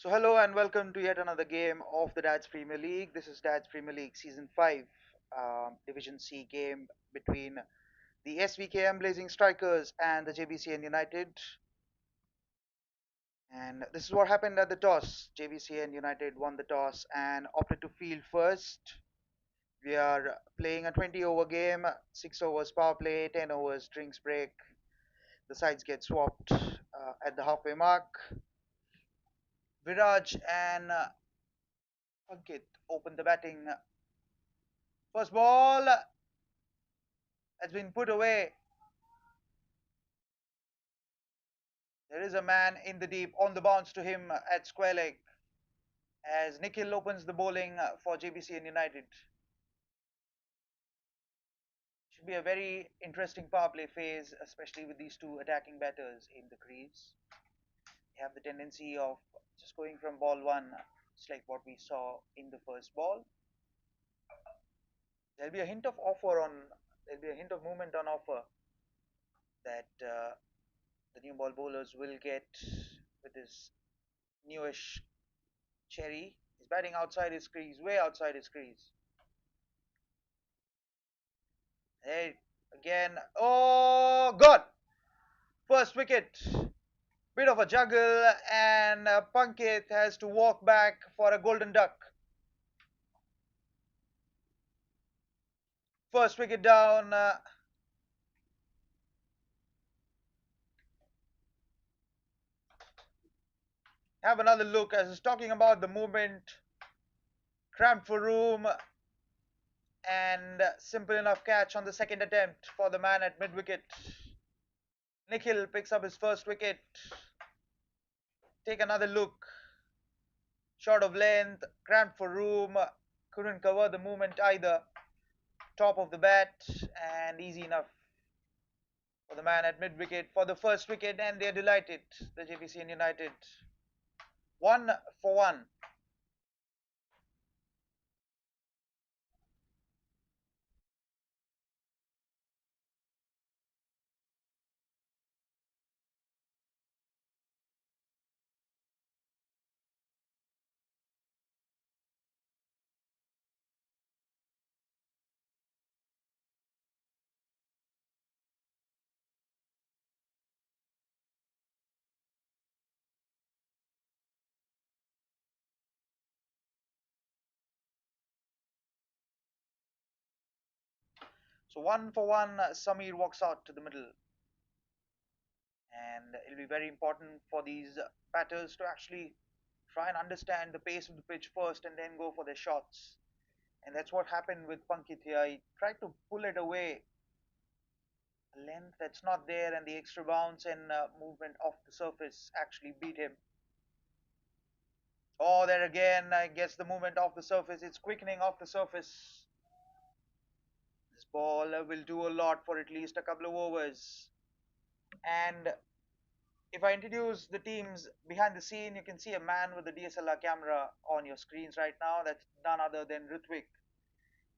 So hello and welcome to yet another game of the Dad's Premier League. This is Dad's Premier League Season 5 Division C game between the SVKM Blazing Strikers and the JBCN United. And this is what happened at the toss. JBCN United won the toss and opted to field first. We are playing a 20 over game, 6 overs power play, 10 overs drinks break. The sides get swapped at the halfway mark. Viraj and Ankit open the batting. First ball has been put away. There is a man in the deep on the bounce to him at square leg as Nikhil opens the bowling for JBCN United. Should be a very interesting power play phase, especially with these two attacking batters in the crease. They have the tendency of just going from ball one, just like what we saw in the first ball. There'll be a hint of movement on offer that the new ball bowlers will get with this newish Cherry. He's batting outside his crease, way outside his crease. Hey, again. Oh, God! First wicket. Bit of a juggle, and Punkit has to walk back for a golden duck. First wicket down. Have another look as he's talking about the movement. Cramped for room. And simple enough catch on the second attempt for the man at mid wicket. Nikhil picks up his first wicket. Take another look. Short of length, cramped for room, couldn't cover the movement either. Top of the bat and easy enough for the man at mid wicket for the first wicket, and they're delighted. The JBCN United 1 for 1. So 1 for 1, Samir walks out to the middle, and it'll be very important for these batters to actually try and understand the pace of the pitch first and then go for their shots. And that's what happened with Pankit here. He tried to pull it away, length that's not there, and the extra bounce and movement off the surface actually beat him. Oh, there again, I guess the movement off the surface, it's quickening off the surface. This ball will do a lot for at least a couple of overs. And if I introduce the teams behind the scene, you can see a man with a DSLR camera on your screens right now. That's none other than Ritvik.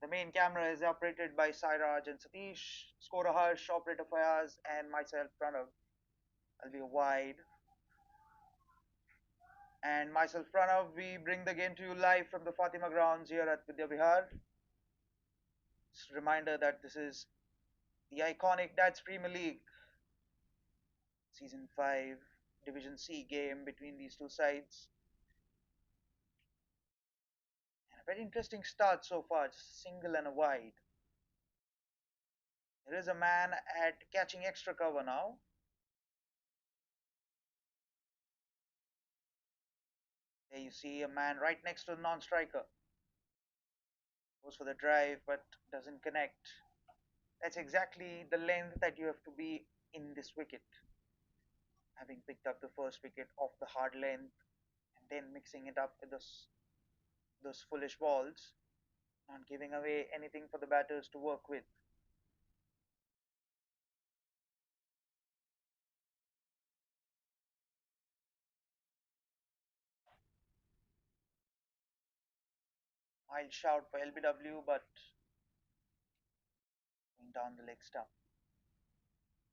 The main camera is operated by Sairaj and Satish, scorer Harsh, operator Fayaz, and myself, Pranav. I'll be wide. And myself, Pranav, we bring the game to you live from the Fatima grounds here at Vidya Vihar. Just a reminder that this is the iconic Dad's Premier League Season 5 Division C game between these two sides. And a very interesting start so far, just a single and a wide. There is a man at catching extra cover now. There you see a man right next to the non-striker. Goes for the drive but doesn't connect. That's exactly the length that you have to be in this wicket. Having picked up the first wicket off the hard length and then mixing it up with those foolish balls, not giving away anything for the batters to work with. Mild shout for LBW, but going down the leg stump.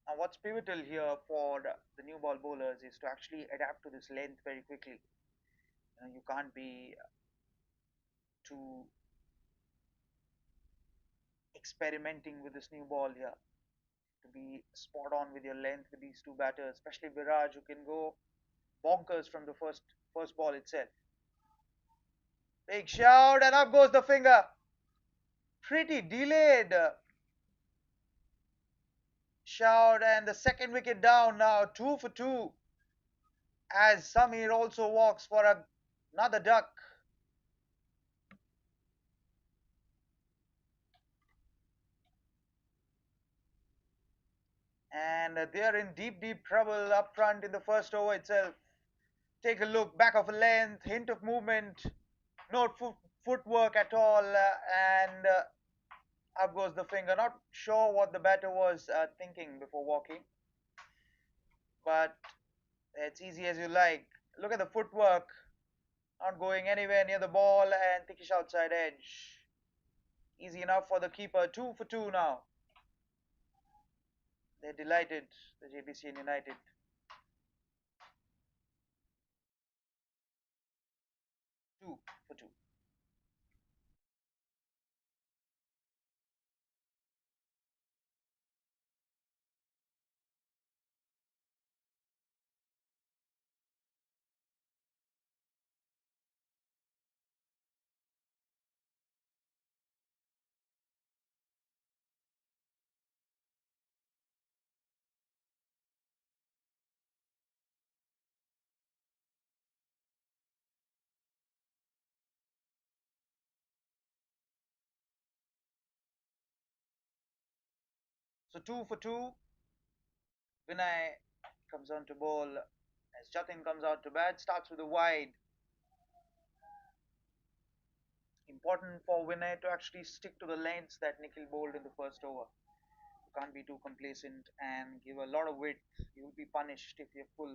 Now, what's pivotal here for the new ball bowlers is to actually adapt to this length very quickly. You can't be too experimenting with this new ball here to be spot on with your length with these two batters, especially Viraj, who can go bonkers from the first ball itself. Big shout, and up goes the finger. Pretty delayed shout, and the second wicket down now, 2 for 2. As Samir also walks for another duck. And they're in deep trouble up front in the first over itself. Take a look, back of a length, hint of movement, no footwork at all, and up goes the finger. Not sure what the batter was thinking before walking, but it's easy as you like. Look at the footwork, not going anywhere near the ball, and thickish outside edge. Easy enough for the keeper. 2 for 2 now. They're delighted, the Jbcn United. 2 for 2. So 2 for 2. Vinay comes on to bowl as Jatin comes out to bat. Starts with a wide. Important for Vinay to actually stick to the lengths that Nikhil bowled in the first over. You can't be too complacent and give a lot of width. You will be punished if you're full.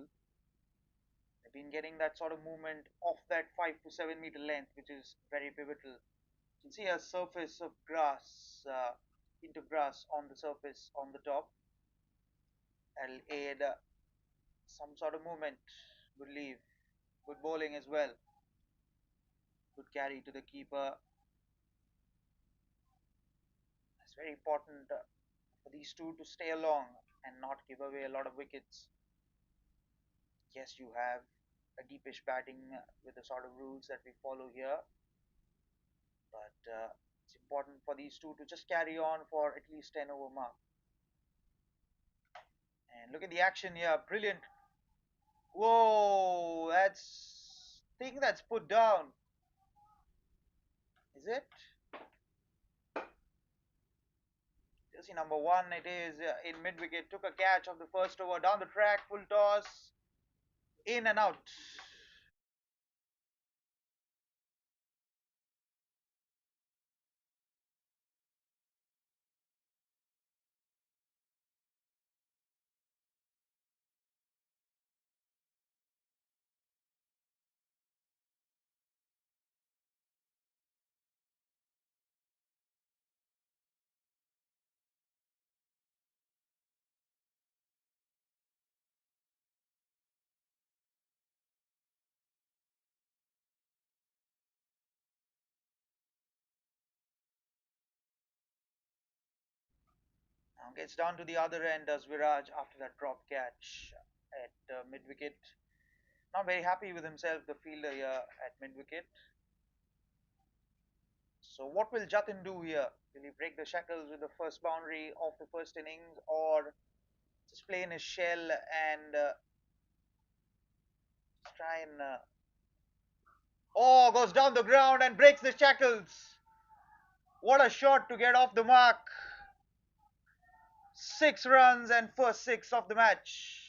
They've been getting that sort of movement off that 5 to 7 meter length, which is very pivotal. You can see a surface of grass, hint of grass on the surface on the top. That'll aid some sort of movement. Good leave. Good bowling as well. Good carry to the keeper. It's very important for these two to stay along and not give away a lot of wickets. Yes, you have a deepish batting with the sort of rules that we follow here, but it's important for these two to just carry on for at least 10 over mark. And look at the action here. Brilliant. Whoa, think that's put down. Is it? Jersey number 1, it is in mid wicket. Took a catch of the first over down the track, full toss, in and out. Now gets down to the other end does Viraj after that drop catch at mid wicket. Not very happy with himself, the fielder here at mid wicket. So what will Jatin do here? Will he break the shackles with the first boundary of the first innings, or just play in his shell and try and oh, goes down the ground and breaks the shackles. What a shot to get off the mark. 6 runs and first 6 of the match.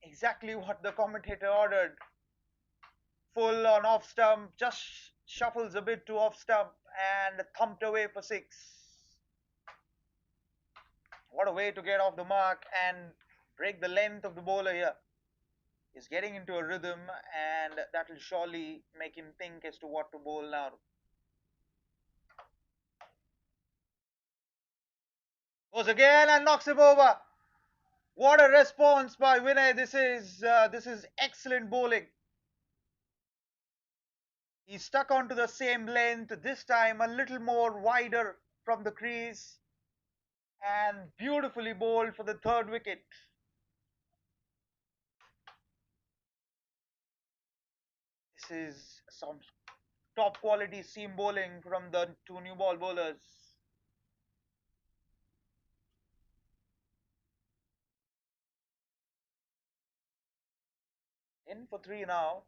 Exactly what the commentator ordered. Full on off stump, just shuffles a bit to off stump and thumped away for 6. What a way to get off the mark and break the length of the bowler here. He's getting into a rhythm, and that will surely make him think as to what to bowl now. Goes again and knocks him over. What a response by Vinay. This is excellent bowling. He stuck onto the same length, this time a little more wider from the crease, and beautifully bowled for the third wicket. This is some top quality seam bowling from the two new ball bowlers. 10 for 3 now.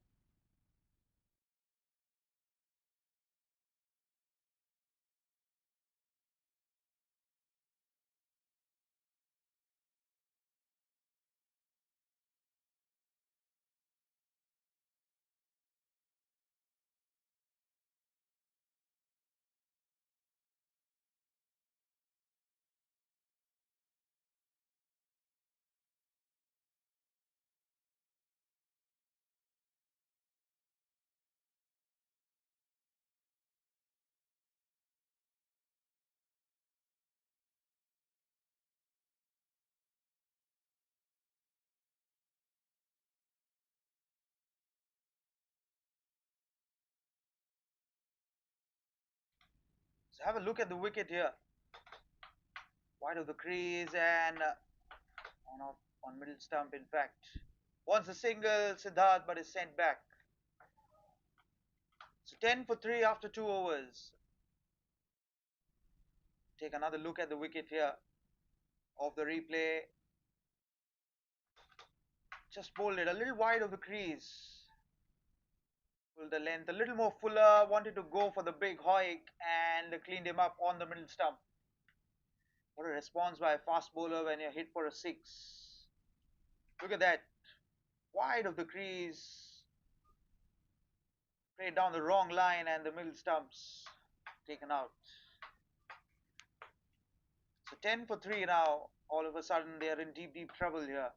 So have a look at the wicket here. Wide of the crease and on off on middle stump in fact. Wants a single, Siddharth, but is sent back. So 10 for 3 after 2 overs. Take another look at the wicket here of the replay. Just bowled it a little wide of the crease. Pulled the length a little more fuller, wanted to go for the big hoik and cleaned him up on the middle stump. What a response by a fast bowler when you're hit for a 6. Look at that. Wide of the crease. Straight down the wrong line and the middle stumps taken out. So 10 for 3 now. All of a sudden they are in deep, deep trouble here.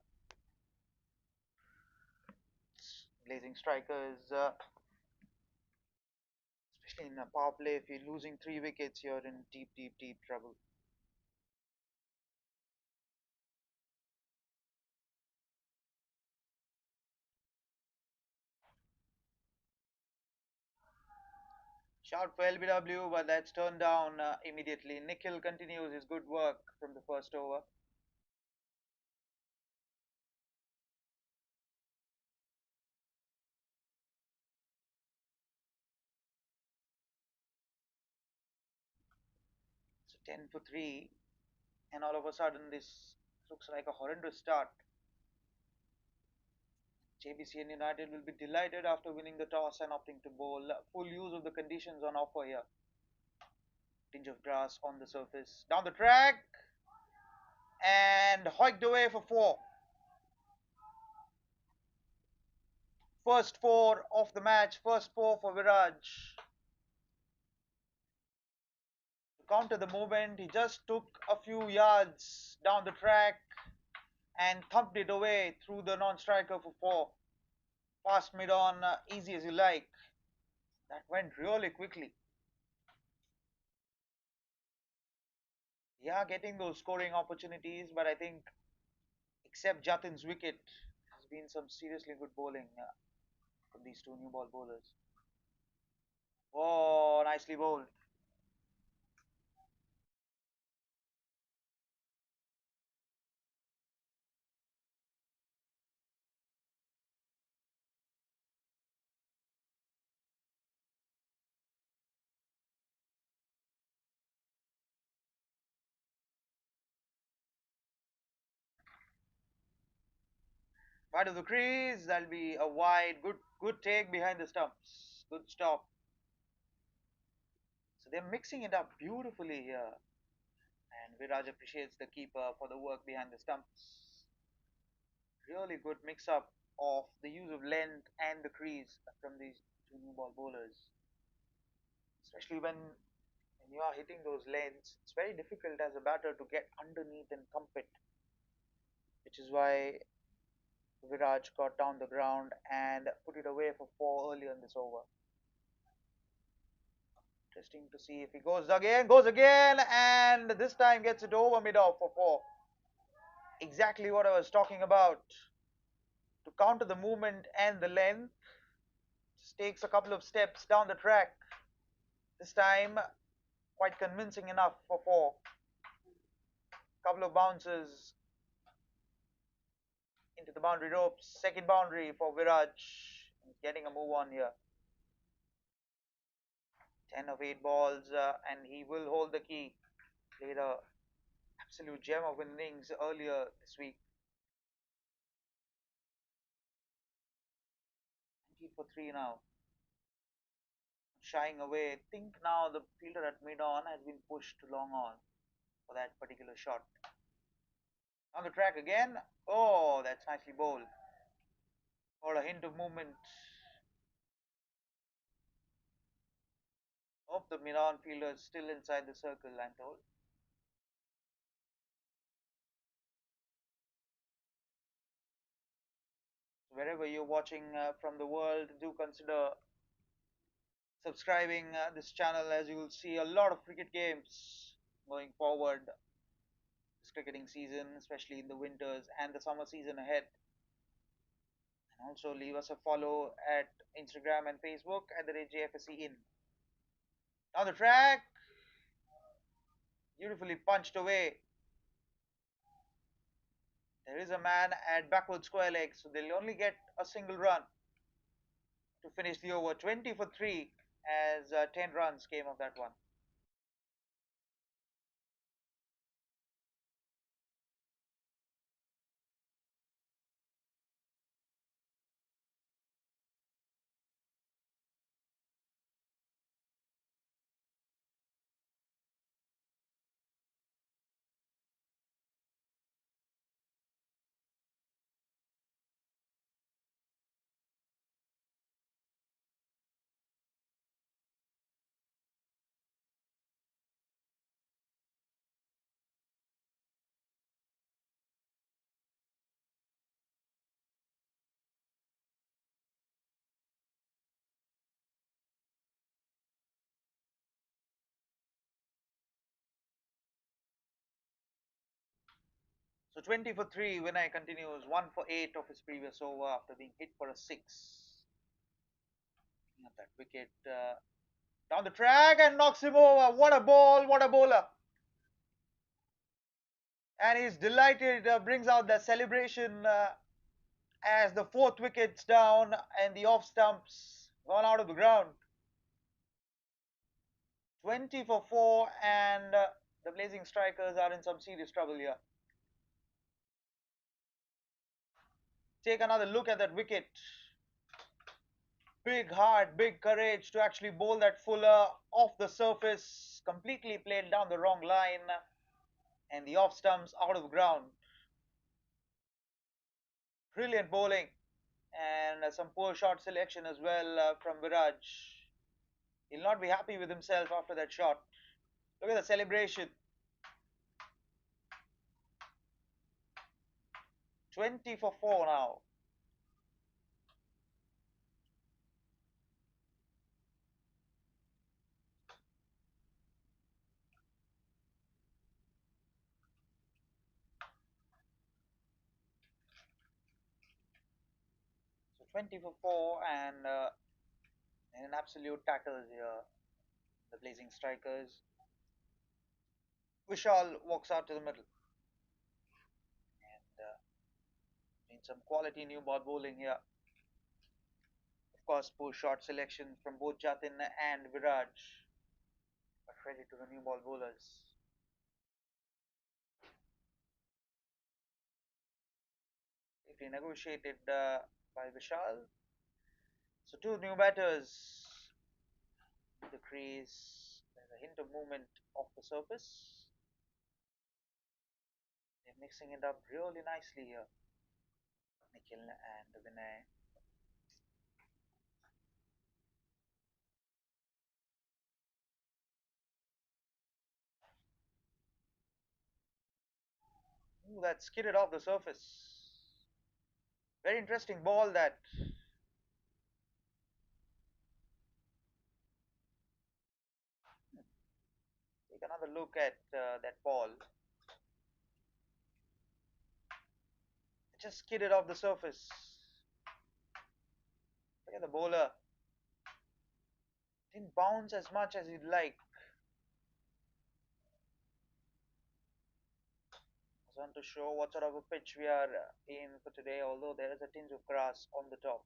Blazing strikers, especially in a power play, if you're losing 3 wickets, you're in deep, deep, deep trouble. Shout for LBW, but that's turned down immediately. Nikhil continues his good work from the first over. So 10 for 3, and all of a sudden this looks like a horrendous start. Jbcn United will be delighted after winning the toss and opting to bowl. Full use of the conditions on offer here. Tinge of grass on the surface. Down the track, and hoiked away for 4. First 4 of the match, first 4 for Viraj. To counter the movement, he just took a few yards down the track and thumped it away through the non-striker for 4. Fast mid-on, easy as you like. That went really quickly. Yeah, getting those scoring opportunities, but I think except Jatin's wicket, has been some seriously good bowling from these two new ball bowlers. Oh, nicely bowled. Wide of the crease, that'll be a wide, good take behind the stumps. Good stop. So they're mixing it up beautifully here. And Viraj appreciates the keeper for the work behind the stumps. Really good mix up of the use of length and the crease from these two new ball bowlers. Especially when you are hitting those lengths, it's very difficult as a batter to get underneath and thump it. Which is why Viraj got down the ground and put it away for 4 early in this over. Interesting to see if he goes again, and this time gets it over mid-off for 4. Exactly what I was talking about. To counter the movement and the length, takes a couple of steps down the track. This time, quite convincing enough for four. Couple of bounces into the boundary ropes. Second boundary for Viraj. He's getting a move on here. 10 of 8 balls, and he will hold the key. Played a absolute gem of innings earlier this week. 90 for 3 now. Shying away. I think now the fielder at mid-on has been pushed to long on for that particular shot. On the track again. Oh, that's nicely bowled. Or a hint of movement. Hope the mid-on fielder is still inside the circle, I'm told. Wherever you're watching from the world, do consider subscribing this channel, as you will see a lot of cricket games going forward this cricketing season, especially in the winters and the summer season ahead. And also leave us a follow at Instagram and Facebook at the Jfsc in. Now the track, beautifully punched away. There is a man at backward square leg, so they'll only get a single run to finish the over. 20 for 3 as 10 runs came of that one. So 20 for 3, Vinay continues 1 for 8 of his previous over after being hit for a 6. Picking up that wicket down the track and knocks him over. What a ball, what a bowler. And he's delighted, brings out the celebration as the fourth wicket's down and the off stumps gone out of the ground. 20 for 4, and the Blazing Strikers are in some serious trouble here. Take another look at that wicket. Big heart, big courage to actually bowl that fuller off the surface, completely played down the wrong line, and the off stumps out of the ground. Brilliant bowling, and some poor shot selection as well from Viraj. He'll not be happy with himself after that shot. Look at the celebration. 20 for 4 now. So 20 for 4, and an absolute tackles here. The Blazing Strikers. Vishal walks out to the middle. And need some quality new ball bowling here. Of course, poor shot selection from both Jatin and Viraj. But credit to the new ball bowlers. Safely negotiated by Vishal. So two new batters. The crease. There's a hint of movement off the surface. They're mixing it up really nicely here. Nikhil and Vinay. Ooh, that skidded off the surface. Very interesting ball that. Take another look at that ball. It just skidded off the surface. Look at the bowler. Didn't bounce as much as he'd like. I want to show what sort of a pitch we are in for today, although there is a tinge of grass on the top.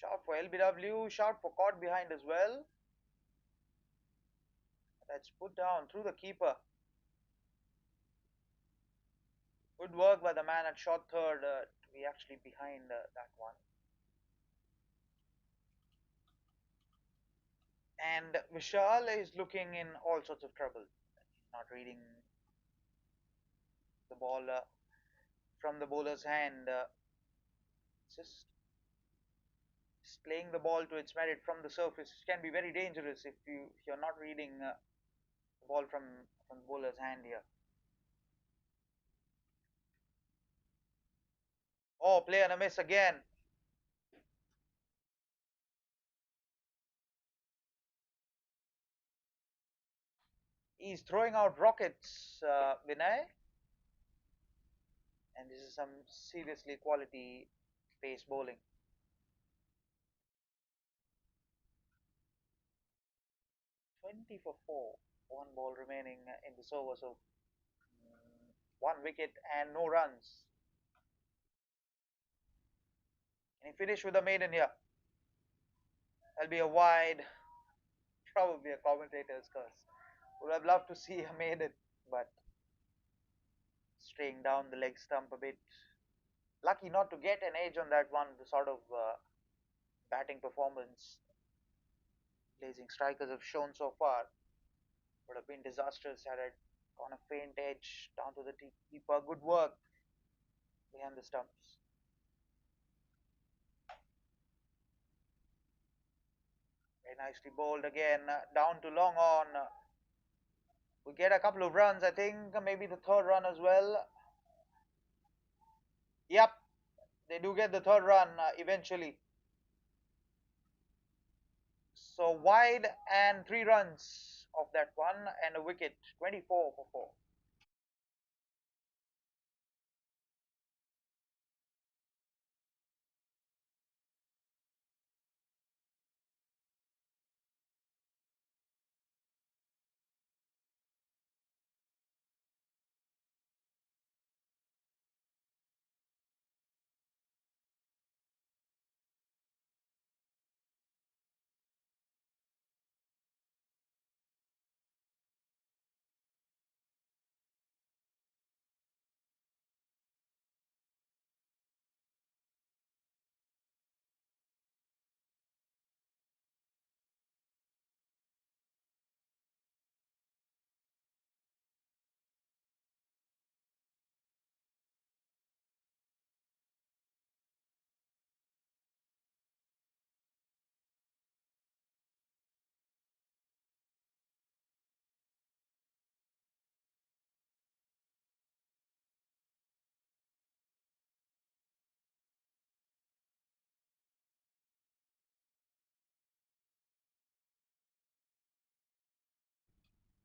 Shout for LBW, shout for caught behind as well. That's put down through the keeper. Good work by the man at short third to be actually behind that one. And Vishal is looking in all sorts of trouble. He's not reading the ball from the bowler's hand. Just playing the ball to its merit from the surface can be very dangerous if you're not reading the ball from the bowler's hand here. Oh, play and a miss again. He's throwing out rockets, Vinay, and this is some seriously quality pace bowling. 20 for 4, one ball remaining in this over, so one wicket and no runs. And he finished with a maiden here. That'll be a wide, probably a commentator's curse. Would have loved to see a maiden, but straying down the leg stump a bit. Lucky not to get an edge on that one, the sort of batting performance Blazing strikers have shown so far. Would have been disastrous had it gone a faint edge down to the keeper. Good work behind the stumps. Very nicely bowled again. Down to long on. We get a couple of runs, I think. Maybe the third run as well. Yep, they do get the third run eventually. So wide and 3 runs of that one and a wicket. 24 for 4.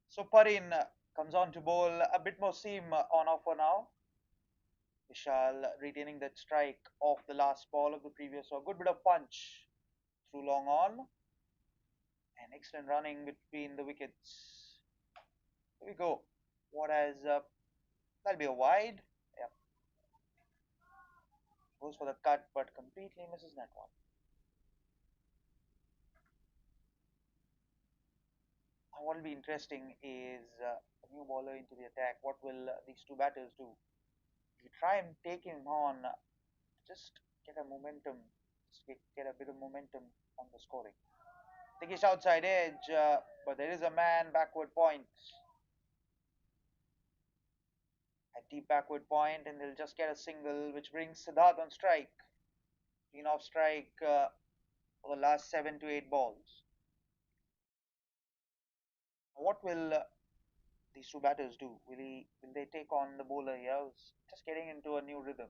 So Parin comes on to bowl a bit more seam on offer now. Vishal retaining that strike off the last ball of the previous over. Good bit of punch through long on. And excellent running between the wickets. Here we go. What has that'll be a wide. Yep. Goes for the cut but completely misses that one. Now what will be interesting is a new bowler into the attack. What will these two batters do? If you try and take him on, just get a momentum, just get a bit of momentum on the scoring. Thickish outside edge, but there is a man backward point. At deep backward point, and they'll just get a single, which brings Siddharth on strike. Clean off strike for the last 7 to 8 balls. What will these two batters do? Will they take on the bowler here? Who's just getting into a new rhythm.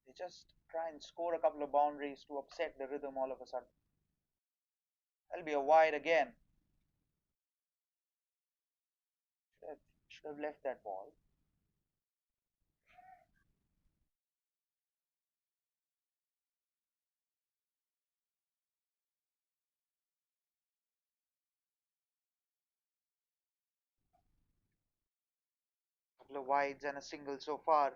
They just try and score a couple of boundaries to upset the rhythm all of a sudden. That'll be a wide again. Should have left that ball. couple of wides and a single so far.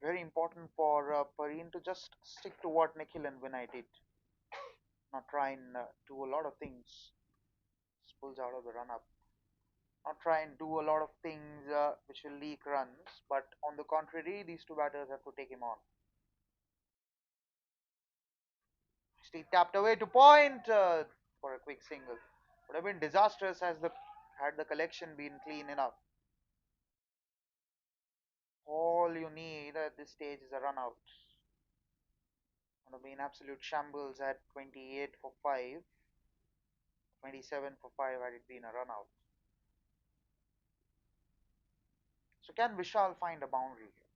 Very important for Pareen to just stick to what Nikhil and Vinay did, not try and do a lot of things. Just pulls out of the run up. Not try and do a lot of things which will leak runs, but on the contrary, these two batters have to take him on. He tapped away to point for a quick single. Would have been disastrous has the had the collection been clean enough. All you need at this stage is a run out. Would have been absolute shambles at 28 for 5, 27 for 5 had it been a run out. So can Vishal find a boundary here?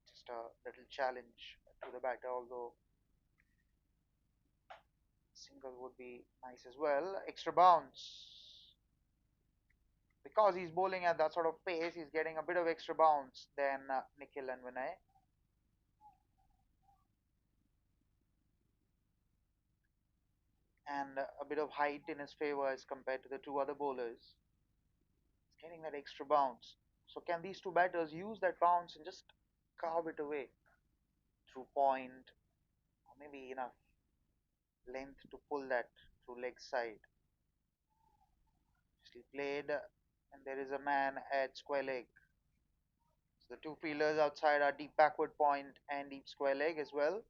Just a little challenge to the batter, although single would be nice as well. Extra bounce. Because he's bowling at that sort of pace, he's getting a bit of extra bounce than Nikhil and Vinay. And a bit of height in his favor as compared to the two other bowlers. He's getting that extra bounce. So can these two batters use that bounce and just carve it away through point, or maybe enough length to pull that through leg side? Still played, and there is a man at square leg. So the two fielders outside are deep backward point and deep square leg as well.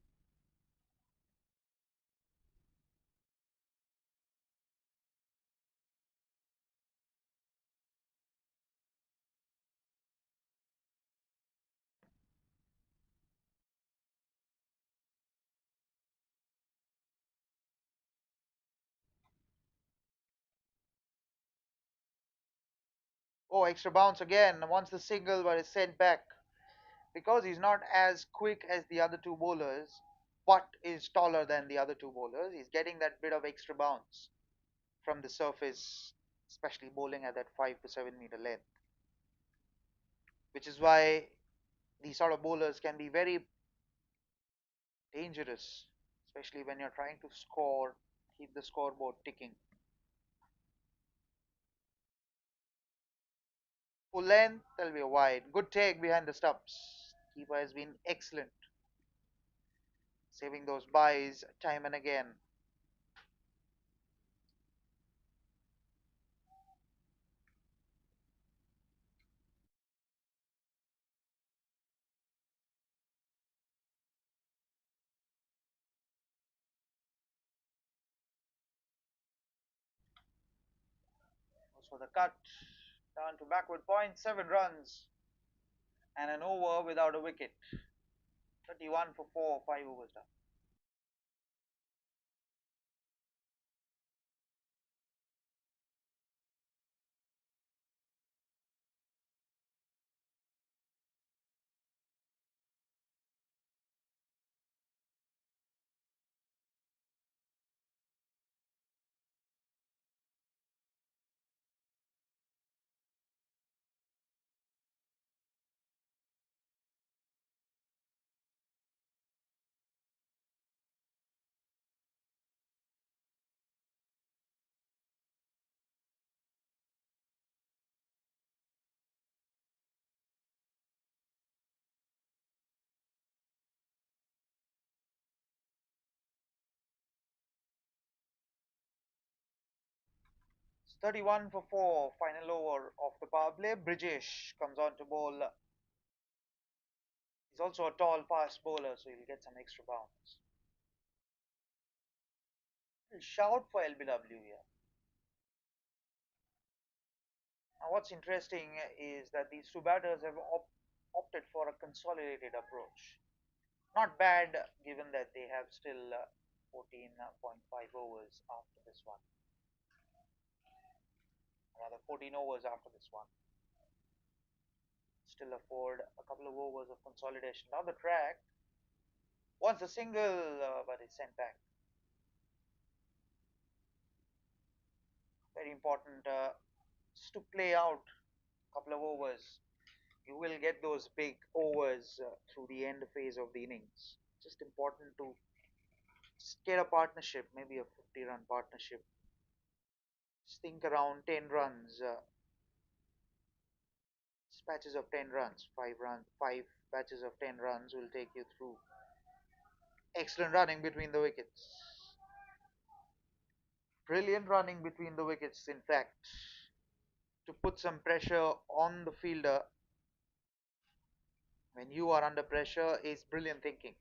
Oh, extra bounce again. Once the single but is sent back because he's not as quick as the other two bowlers, but is taller than the other two bowlers. He's getting that bit of extra bounce from the surface, especially bowling at that 5 to 7 meter length, which is why these sort of bowlers can be very dangerous, especially when you're trying to score, keep the scoreboard ticking. Full length, there'll be a wide. Good take behind the stumps. Keeper has been excellent, saving those byes time and again. Goes for the cut. Down to backward point, 7 runs, and an over without a wicket. 31 for 4, 5 overs done. It's 31 for 4, final over of the power play. Brijesh comes on to bowl. He's also a tall, fast bowler, so he'll get some extra bounce. He'll shout for LBW here. Now, what's interesting is that these two batters have opted for a consolidated approach. Not bad, given that they have still 14.5 overs after this one. Rather, 14 overs after this one. Still afford a couple of overs of consolidation. Now the track wants a single, but is sent back. Very important just to play out a couple of overs. You will get those big overs through the end phase of the innings. Just important to just get a partnership, maybe a 50-run partnership. Just think around 10 runs. Batches of 10 runs, 5 batches of 10 runs will take you through. Excellent running between the wickets. Brilliant running between the wickets, in fact, to put some pressure on the fielder when you are under pressure is brilliant thinking.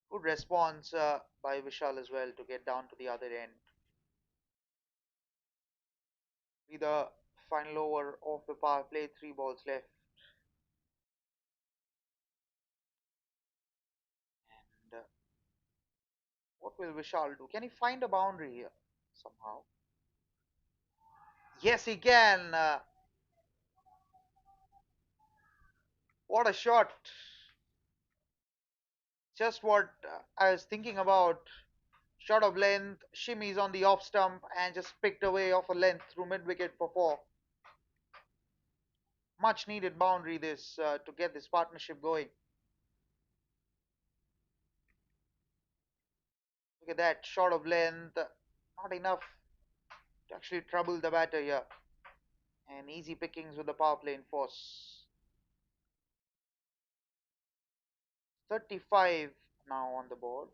Good response by Vishal as well to get down to the other end. Be the final over of the power play, 3 balls left. And what will Vishal do? Can he find a boundary here somehow? Yes, he can. What a shot! Just what I was thinking about. Shot of length, shimmies on the off stump, and just picked away off a length through mid wicket for 4. Much needed boundary this to get this partnership going. Look at that shot of length, not enough to actually trouble the batter here. And easy pickings with the power play in force. 35 now on the board.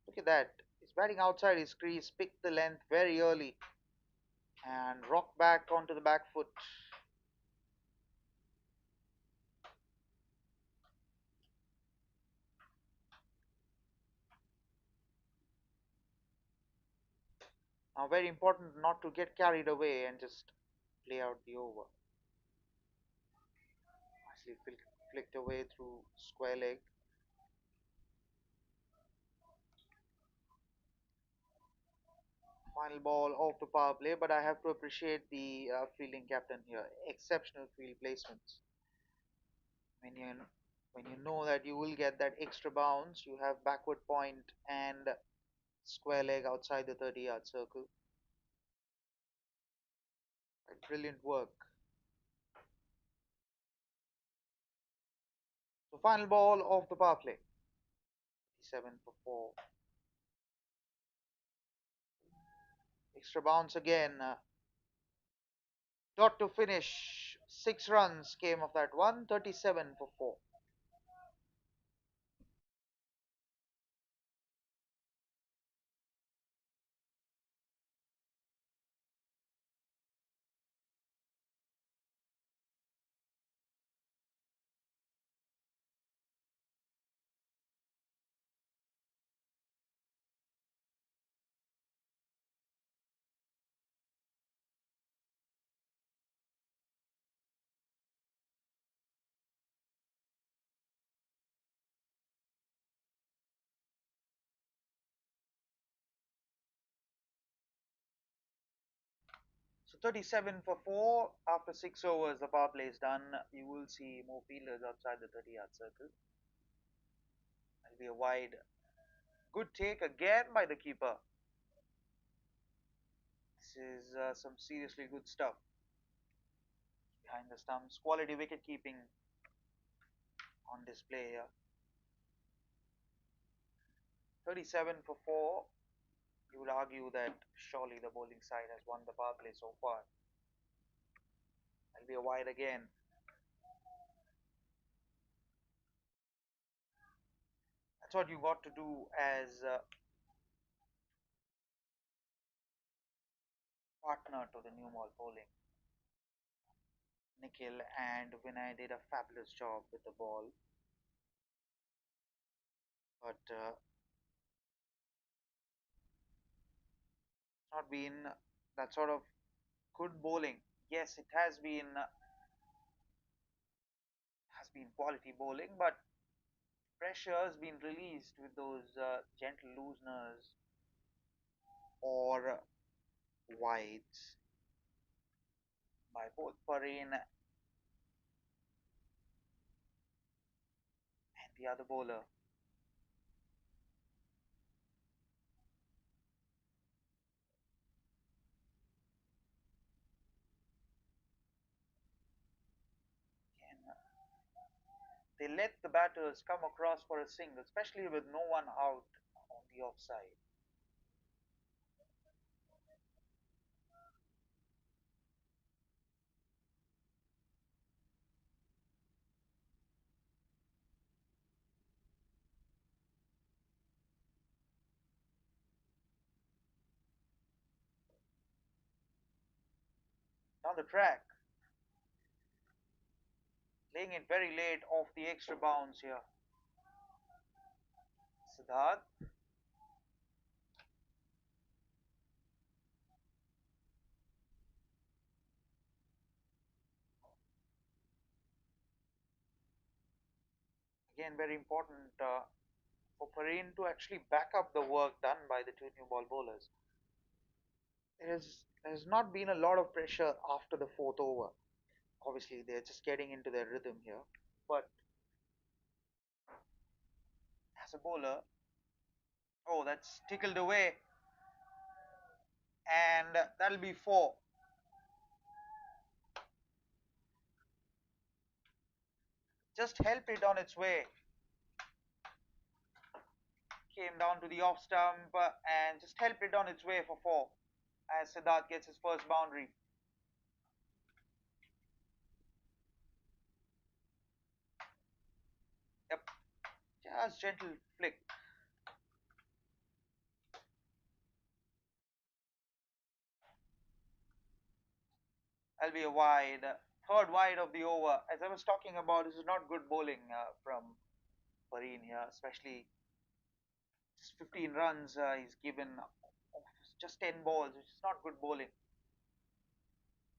Look at that. He's batting outside his crease, picked the length very early, and rocked back onto the back foot. Now, very important not to get carried away and just play out the over. Nicely flicked away through square leg. Final ball of the power play, but I have to appreciate the fielding captain here. Exceptional field placements. When you know that you will get that extra bounce, you have backward point and square leg outside the 30-yard circle. Brilliant work. So final ball of the power play. 7 for 4. Extra bounce again. Dot to finish. 6 runs came of that one. 37 for 4. So 37 for 4. After 6 overs, the power play is done. You will see more fielders outside the 30-yard circle. That'll be a wide. Good take again by the keeper. This is some seriously good stuff. Behind the stumps. Quality wicket keeping on display here. 37 for 4. You would argue that surely the bowling side has won the power play so far. That'll be a wide again. That's what you got to do as partner to the new ball bowling. Nikhil and Vinay did a fabulous job with the ball, but not been that sort of good bowling. Yes, it has been quality bowling, but pressure has been released with those gentle looseners or wides by both Pareen and the other bowler. And they let the batters come across for a single, especially with no one out on the offside. down the track, laying it very late off the extra bounce here. Siddharth, again very important for Pareen to actually back up the work done by the two new ball bowlers. There has not been a lot of pressure after the fourth over. Obviously, they're just getting into their rhythm here. But as a bowler, oh, that's tickled away, and that'll be four. Just help it on its way. Came down to the off stump and just helped it on its way for four as Siddharth gets his first boundary. Yep, just gentle flick. That'll be a wide. Third wide of the over. As I was talking about, this is not good bowling from Pareen here, especially just 15 runs he's given off just 10 balls, which is not good bowling,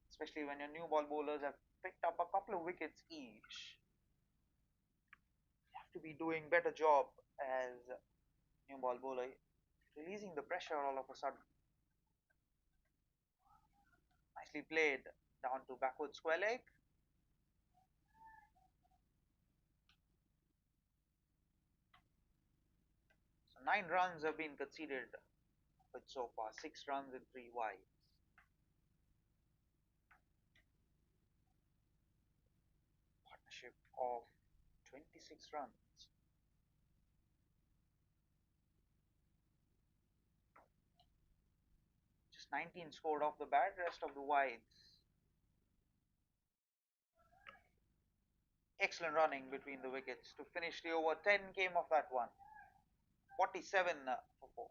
especially when your new ball bowlers have picked up a couple of wickets each. You have to be doing better job as new ball bowler, releasing the pressure all of a sudden. Nicely played down to backward square leg. So 9 runs have been conceded with so far, 6 runs in 3 wides. Partnership of 26 runs. Just 19 scored off the bat, rest of the wides. Excellent running between the wickets to finish the over. 10 came off that one. 47 for 4.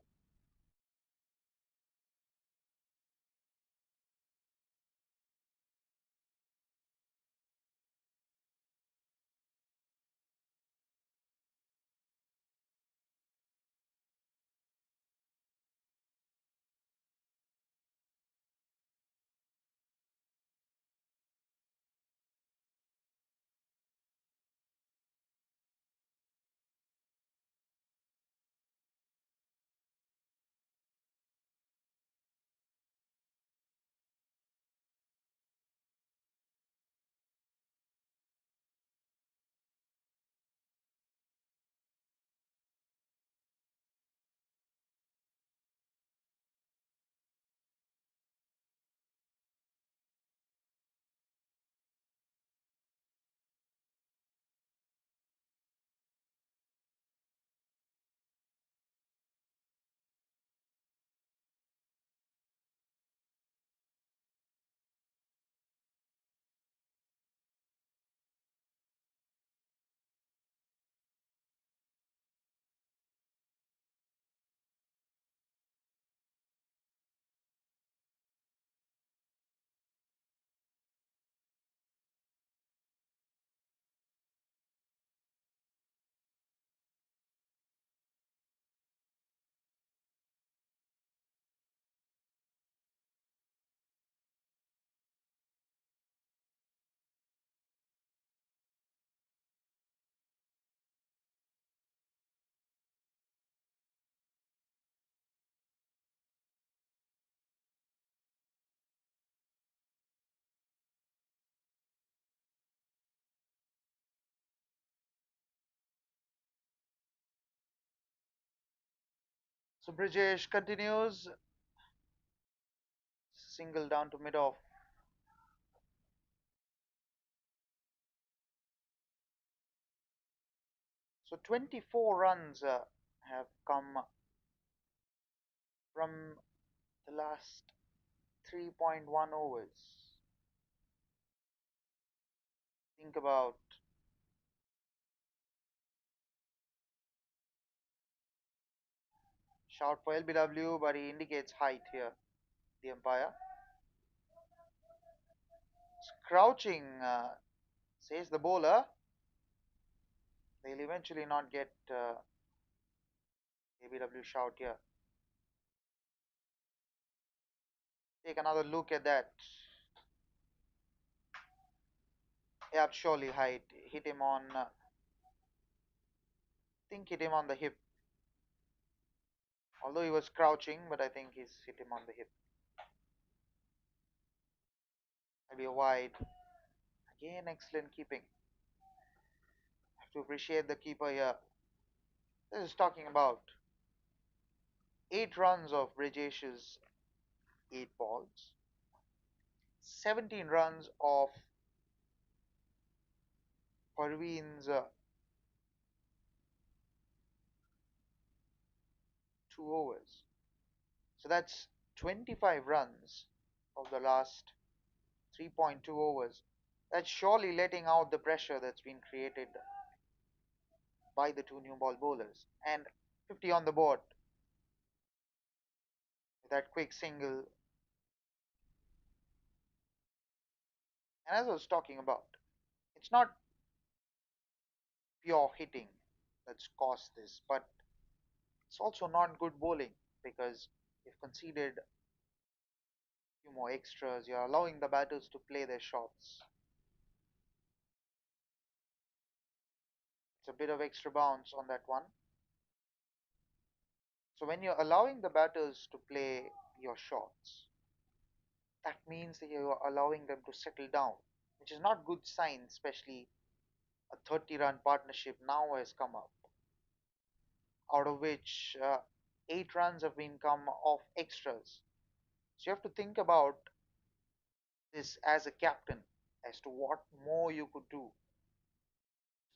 So Brijesh continues. Single down to mid off. So 24 runs have come from the last 3.1 overs. Think about shout for LBW, but he indicates height here, the umpire. crouching, says the bowler. They'll eventually not get ABW shout here. Take another look at that. Yeah, surely height. Hit him on, think hit him on the hip. Although he was crouching, but I think he's hit him on the hip. Maybe a wide. Again, excellent keeping. Have to appreciate the keeper here. This is talking about 8 runs of Brajesh's 8 balls, 17 runs of Parveen's 2 overs. So that's 25 runs of the last 3.2 overs. That's surely letting out the pressure that's been created by the 2 new ball bowlers. And 50 on the board with that quick single. And as I was talking about, it's not pure hitting that's caused this, but it's also not good bowling because you've conceded a few more extras. You're allowing the batters to play their shots. It's a bit of extra bounce on that one. So when you're allowing the batters to play your shots, that means that you're allowing them to settle down, which is not good sign, especially a 30-run partnership now has come up, out of which 8 runs have been come off extras. So you have to think about this as a captain as to what more you could do.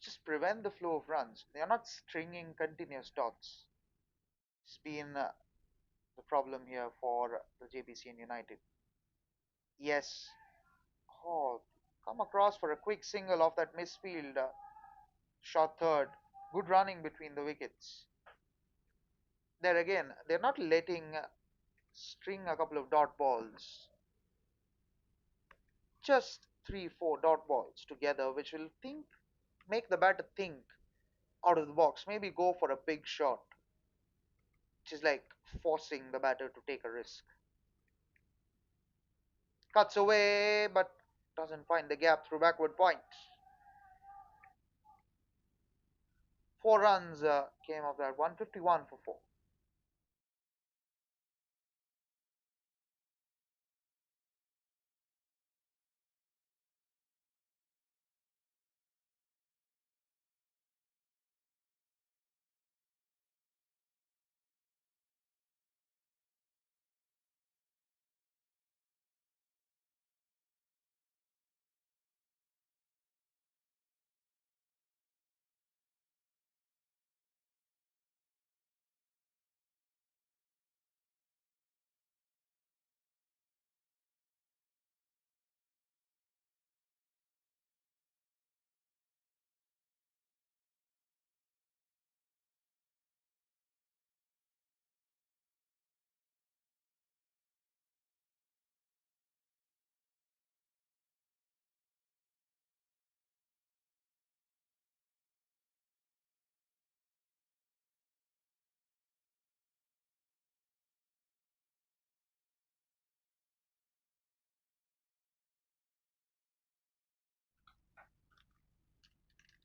Just prevent the flow of runs. They are not stringing continuous dots. It's been the problem here for the Jbcn United. Yes. Oh, come across for a quick single off that misfield. Shot third. Good running between the wickets. There again, they're not letting string a couple of dot balls. Just 3, 4 dot balls together, which will make the batter think out of the box. Maybe go for a big shot, which is like forcing the batter to take a risk. Cuts away, but doesn't find the gap through backward point. 4 runs came of that. 151 for 4.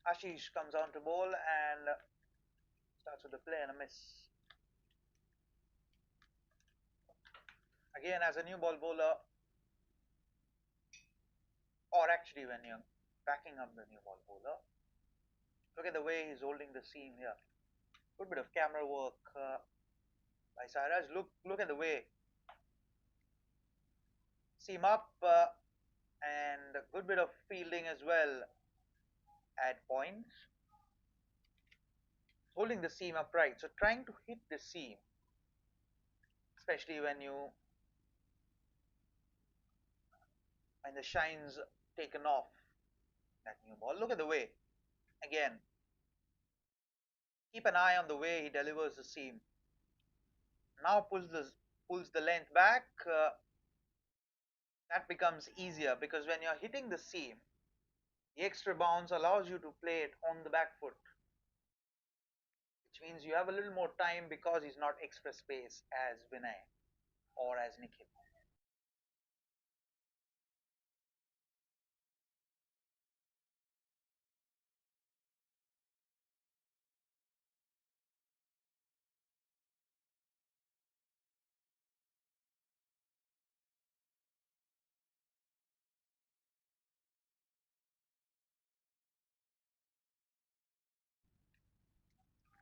Ashish comes on to bowl and starts with a play and a miss. Again, as a new ball bowler, or actually when you're backing up the new ball bowler, look at the way he's holding the seam here. Good bit of camera work by Sairaj. Look at the way. Seam up and a good bit of fielding as well at points. Holding the seam upright. So trying to hit the seam, especially when the shine's taken off that new ball. Look at the way. Again, keep an eye on the way he delivers the seam. Now pulls the length back. that becomes easier because when you're hitting the seam, the extra bounce allows you to play it on the back foot, which means you have a little more time because he's not extra space as Vinay or as Nikhil.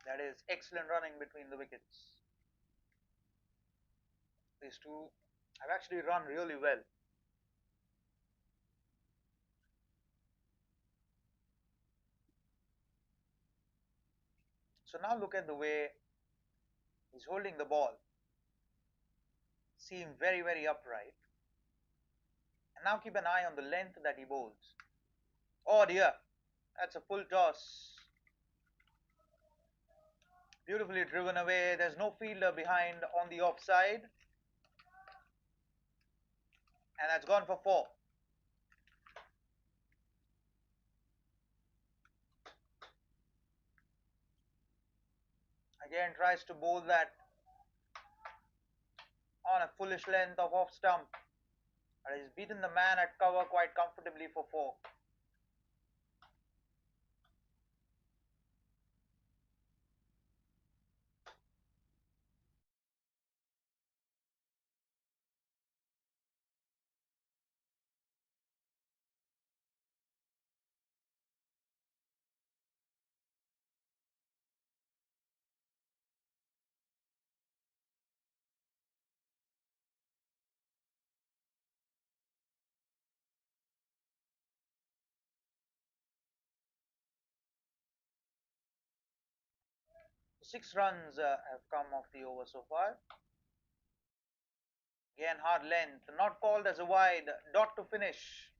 That is excellent running between the wickets. These two have actually run really well. So now look at the way he's holding the ball. Seem very, very upright. And now keep an eye on the length that he bowls. Oh dear, that's a full toss. Beautifully driven away. There's no fielder behind on the offside. And that's gone for 4. Again tries to bowl that on a foolish length of off stump. But he's beaten the man at cover quite comfortably for 4. Six runs have come off the over so far. Again hard length, not called as a wide, dot to finish.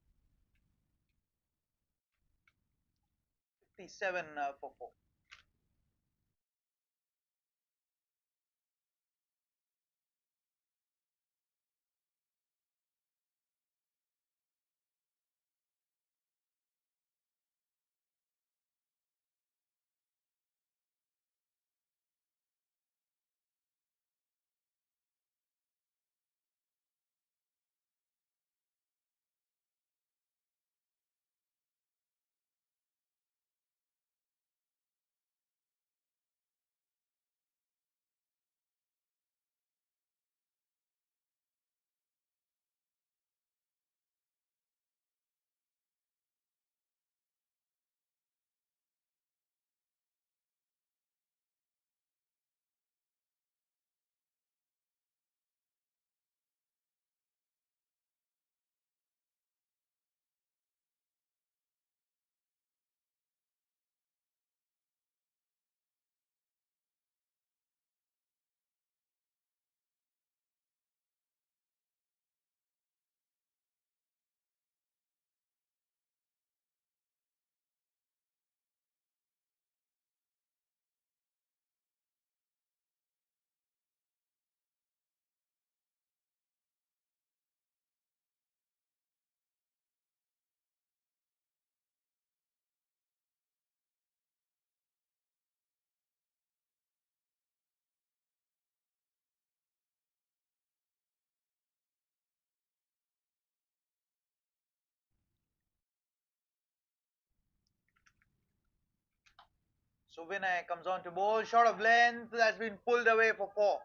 57 for 4. So Vinay comes on to bowl, short of length, that's been pulled away for 4.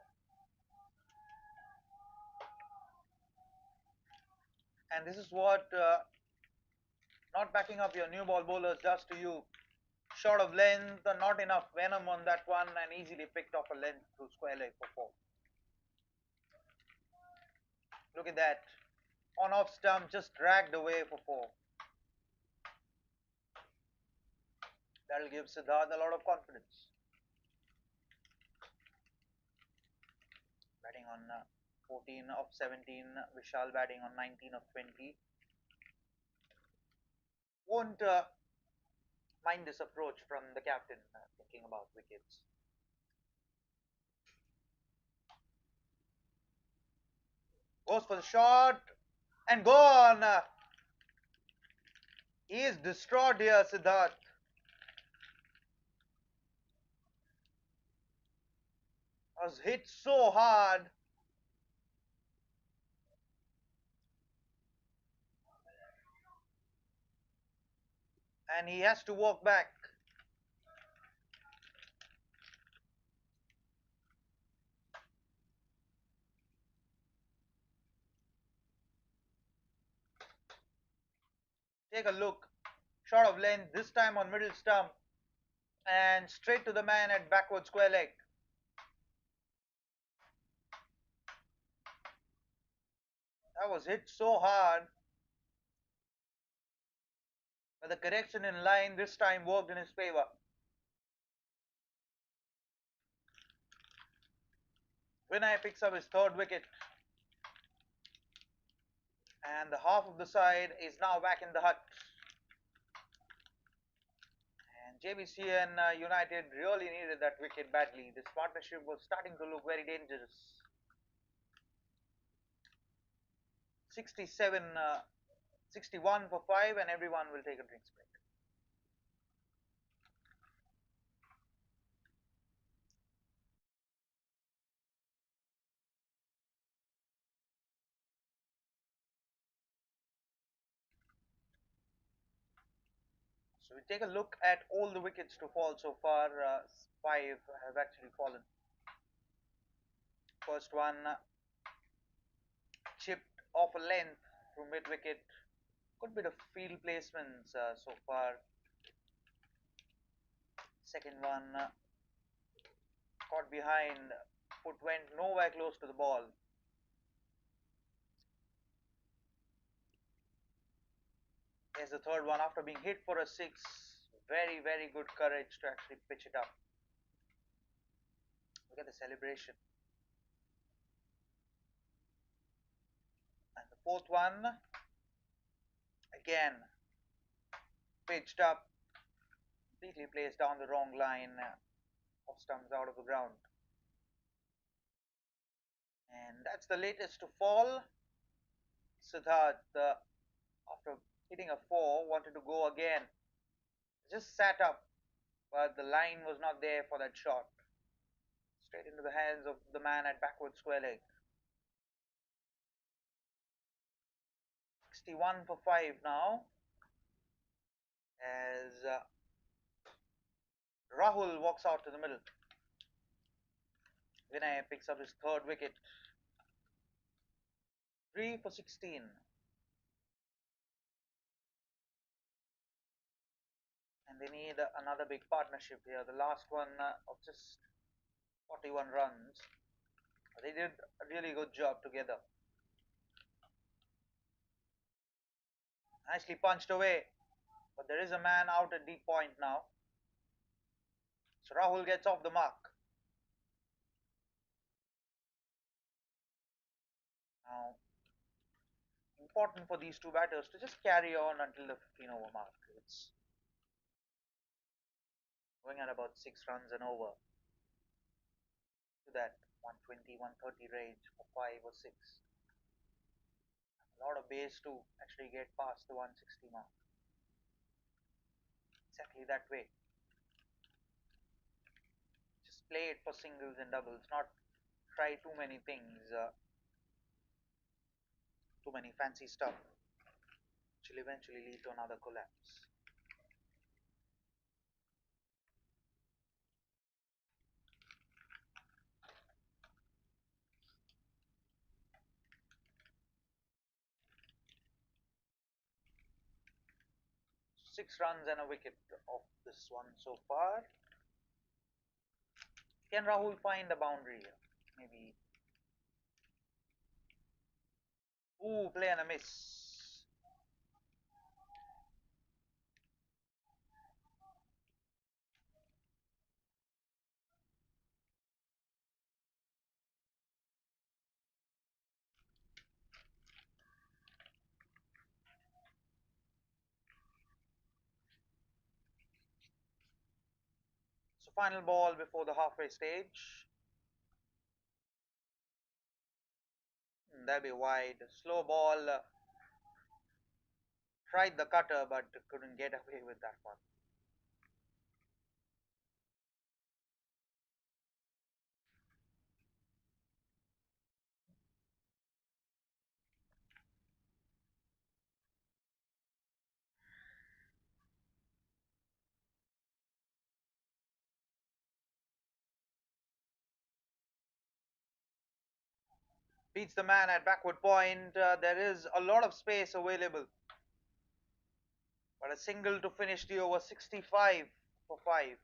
And this is what not backing up your new ball bowlers does to you. Short of length, not enough venom on that one, and easily picked off a length to square leg for 4. Look at that. On off stump, just dragged away for 4. That'll give Siddharth a lot of confidence. Batting on 14 of 17, Vishal batting on 19 of 20. Won't mind this approach from the captain, thinking about wickets. Goes for the shot, and gone. He is destroyed here, Siddharth. Was hit so hard. And he has to walk back. Take a look. Shot of length, this time on middle stump. And straight to the man at backward square leg. That was hit so hard. But the correction in line this time worked in his favor. Vinay picks up his third wicket. And the half of the side is now back in the hut. And Jbcn United really needed that wicket badly. This partnership was starting to look very dangerous. 67, 61 for 5, and everyone will take a drinks break. So we take a look at all the wickets to fall so far. 5 have actually fallen. First one chipped off a length through mid wicket. Good bit of field placements so far. Second one caught behind, foot went nowhere close to the ball. There's the third one after being hit for a 6. Very, very good courage to actually pitch it up. Look at the celebration. And the fourth one, again, pitched up, completely placed down the wrong line, off stumps out of the ground. And that's the latest to fall. Siddharth, after hitting a 4, wanted to go again. Just sat up, but the line was not there for that shot. Straight into the hands of the man at backward square leg. 61 for 5 now. As Rahul walks out to the middle. Vinay picks up his third wicket. 3 for 16. And they need another big partnership here. The last one of just 41 runs. They did a really good job together. Nicely punched away. But there is a man out at deep point now. So Rahul gets off the mark. Now, important for these two batters to just carry on until the 15 over mark. It's going at about 6 runs and over to that 120, 130 range for 5 or 6. A lot of base to actually get past the 160 mark. Exactly that way. Just play it for singles and doubles, not try too many things, too many fancy stuff, which will eventually lead to another collapse. Six runs and a wicket off this one so far. Can Rahul find a boundary here? Maybe. Ooh, play and a miss. So final ball before the halfway stage. That'll be wide. Slow ball Tried the cutter but couldn't get away with that one. Beats the man at backward point. There is a lot of space available, but a single to finish the over. 65 for 5.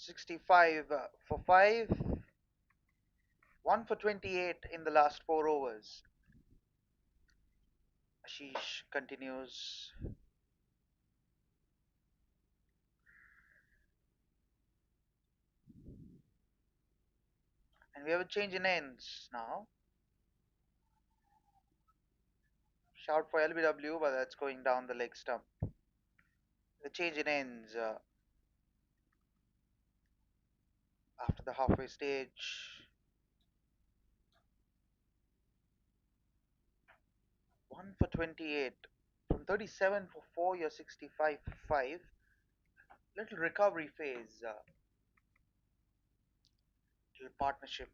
65 for 5. 1 for 28 in the last 4 overs. Ashish continues. And we have a change in ends now. Shout for LBW, but that's going down the leg stump. The change in ends after the halfway stage. 1 for 28. From 37 for 4, you're 65 for 5. Little recovery phase. Little partnership.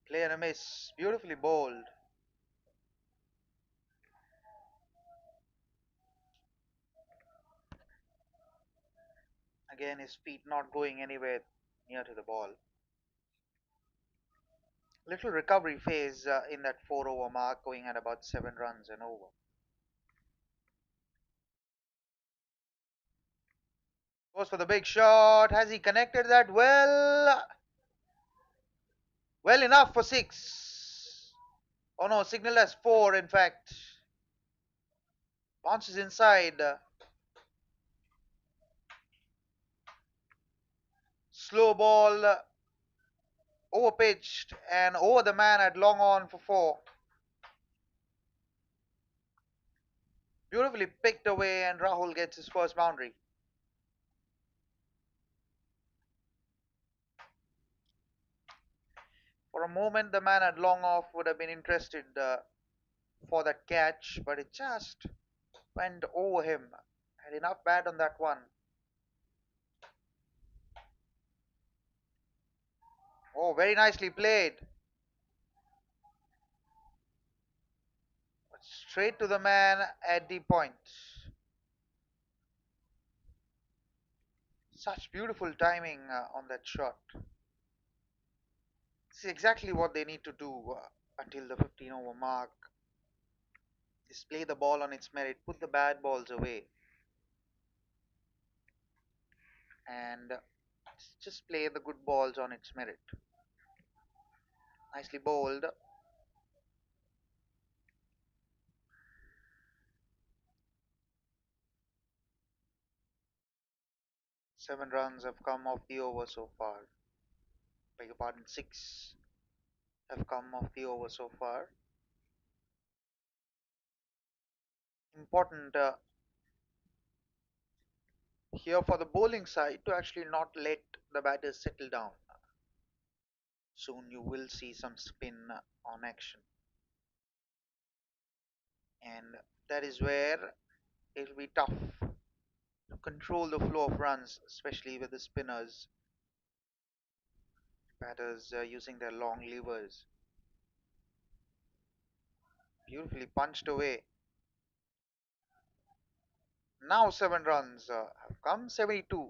Play and a miss. Beautifully bowled. Again, his feet not going anywhere near to the ball. Little recovery phase in that 4 over mark, going at about 7 runs and over. Goes for the big shot. Has he connected that well? Well enough for 6. Oh no, signal as 4 in fact. Bounces inside. Slow ball. Over pitched and over the man at long on for 4. Beautifully picked away, and Rahul gets his first boundary. For a moment, the man at long off would have been interested for that catch, but it just went over him. Had enough bat on that one. Oh, very nicely played. Straight to the man at the point. Such beautiful timing on that shot. This is exactly what they need to do until the 15 over mark. Just play the ball on its merit, put the bad balls away, and just play the good balls on its merit. Nicely bowled. Seven runs have come off the over so far. Beg your pardon, 6 have come off the over so far. important here for the bowling side to actually not let the batters settle down. Soon you will see some spin on action, and that is where it'll be tough to control the flow of runs, especially with the spinners, batters using their long levers. Beautifully punched away. Now 7 runs have come, 72.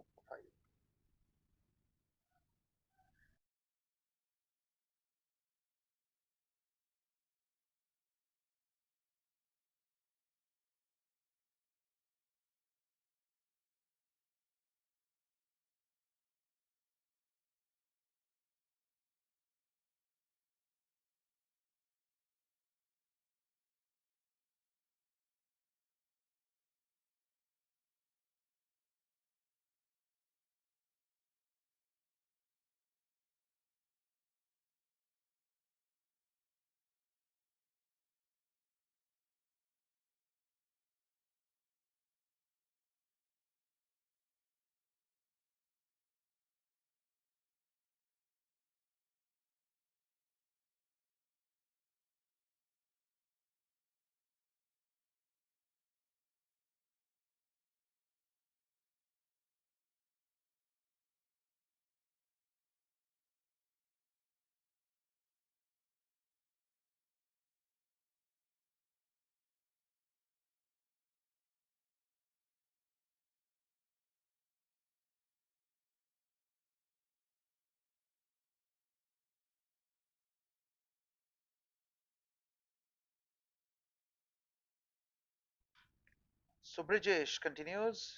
So Brijesh continues.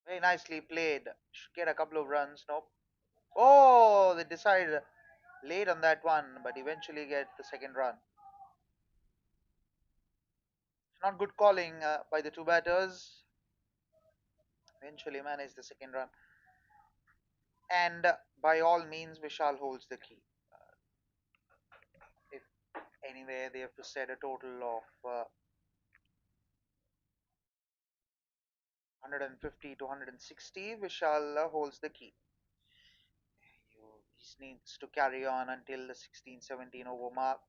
Very nicely played. Should get a couple of runs. Nope. Oh, they decided late on that one, but eventually get the second run. Not good calling by the two batters. Eventually managed the second run. And by all means, Vishal holds the key. If anyway, they have to set a total of 150 to 160, Vishal holds the key. He needs to carry on until the 16-17 over mark.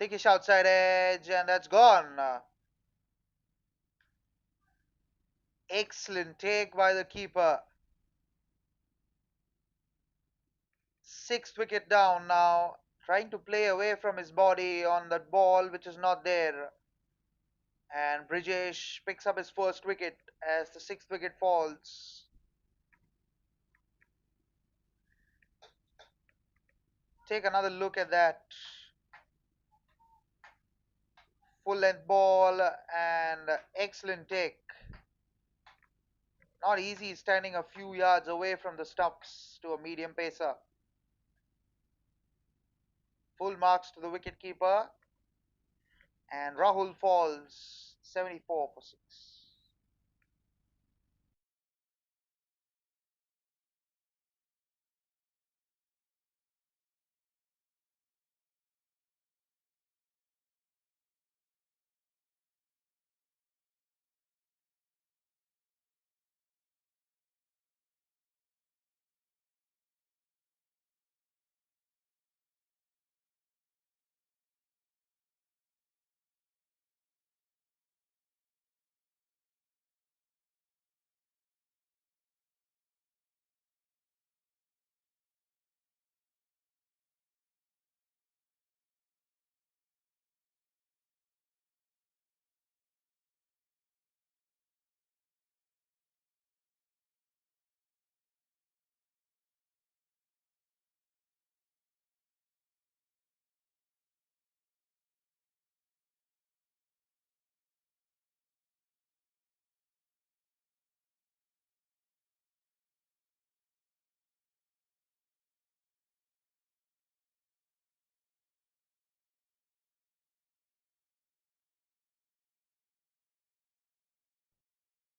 Thickish outside edge, and that's gone. Excellent take by the keeper. Sixth wicket down now. Trying to play away from his body on that ball, which is not there. And Brijesh picks up his first wicket as the sixth wicket falls. Take another look at that. Full length ball and excellent take. Not easy standing a few yards away from the stumps to a medium pacer. Full marks to the wicketkeeper. And Rahul falls 74 for 6.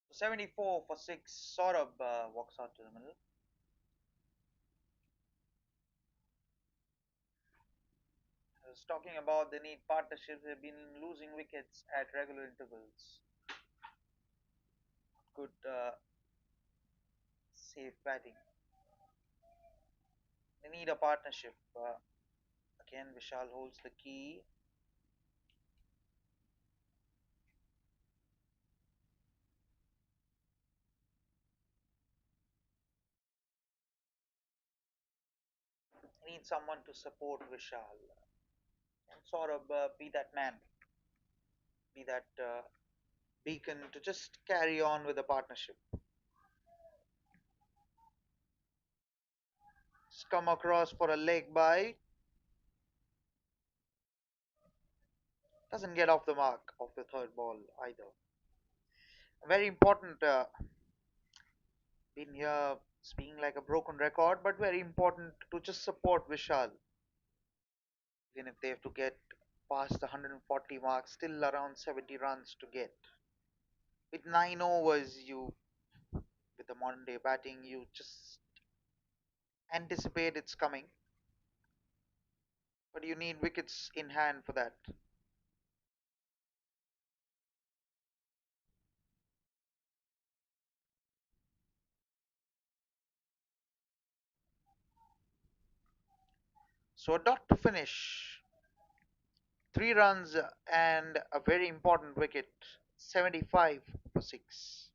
So 74 for 6. Saurabh walks out to the middle. I was talking about the need partnerships. They've been losing wickets at regular intervals. Good, safe batting. They need a partnership. Again, Vishal holds the key. They need someone to support Vishal. And sort of be that man, be that beacon to just carry on with the partnership. Just come across for a leg by. Doesn't get off the mark of the third ball either. Very important. Been here being like a broken record, but very important to just support Vishal. Even if they have to get past the 140 mark, still around 70 runs to get. With 9 overs, you with the modern day batting, you just anticipate it's coming, but you need wickets in hand for that. So a dot to finish. 3 runs and a very important wicket. 75 for 6.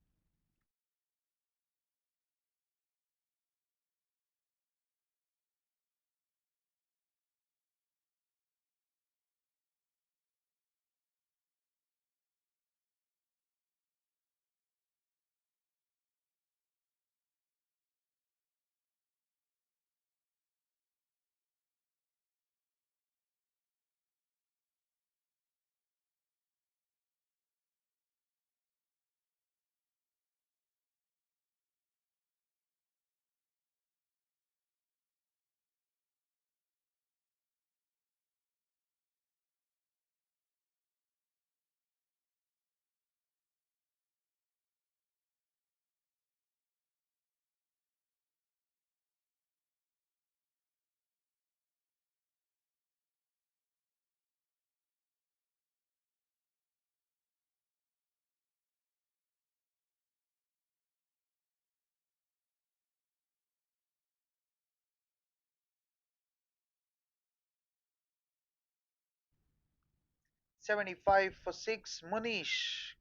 75 for 6. Munish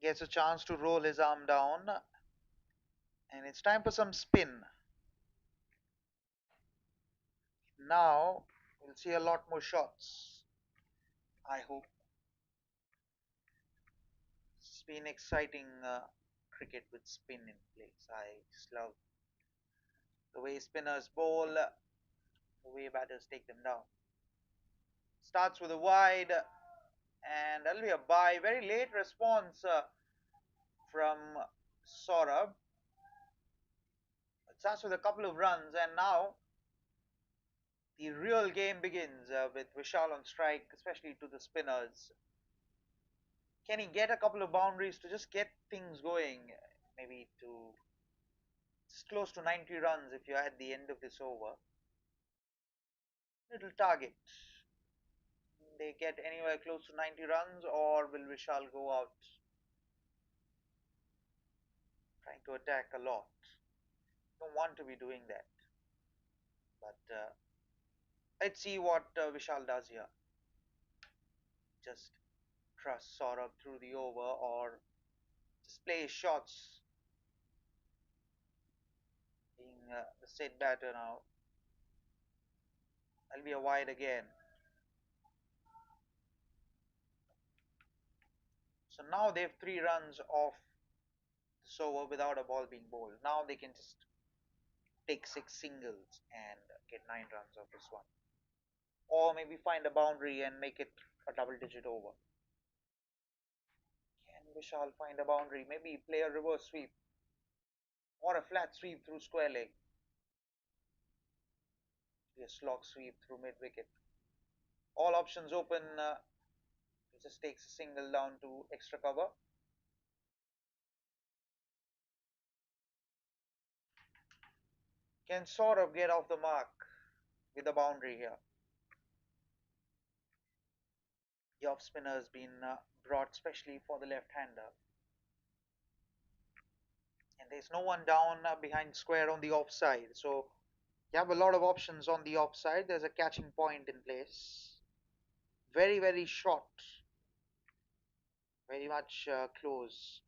gets a chance to roll his arm down, and it's time for some spin. Now we'll see a lot more shots. I hope. It's been exciting cricket with spin in place. I just love the way spinners bowl, the way batters take them down. Starts with a wide, and that'll be a bye. Very late response from Saurabh. It starts with a couple of runs, and now the real game begins with Vishal on strike, especially to the spinners. Can he get a couple of boundaries to just get things going? Maybe to it's close to 90 runs if you're at the end of this over. Little target. They get anywhere close to 90 runs, or will Vishal go out trying to attack a lot? Don't want to be doing that, but let's see what Vishal does here. Just trust Saurabh through the over, or just play his shots. Being the set batter now, that'll be a wide again. So now they have 3 runs off this over without a ball being bowled. Now they can just take 6 singles and get 9 runs off this one, or maybe find a boundary and make it a double-digit over. Can Vishal find a boundary? Maybe play a reverse sweep or a flat sweep through square leg. Be a slog sweep through mid wicket. All options open. He just takes a single down to extra cover. Can sort of get off the mark with a boundary here. The off spinner has been brought specially for the left-hander, and there's no one down behind square on the offside. So you have a lot of options on the offside. There's a catching point in place. Very, very short, very much close.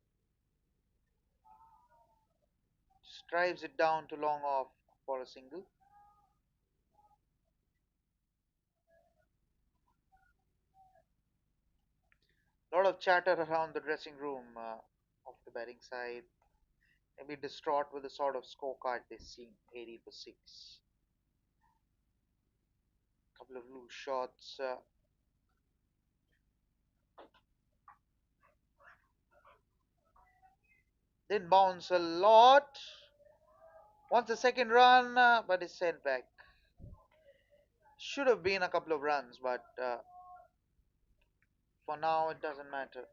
Just drives it down to long off for a single. A lot of chatter around the dressing room of the batting side. Maybe distraught with the sort of scorecard they see. 80 for 6. Couple of loose shots. Didn't bounce a lot. Wants a second run, but is sent back. Should have been a couple of runs, but for now it doesn't matter.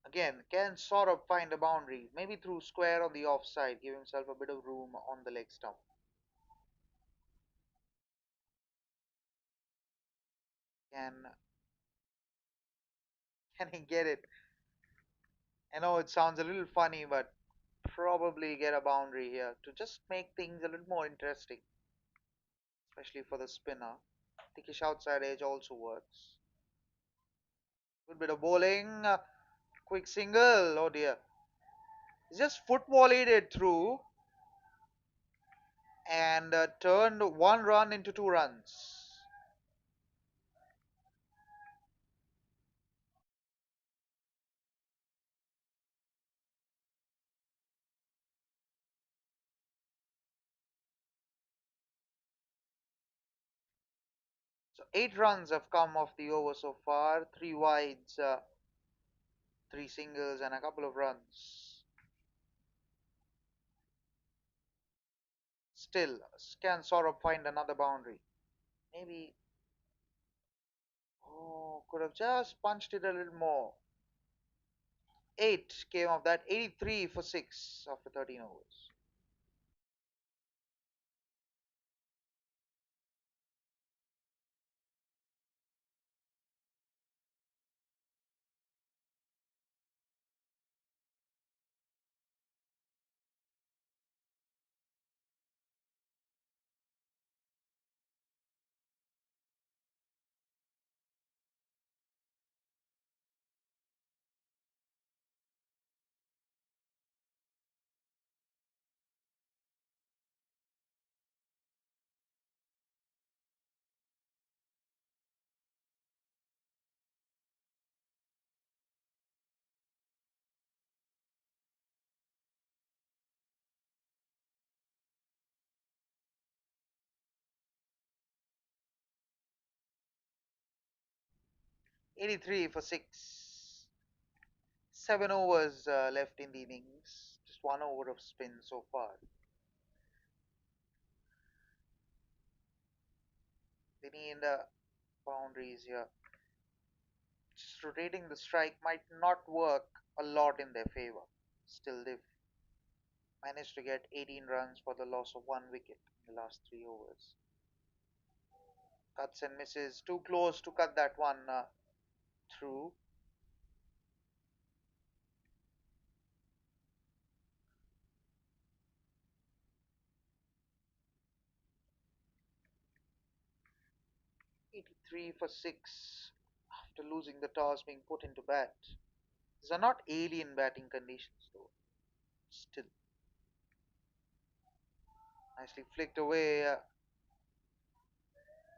Again, can sort of find a boundary, maybe through square on the offside, give himself a bit of room on the leg stump. Can can he get it? I know it sounds a little funny, but probably get a boundary here to just make things a little more interesting, especially for the spinner. Thickish outside edge also works. Good bit of bowling. Quick single. Oh dear. He's just foot volleyed it through and turned one run into two runs. So 8 runs have come off the over so far. Three wides, three singles, and a couple of runs. Still, can sort of find another boundary. Maybe. Oh, could have just punched it a little more. 8 came off that. 83 for 6 after 13 overs. '83 for 6. 7 overs left in the innings. Just 1 over of spin so far. They need boundaries here. Just rotating the strike might not work a lot in their favor. Still, they've managed to get 18 runs for the loss of 1 wicket in the last 3 overs. Cuts and misses. Too close to cut that one through. 83 for 6 after losing the toss being put into bat. These are not alien batting conditions though. Still, nicely flicked away.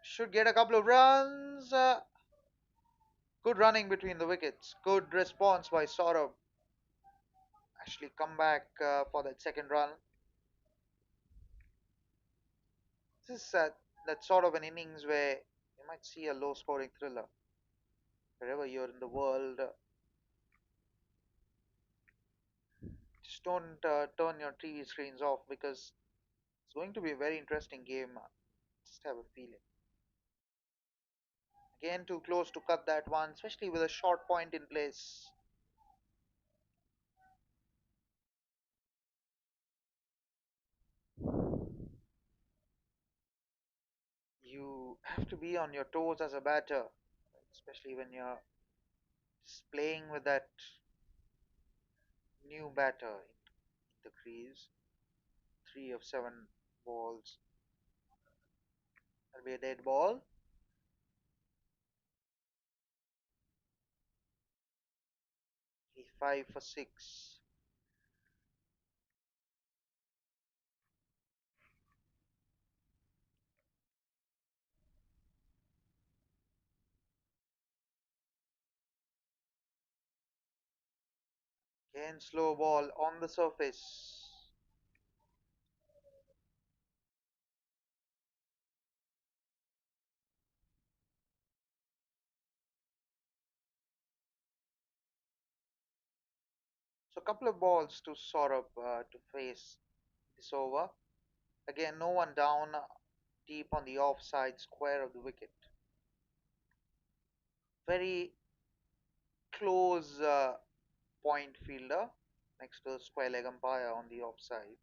Should get a couple of runs. Good running between the wickets. Good response by Saurabh. Actually, come back for that second run. This is that sort of an innings where you might see a low scoring thriller. Wherever you're in the world, just don't turn your TV screens off because it's going to be a very interesting game. Just have a feeling. Again, too close to cut that one, especially with a short point in place. You have to be on your toes as a batter, especially when you're just playing with that new batter in the crease. 3 of 7 balls. That'll be a dead ball. 5 for 6. Again, slow ball on the surface. So, a couple of balls to Saurabh to face this over. Again, no one down deep on the offside square of the wicket. Very close point fielder next to the square leg umpire on the offside.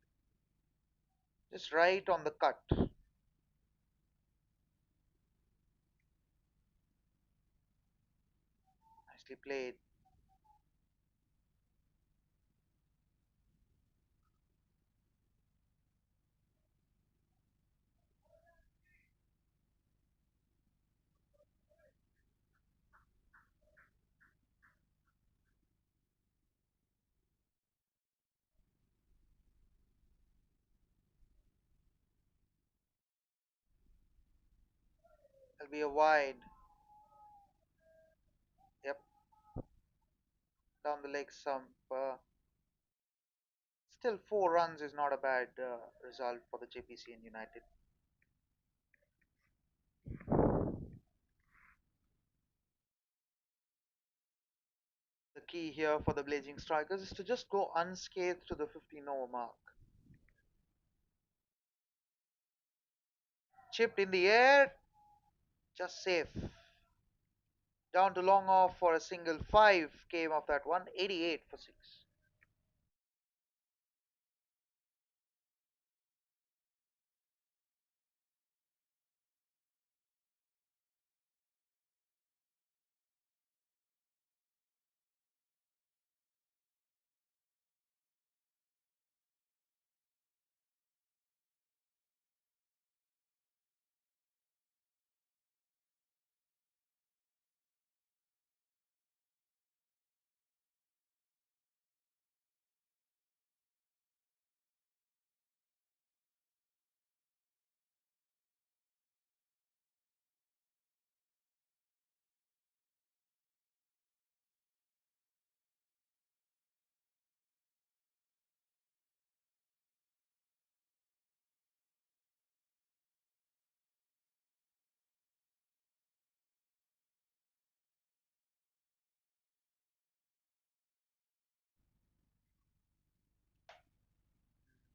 Just right on the cut. Nicely played. It'll be a wide. Yep, down the leg stump. Still, 4 runs is not a bad result for the Jbcn United. The key here for the Blazing Strikers is to just go unscathed to the 15 over mark. Chipped in the air, just safe. Down to long off for a single. 5 came off that one. 88 for 6.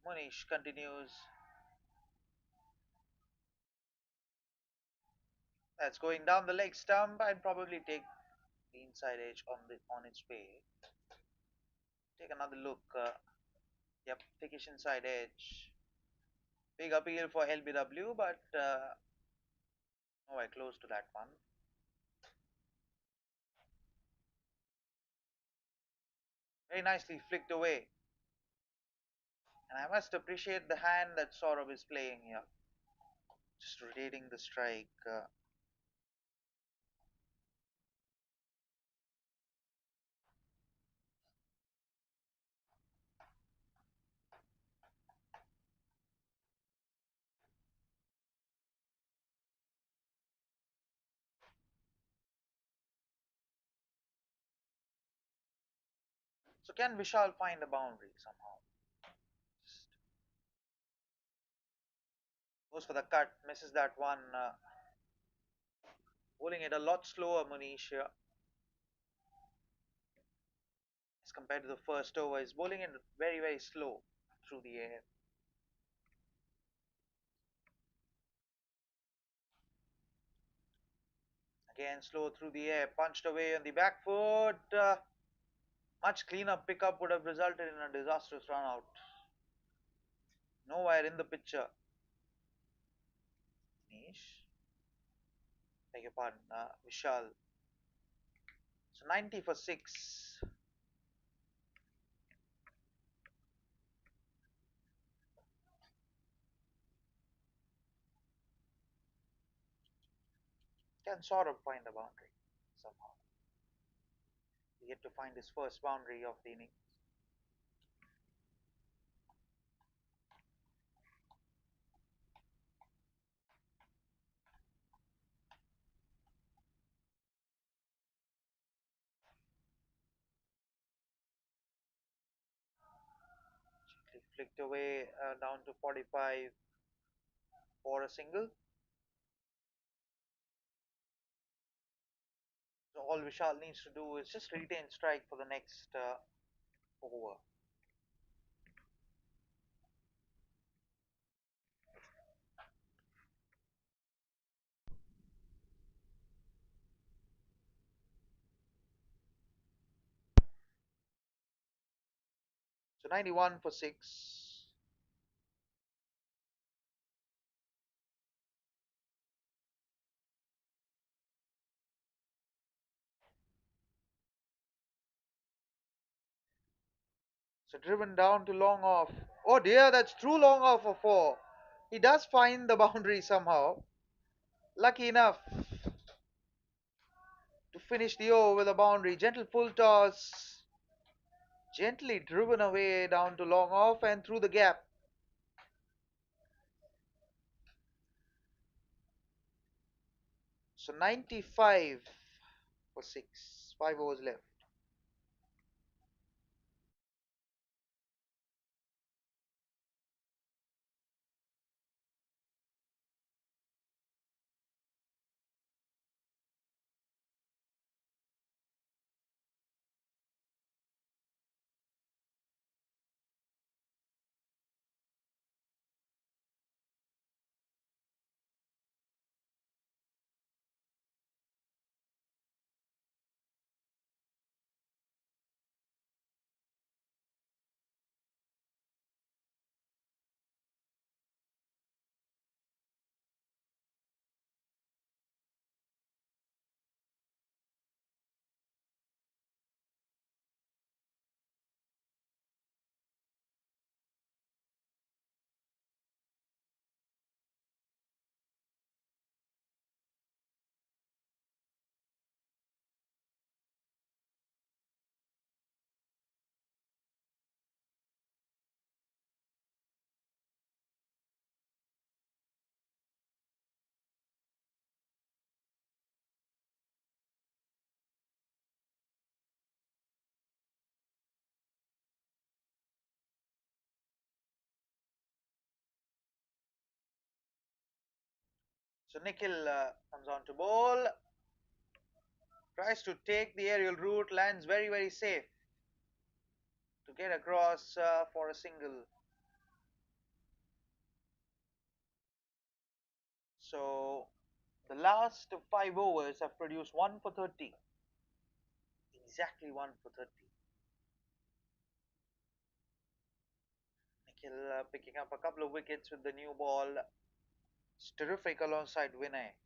Munish continues. That's going down the leg stump and probably take the inside edge on its way. Take another look. Yep, thickish inside edge. Big appeal for LBW, but nowhere close to that one. Very nicely flicked away. And I must appreciate the hand that Saurabh is playing here. Just rotating the strike. So can Vishal find a boundary somehow? Just goes for the cut, misses that one. Bowling it a lot slower, Munish, here, as compared to the first over. He's bowling it very, very slow through the air. Again, slow through the air, punched away on the back foot. Much cleaner pickup would have resulted in a disastrous run out. Nowhere in the picture. Nish. Beg your pardon, Vishal. So 90 for 6. Can sort of find a boundary somehow. Yet to find his first boundary of the inning. He flicked away down to 45 for a single. So all Vishal needs to do is just retain strike for the next over. So 91 for 6. So driven down to long off. Oh dear, that's true long off for 4. He does find the boundary somehow. Lucky enough to finish the over with a boundary. Gentle full toss. Gently driven away down to long off and through the gap. So 95 for 6. 5 overs left. So Nikhil comes on to bowl. Tries to take the aerial route. Lands very, very safe to get across for a single. So the last 5 overs have produced 1 for 30. Exactly 1 for 30. Nikhil picking up a couple of wickets with the new ball. It's terrific alongside Vinay.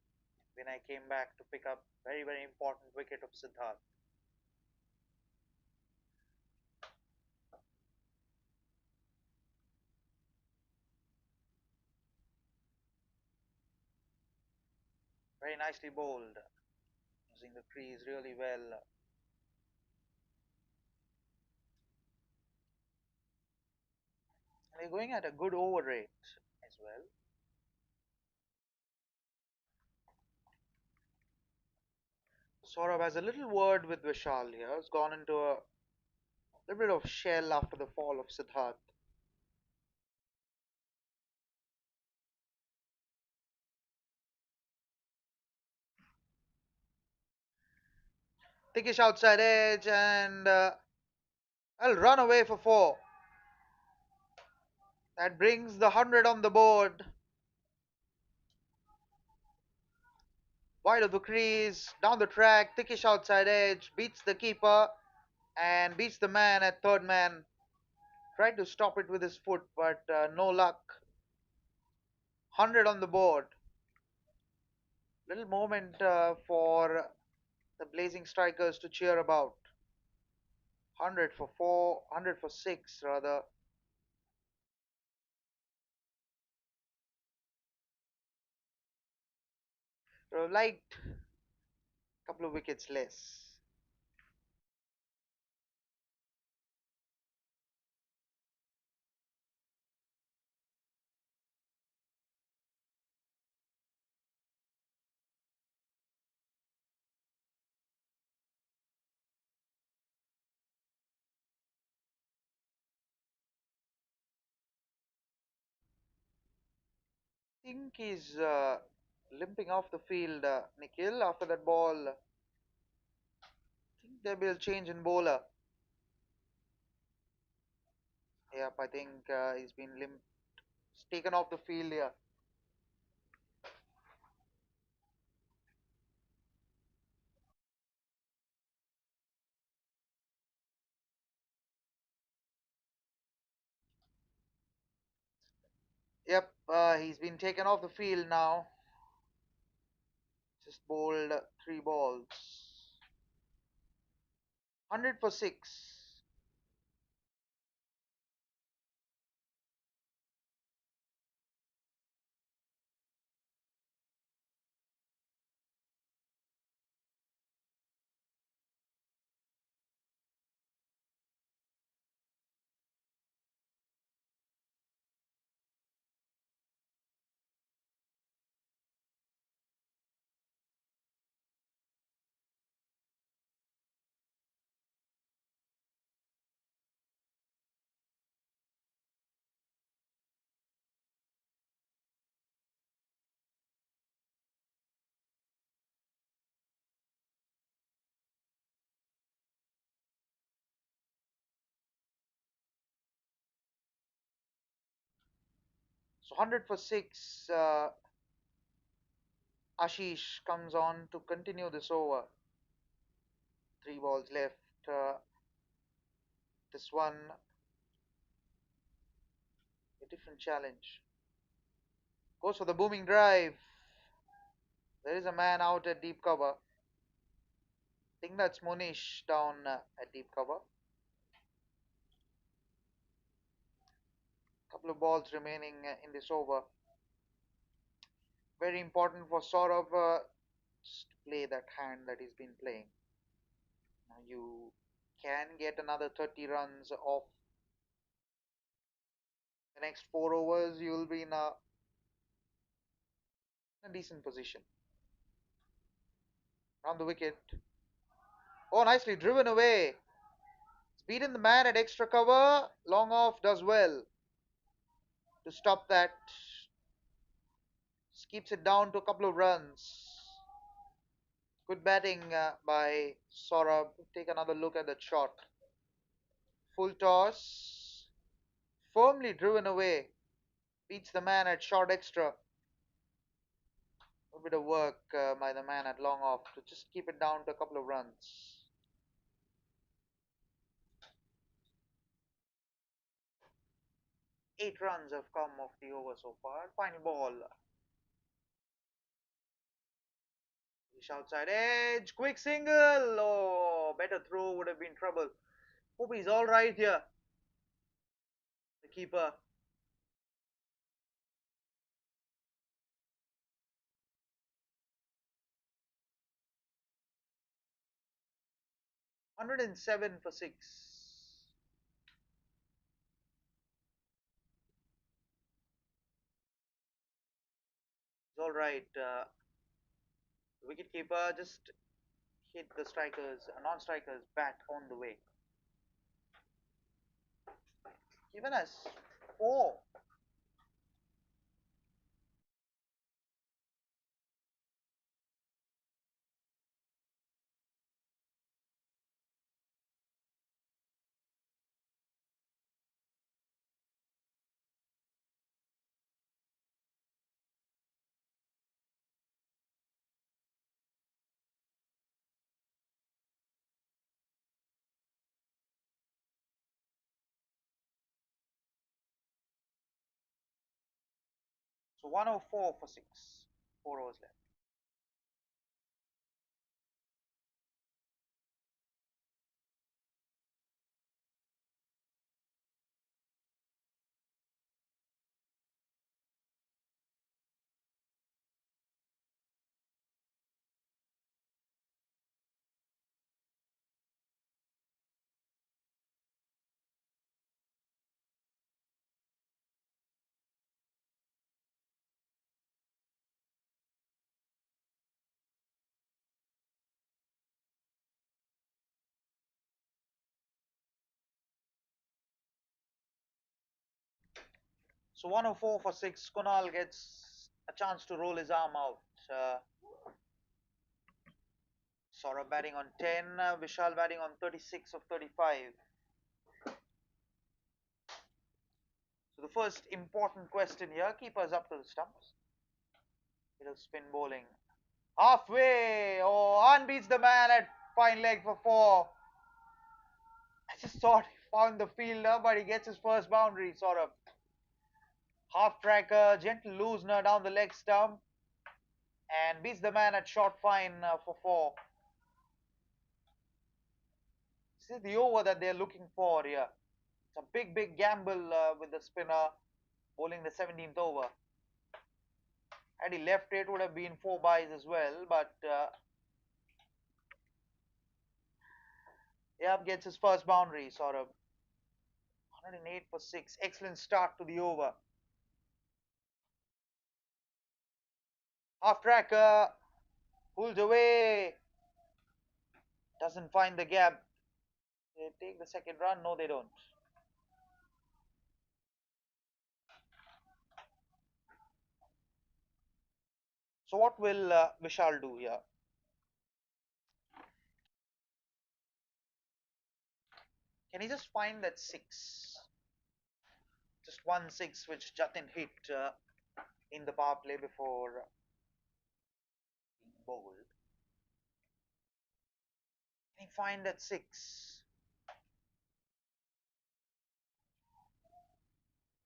Vinay came back to pick up very, very important wicket of Siddharth. Very nicely bowled. Using the crease really well. They're going at a good over rate as well. Saurabh has a little word with Vishal here. Has gone into a little bit of shell after the fall of Siddharth. Thickish outside edge and I'll run away for 4. That brings the 100 on the board. Wide of the crease, down the track, thickish outside edge, beats the keeper and beats the man at third man. Tried to stop it with his foot, but no luck. 100 on the board. Little moment for the Blazing Strikers to cheer about. 100 for 4, 100 for 6 rather. So light, couple of wickets less. I think he's limping off the field, Nikhil, after that ball. I think there will be a change in bowler. Yep, I think he's been he's taken off the field here. Yep, he's been taken off the field now. Just bowled 3 balls. 100 for 6. So 100 for 6. Ashish comes on to continue this over. 3 balls left. This one, a different challenge. Goes for the booming drive. There is a man out at deep cover. I think that's Monish down at deep cover. Couple of balls remaining in this over. Very important for Saurabh just to play that hand that he's been playing. Now you can get another 30 runs off the next 4 overs. You'll be in a decent position. Round the wicket. Oh, nicely driven away. It's beaten the man at extra cover. Long off does well to stop that. Just keeps it down to a couple of runs. Good batting by Saurabh. Take another look at that shot. Full toss. Firmly driven away. Beats the man at short extra. A bit of work by the man at long off to just keep it down to a couple of runs. Eight runs have come off the over so far. Final ball. Fish outside edge. Quick single. Oh, better throw would have been trouble. Hope he's all right here. The keeper. Hundred and seven for 6. It's all right. The wicketkeeper just hit the strikers, non-strikers bat on the way. Given us 4. So 104 for 6. 4 overs left. So 104 for 6. Kunal gets a chance to roll his arm out. Saurabh batting on 10. Vishal batting on 36 of 35. So the first important question here, keepers up to the stumps. Little spin bowling. Halfway! Oh, unbeats the man at fine leg for 4. I just thought he found the fielder, but he gets his first boundary, sort of. Half tracker, gentle loosener down the leg stump, and beats the man at short fine for 4. This is the over that they're looking for here. It's a big gamble with the spinner bowling the 17th over. Had he left it, would have been 4 byes as well, but Yap gets his first boundary, sort of. 108 for 6. Excellent start to the over. Half tracker, pulled away, doesn't find the gap. They take the second run. No, they don't. So what will Vishal do here? Can he just find that 6? Just 1 6 which Jatin hit in the power play before being bowled. Can he find that 6?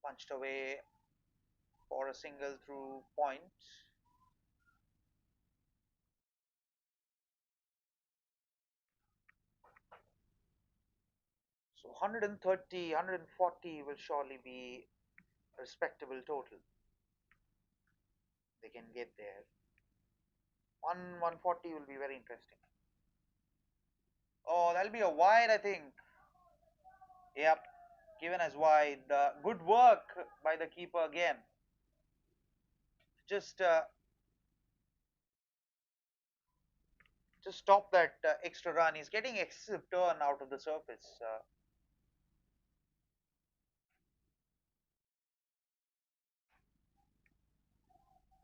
Punched away for a single through point. So 130, 140 will surely be a respectable total. They can get there. 140 will be very interesting. Oh, that'll be a wide, I think. Yep, given as wide. Good work by the keeper again. Just stop that extra run. He's getting excessive turn out of the surface.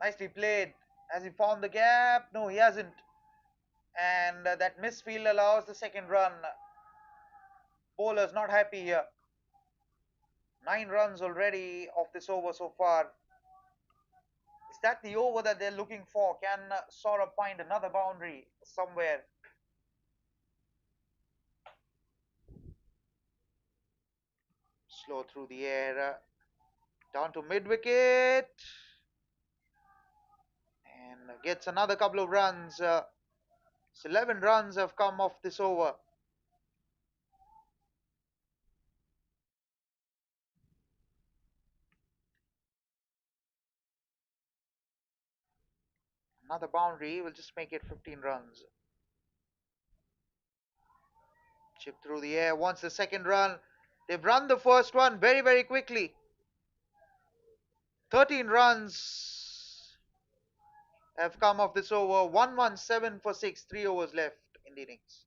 Nicely played. Has he found the gap? No, he hasn't. And that misfield allows the second run. Bowler's not happy here. 9 runs already off this over so far. Is that the over that they're looking for? Can Saurabh find another boundary somewhere? Slow through the air. Down to mid-wicket. And gets another couple of runs. So 11 runs have come off this over. Another boundary will just make it 15 runs. Chip through the air, wants the second run. They've run the first one very quickly. 13 runs have come off this over. 117 for 6, 3 overs left in the innings.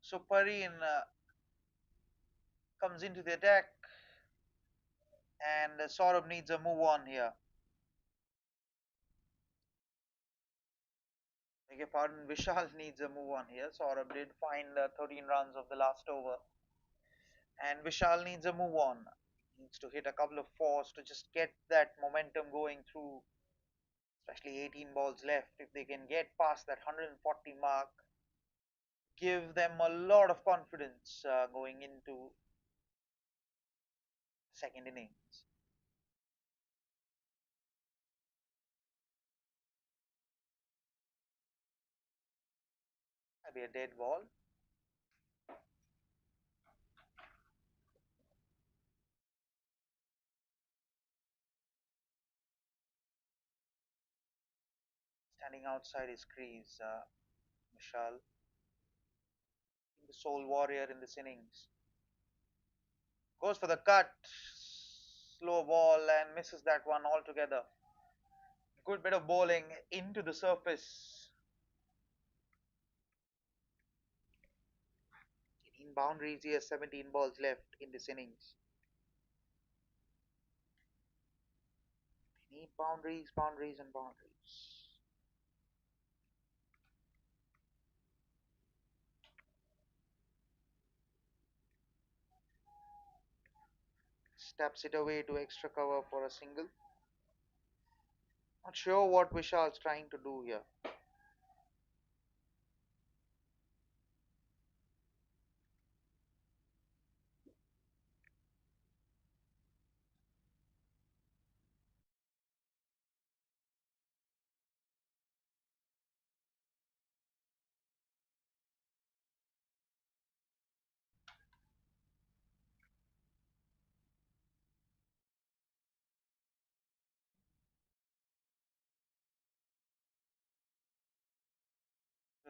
So Pareen comes into the attack, and Saurabh needs a move on here. Beg your pardon, Vishal needs a move on here. Saurabh did find 13 runs of the last over, and Vishal needs a move on. Needs to hit a couple of fours to just get that momentum going through, especially 18 balls left. If they can get past that 140 mark, give them a lot of confidence going into second innings. That'll be a dead ball. Standing outside his crease, Vishal, the sole warrior in this innings. Goes for the cut, slow ball, and misses that one altogether. Good bit of bowling into the surface. 18 boundaries, he has 17 balls left in this innings. They need boundaries, boundaries, and boundaries. Steps it away to extra cover for a single. Not sure what Vishal's trying to do here.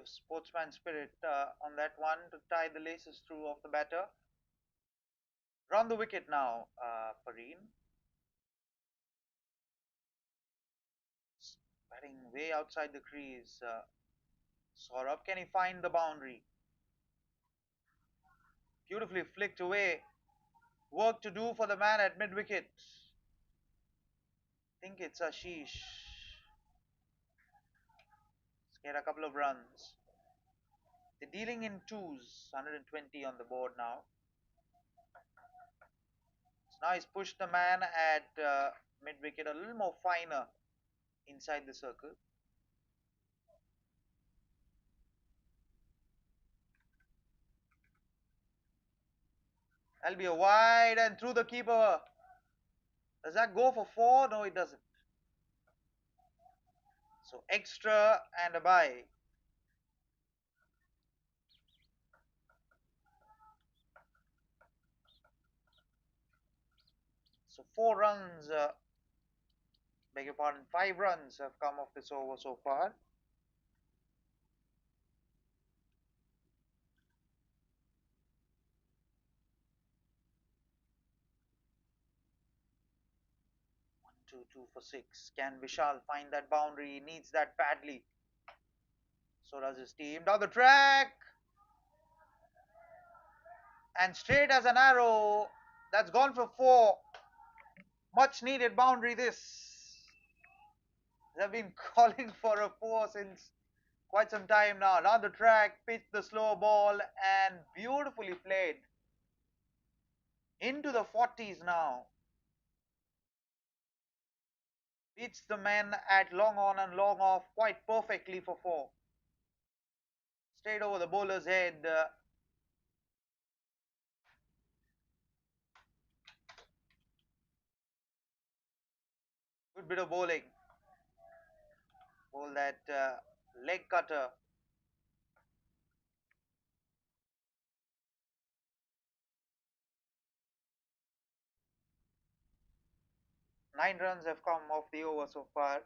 Sportsman spirit on that one to tie the laces through of the batter. Round the wicket now, Pareen. Batting way outside the crease. Saurabh, can he find the boundary? Beautifully flicked away. Work to do for the man at mid wicket. Think it's Ashish. Let's get a couple of runs. They're dealing in twos. 120 on the board now. So now he's pushed the man at mid wicket a little more finer inside the circle. That'll be a wide and through the keeper. Does that go for four? No, it doesn't. So extra and a bye. So 4 runs, beg your pardon, 5 runs have come off this over so far. One, two, two for six. Can Vishal find that boundary? He needs that badly. So does his team. Down the track. And straight as an arrow. That's gone for four. Much needed boundary this. They've been calling for a four since quite some time now. Down the track, pitched the slow ball and beautifully played. Into the 40s now. Beats the men at long on and long off quite perfectly for four. Straight over the bowler's head. Good bit of bowling. Bowl that leg cutter. Nine runs have come off the over so far.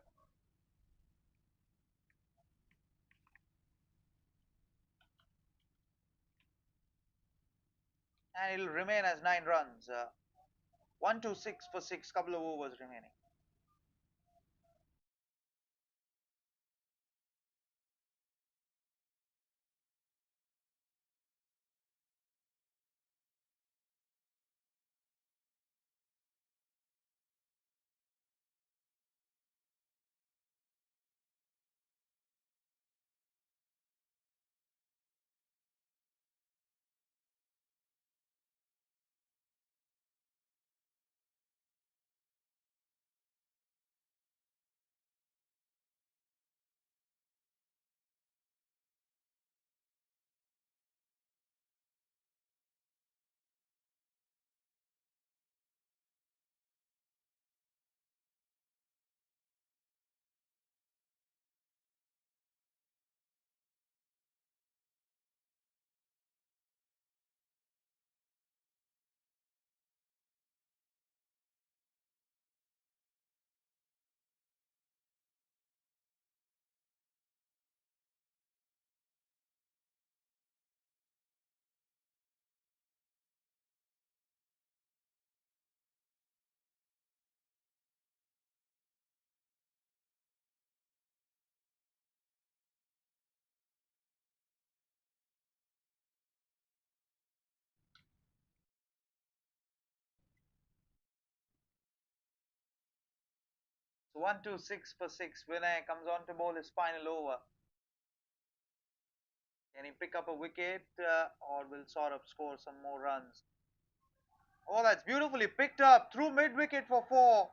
And it'll remain as 9 runs. 1, 2, 6 for 6, couple of overs remaining. So 1-2-6 for 6. Vinay comes on to bowl his final over. Can he pick up a wicket or will Saurabh score some more runs? Oh, that's beautifully picked up through mid wicket for 4.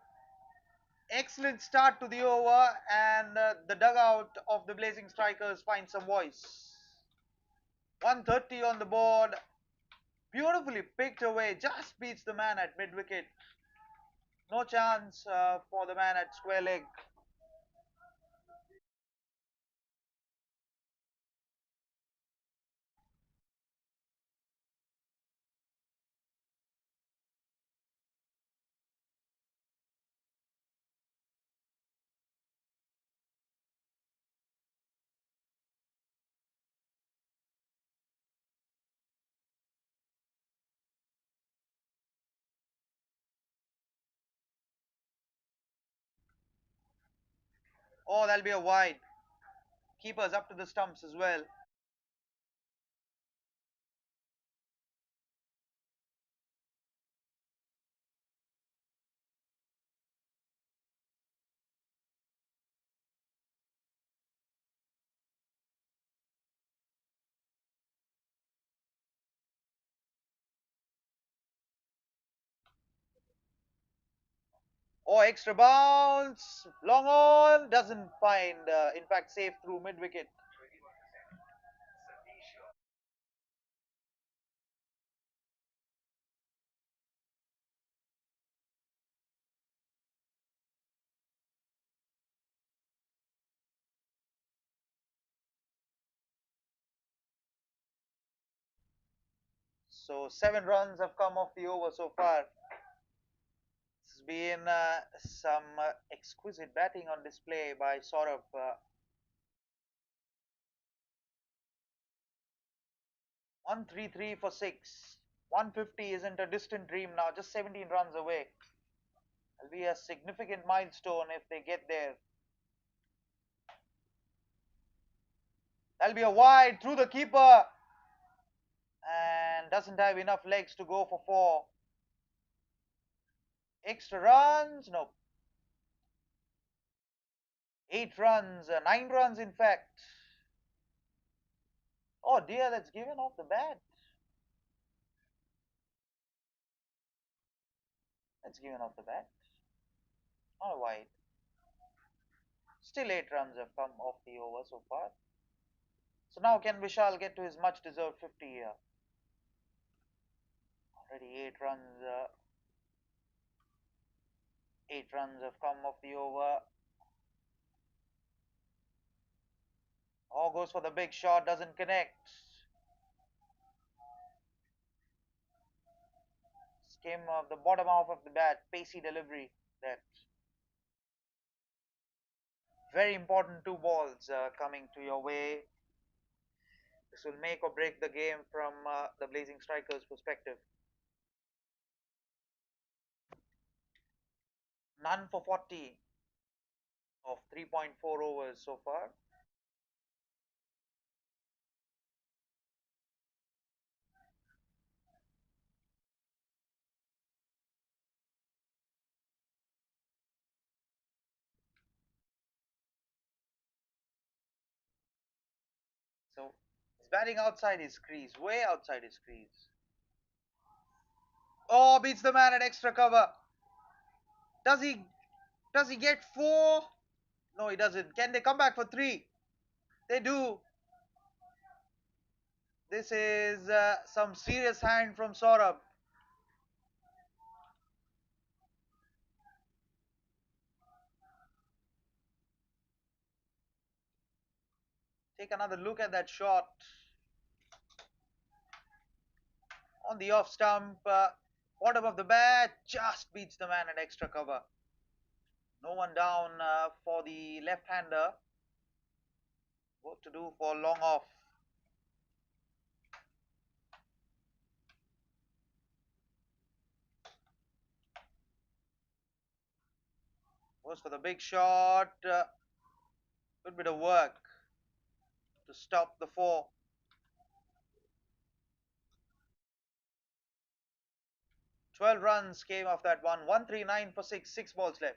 Excellent start to the over, and the dugout of the Blazing Strikers finds some voice. 130 on the board. Beautifully picked away. Just beats the man at mid wicket. No chance for the man at square leg. Oh, that'll be a wide. Keepers up to the stumps as well. Oh, extra bounce. Long on. Doesn't find. In fact, safe through mid wicket. So 7 runs have come off the over so far. It's been some exquisite batting on display by Saurabh. 133 for 6. 150 isn't a distant dream now, just 17 runs away. It'll be a significant milestone if they get there. That'll be a wide through the keeper and doesn't have enough legs to go for 4. Extra runs? Nope. 8 runs, 9 runs in fact. Oh dear, that's given off the bat. That's given off the bat. Not a wide. Still 8 runs have come off the over so far. So now can Vishal get to his much deserved 50 here? Already 8 runs. 8 runs have come off the over. Oh, goes for the big shot, doesn't connect. Came off the bottom half of the bat, pacey delivery. That very important 2 balls coming to your way. This will make or break the game from the Blazing Strikers' perspective. None for 40 of 3.4 overs so far. So he's batting outside his crease, way outside his crease. Oh, beats the man at extra cover. Does he? Does he get 4? No, he doesn't. Can they come back for 3? They do. This is some serious hand from Saurabh. Take another look at that shot. On the off stump, bottom of the bat, just beats the man at extra cover. No one down for the left-hander. What to do for long off. Goes for the big shot. Good bit of work to stop the 4. 12 runs came off that one. 139 for 6. 6 balls left.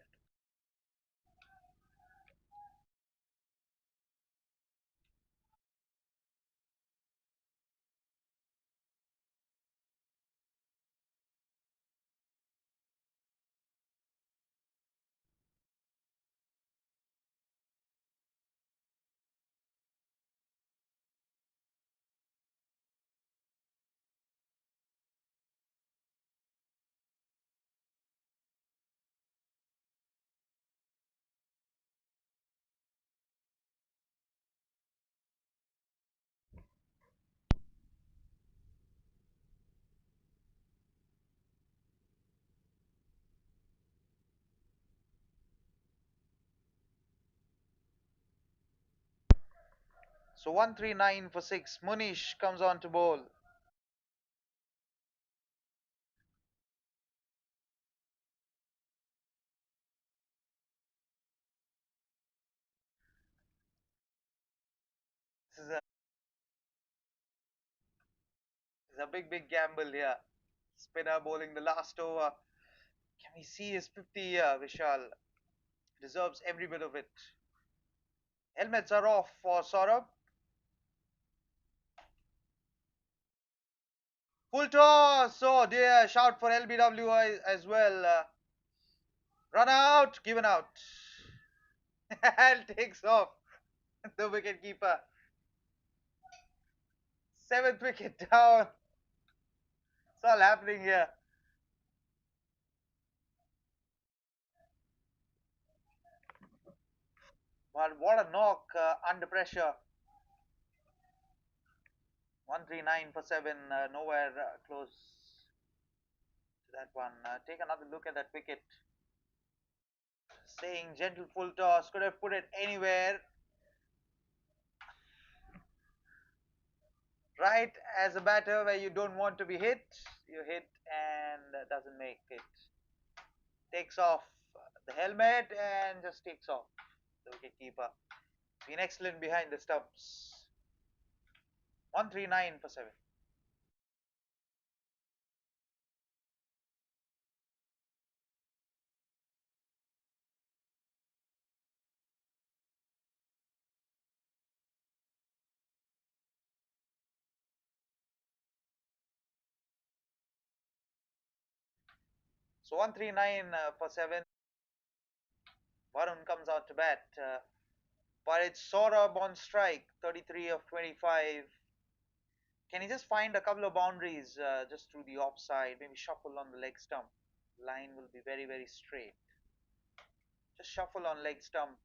So 139 for 6. Munish comes on to bowl. This is a big gamble here. Spinner bowling the last over. Can we see his 50 here? Vishal deserves every bit of it. Helmets are off for Saurabh. Full toss. Oh dear. Shout for LBW as well. Run out. Given out. And takes off the wicket keeper. Seventh wicket down. It's all happening here. But what a knock under pressure. 139 for 7. Nowhere close to that one. Take another look at that wicket. Saying gentle full toss. Could have put it anywhere. Right as a batter where you don't want to be hit. You hit and doesn't make it. Takes off the helmet and just takes off the wicket keeper. Been excellent behind the stumps. 139 for 7. So 139 for 7. Varun comes out to bat. But it's Saurabh on strike. 33 of 25. Can he just find a couple of boundaries just through the offside? Maybe shuffle on the leg stump. Line will be very straight. Just shuffle on leg stump.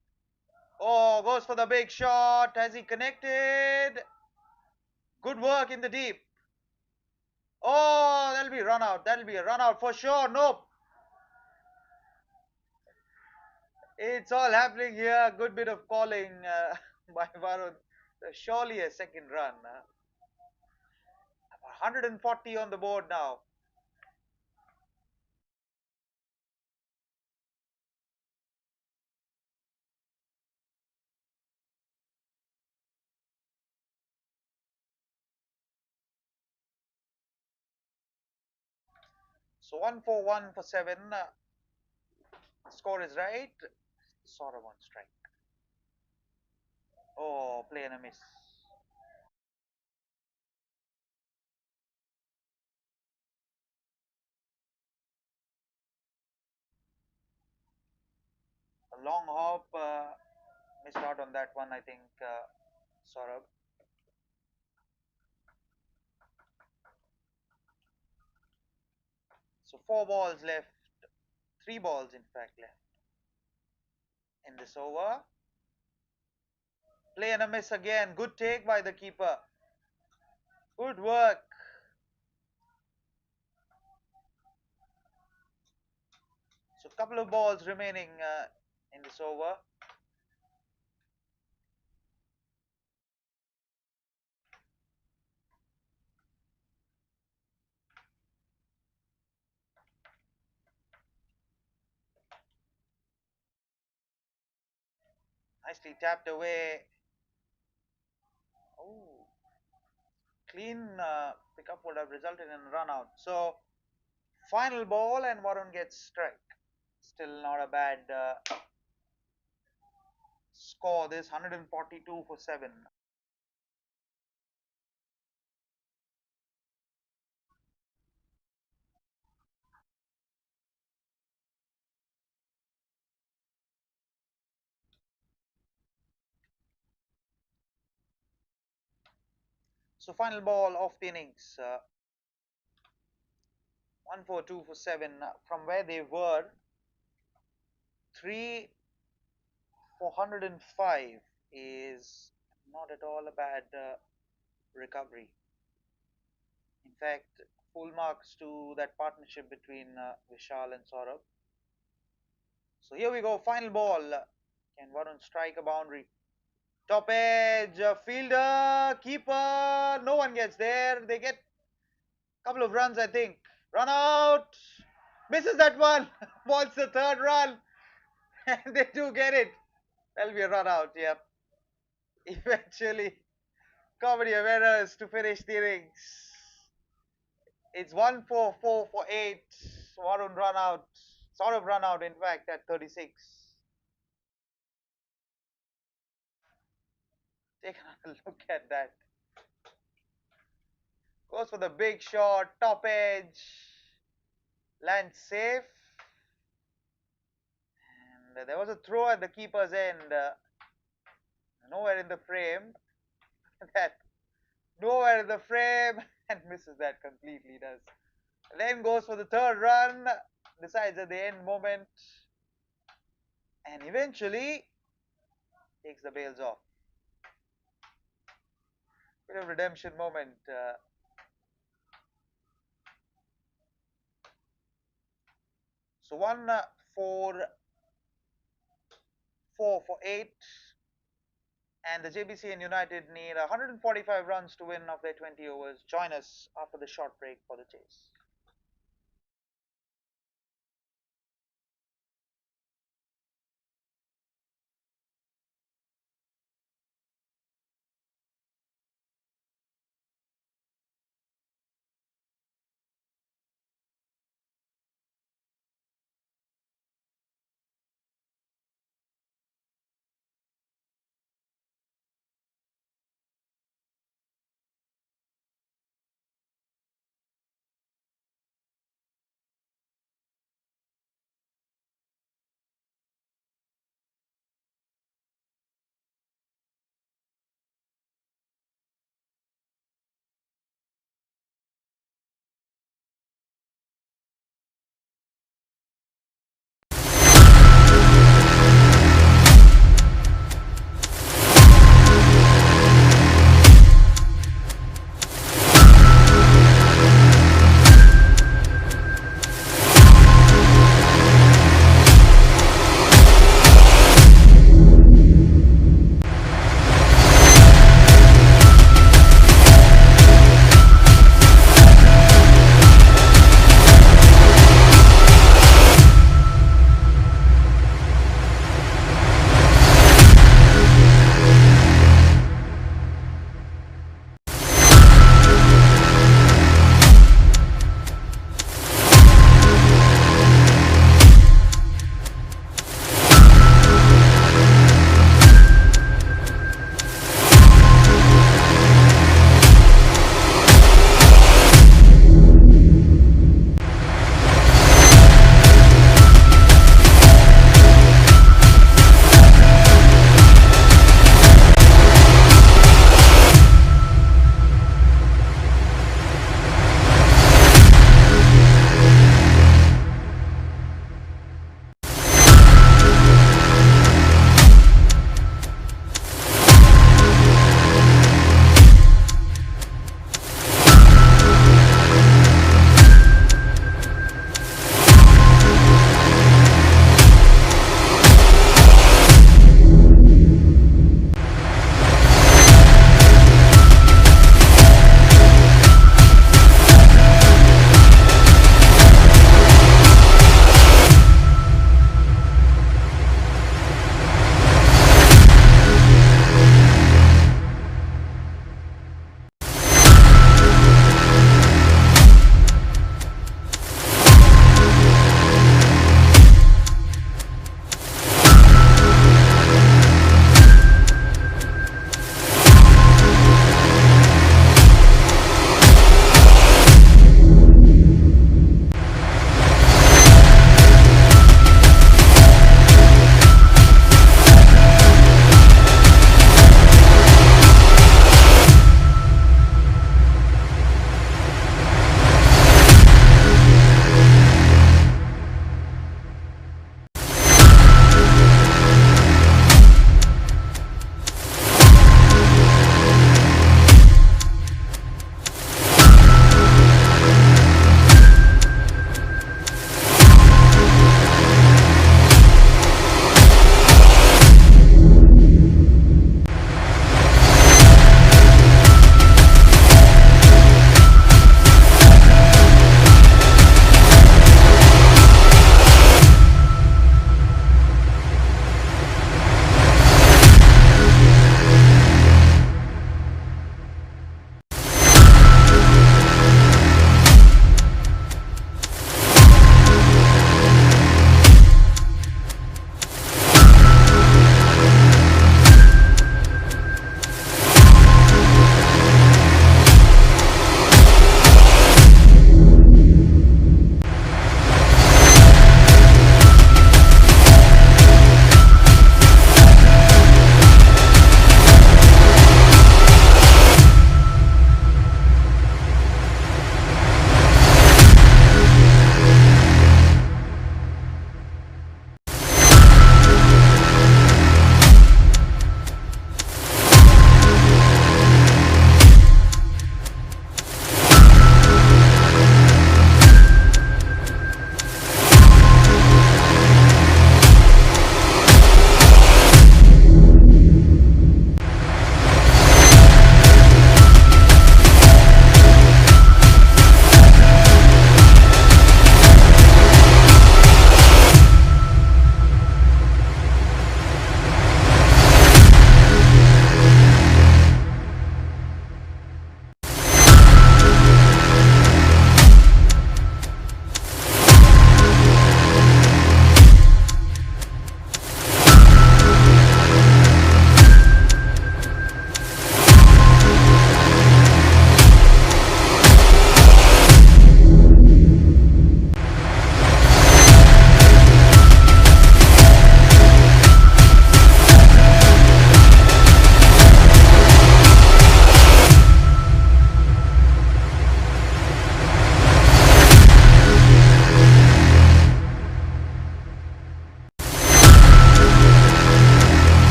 Oh, goes for the big shot. Has he connected? Good work in the deep. Oh, that'll be a run out. That'll be a run out for sure. Nope. It's all happening here. Good bit of calling by Varun. Surely a second run. 140 on the board now. So 141 for 7. Score is right. Sort of on strike. Oh, play and a miss. A long hop. Missed out on that one, I think, Saurabh. So 4 balls left. 3 balls, in fact, left in this over. Play and a miss again. Good take by the keeper. Good work. So couple of balls remaining in this over. Nicely tapped away. Oh, clean pickup would have resulted in a run out. So final ball and Varun gets strike. Still not a bad score. This 142 for 7. So final ball of the innings. 142 for 7. From where they were, 3 405 is not at all a bad recovery. In fact, full marks to that partnership between Vishal and Saurabh. So here we go, final ball. Can Varun strike a boundary? Top edge, fielder, keeper. No one gets there. They get a couple of runs, I think. Run out. Misses that one. Wants the third run. And they do get it. That'll be a run out, yep. Eventually, comedy of errors to finish the innings. It's 1-4-4 for 8. Warren run out. Sort of run out, in fact, at 36. Take a look at that. Goes for the big shot, top edge. Lands safe. And there was a throw at the keeper's end. Nowhere in the frame. That nowhere in the frame. And misses that completely, does. Then goes for the third run. Decides at the end moment. And eventually takes the bails off. Bit of redemption moment. So 1-4-4 for 8. And the JBCN United need 145 runs to win of their 20 overs. Join us after the short break for the chase.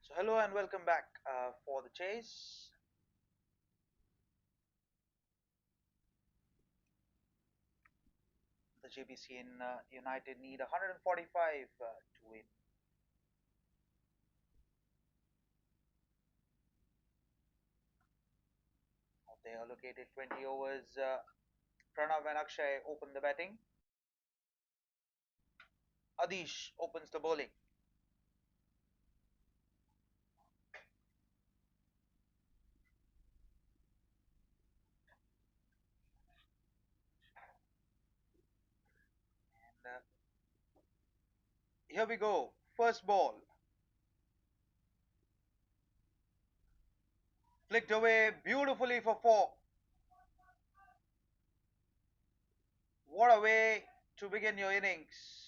So hello and welcome back for the chase. The Jbcn United need 145 to win. They allocated 20 overs. Pranav and Akshay open the batting. Adish opens the bowling. And here we go. First ball. Flicked away beautifully for four. What a way to begin your innings.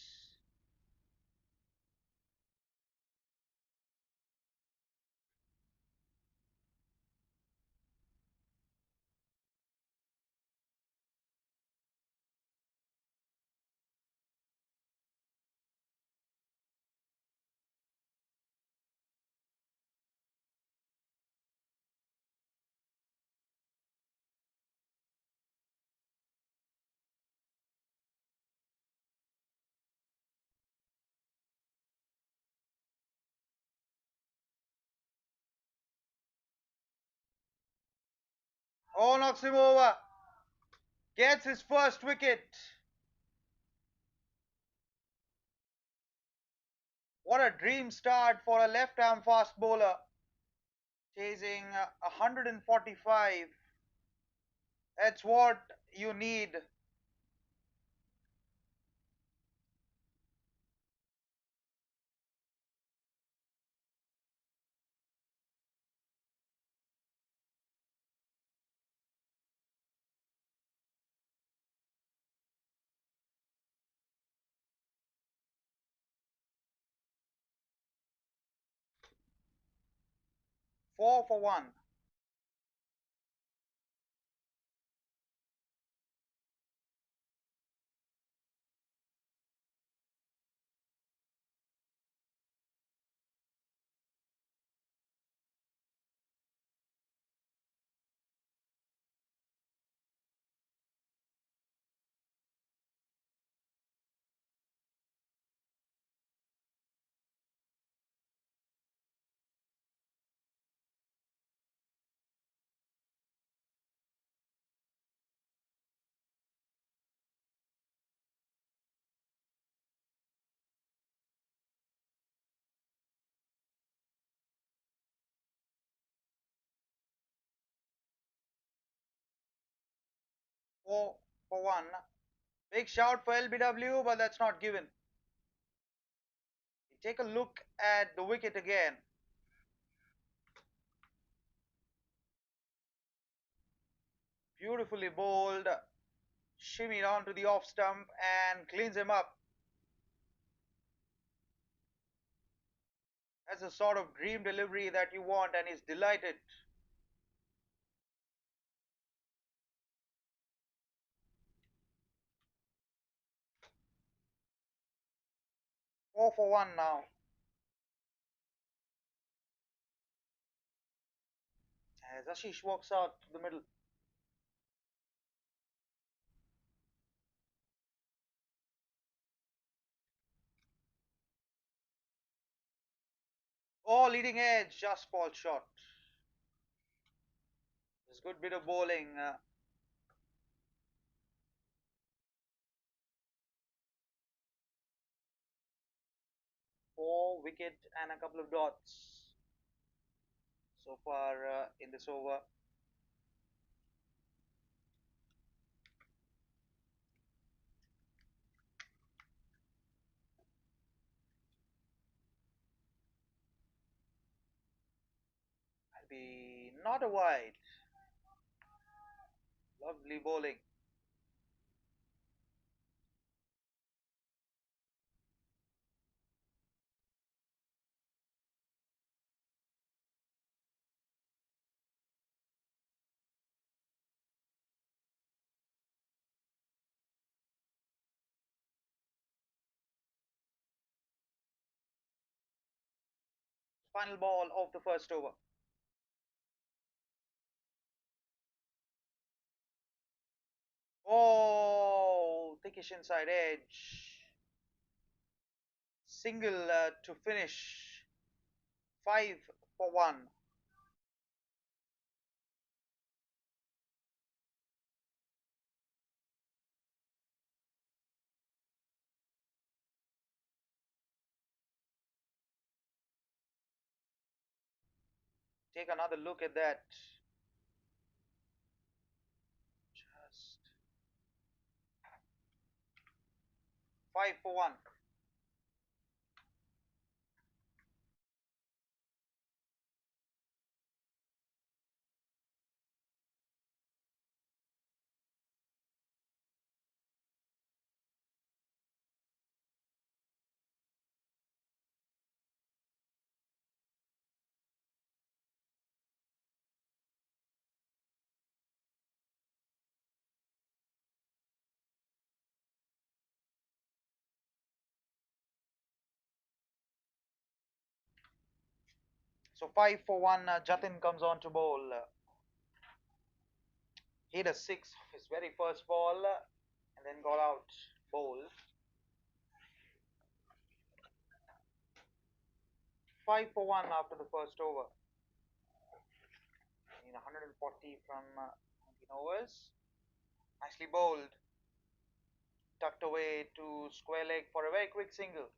Oh, knocks him over. Gets his first wicket. What a dream start for a left arm fast bowler. Chasing 145. That's what you need. 4 for 1. Four for 1. Big shout for LBW, but that's not given. Take a look at the wicket again. Beautifully bowled. Shimmied onto the off stump and cleans him up. That's the sort of dream delivery that you want, and he's delighted. 4 for 1 now. As Ashish walks out to the middle. Oh, leading edge, just ball shot. There's a good bit of bowling. 4 wicket and a couple of dots so far in this over. I'll be not a wide. Lovely bowling. Final ball of the first over. Oh, thickish inside edge. Single to finish. 5 for 1. Take another look at that. Just 5 for 1. So 5 for 1. Jatin comes on to bowl. Hit a six of his very first ball and then got out bowled. 5 for 1 after the first over. In 140 from 19 overs. Nicely bowled. Tucked away to square leg for a very quick single.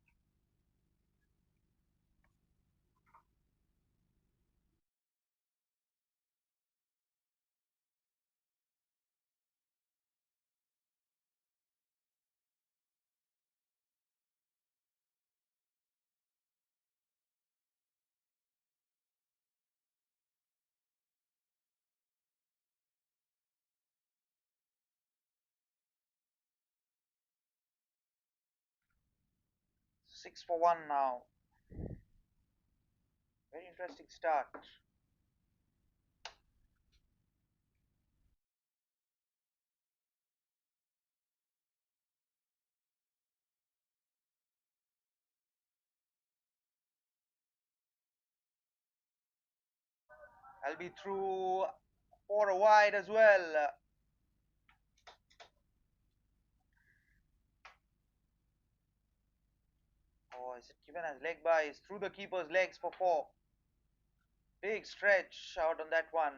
6 for 1 now. Very interesting start. I'll be through for a wide as well. Oh, is it given as leg byes? Through the keeper's legs for 4. Big stretch out on that one.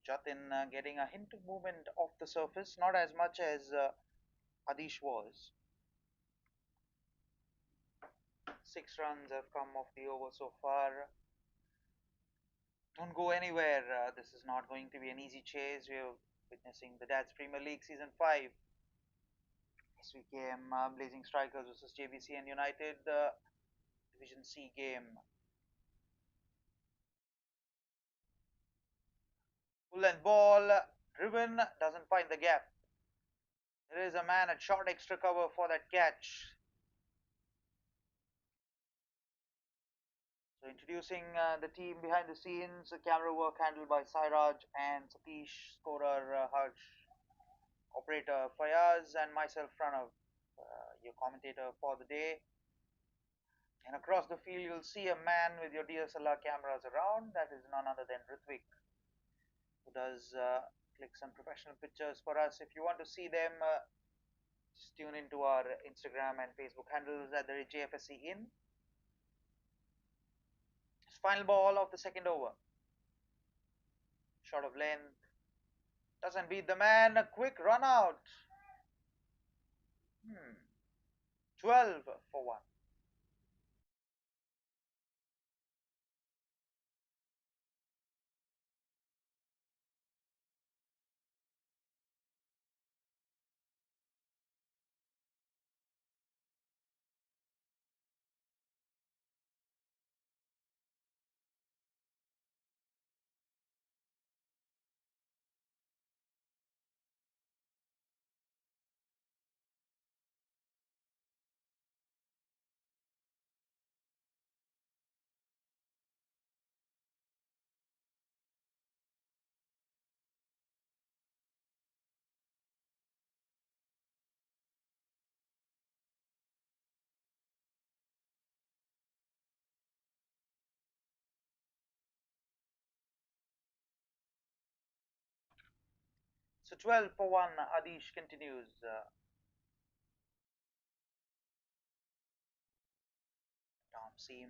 Jatin getting a hint of movement off the surface, not as much as Adish was. 6 runs have come off the over so far. Don't go anywhere. This is not going to be an easy chase. We're witnessing the Dad's Premier League Season 5. Svkms Blazing Strikers versus Jbcn United Division C game. Full and ball. Driven doesn't find the gap. There is a man at short extra cover for that catch. So introducing the team behind the scenes, camera work handled by Sairaj and Satish, scorer Harsh, operator Fayaz, and myself Pranav, your commentator for the day. And across the field you'll see a man with your DSLR cameras around. That is none other than Ritvik, who does click some professional pictures for us. If you want to see them, just tune into our Instagram and Facebook handles at the Jfsc in. Final ball of the second over. Short of length. Doesn't beat the man. A quick run out. Hmm. 12 for 1. So 12 for 1. Adish continues. Tom seam.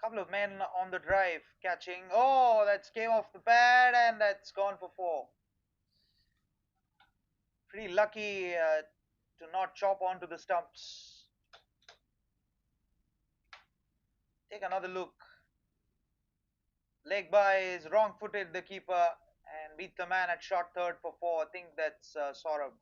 Couple of men on the drive catching. Oh, that's came off the pad and that's gone for 4. Pretty lucky to not chop onto the stumps. Take another look. Leg by is wrong footed, the keeper, and beat the man at short third for 4. I think that's Saurabh.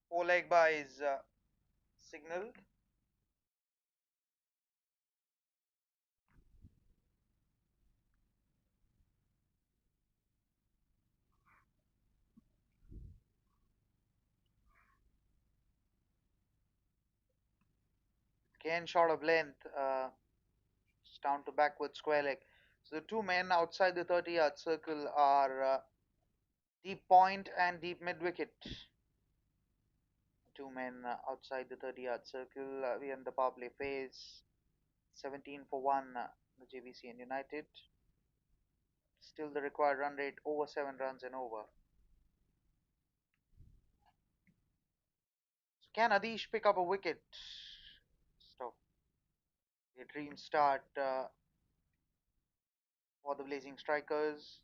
Four leg by is signaled. Again, short of length. It's down to backward square leg. So the two men outside the 30-yard circle are deep point and deep mid wicket. Two men outside the 30-yard circle. We are in the power play phase. 17 for 1, the Jbcn United. Still the required run rate over 7 runs and over. So can Adish pick up a wicket? Stop. A dream start for the Blazing Strikers.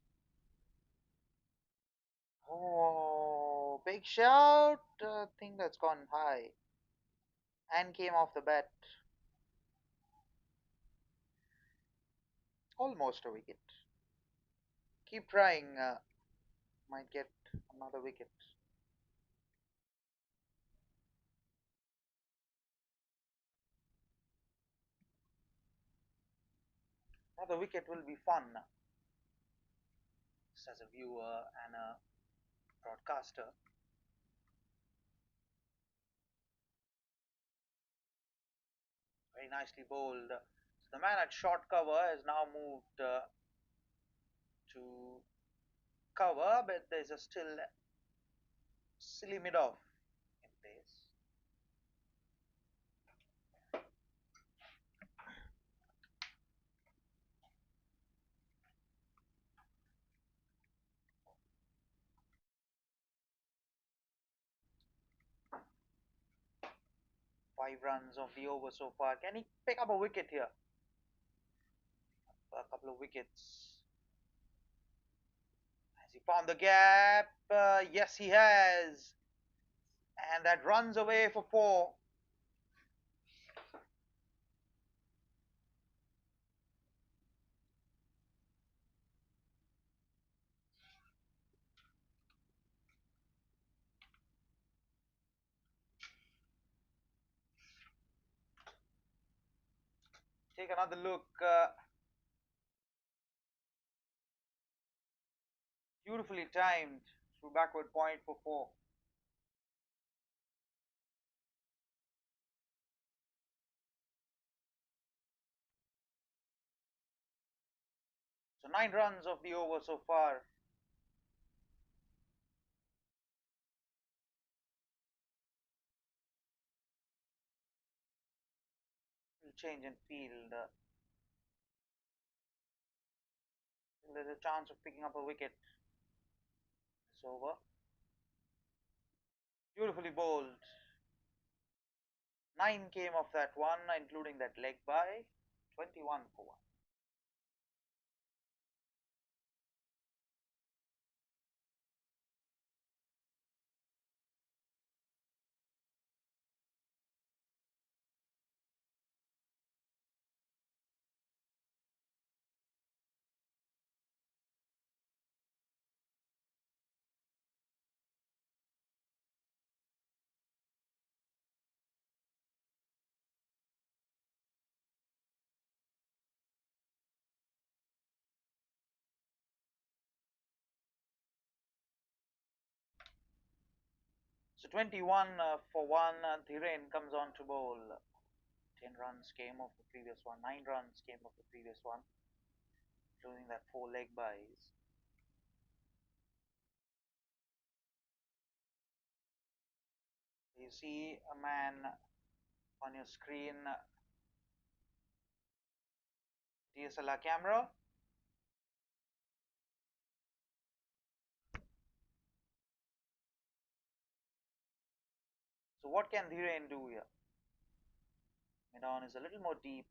Oh, big shout. Thing that's gone high and came off the bat. Almost a wicket. Keep trying. Might get another wicket. Another wicket will be fun. Just as a viewer and a broadcaster. Very nicely bowled. So the man at short cover has now moved to cover, but there's a still silly mid off in place. 5 runs of the over so far. Can he pick up a wicket here? A couple of wickets. Has he found the gap? Yes, he has. And that runs away for 4. Take another look. Beautifully timed through backward point for 4. So 9 runs of the over so far. Will change in field. There's a chance of picking up a wicket. It's over. Beautifully bowled. 9 came off that one, including that leg by 21 for 1. So 21 for 1, Dhiren comes on to bowl. 10 runs came off the previous one, 9 runs came off the previous one, including that 4 leg buys. You see a man on your screen, DSLR camera. So what can Dhiren do here? Mid-on is a little more deep.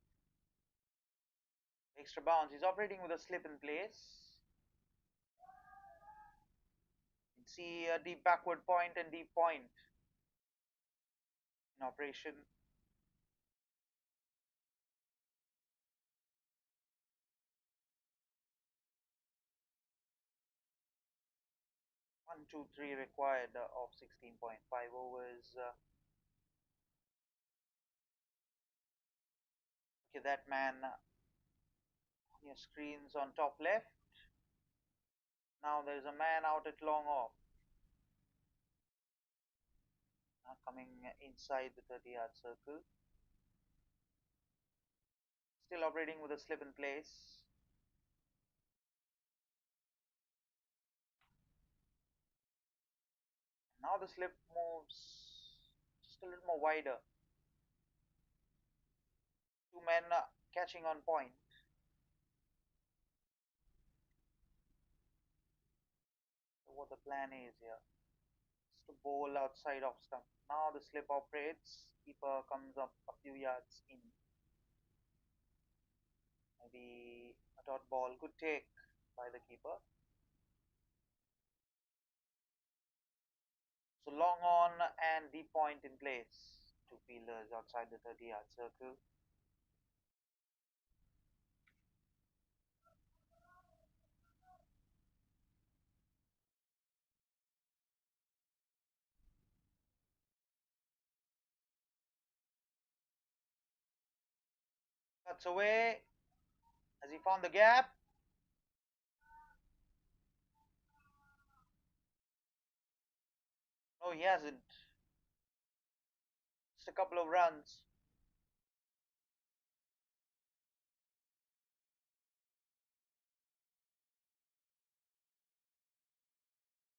Extra bounce. He's operating with a slip in place. You can see a deep backward point and deep point in operation. 1, 2, 3 required of 16.5 overs. Okay, that man on your screens on top left. Now there's a man out at long off. Now coming inside the 30-yard circle. Still operating with a slip in place. Now the slip moves just a little more wider. 2 men catching on point. So what the plan is here is to bowl outside off stump. Now the slip operates. Keeper comes up a few yards in. Maybe a dot ball. Good take by the keeper. So long on and deep point in place. 2 fielders outside the 30-yard circle. Cuts away. Has he found the gap? No, he hasn't. Just a couple of runs.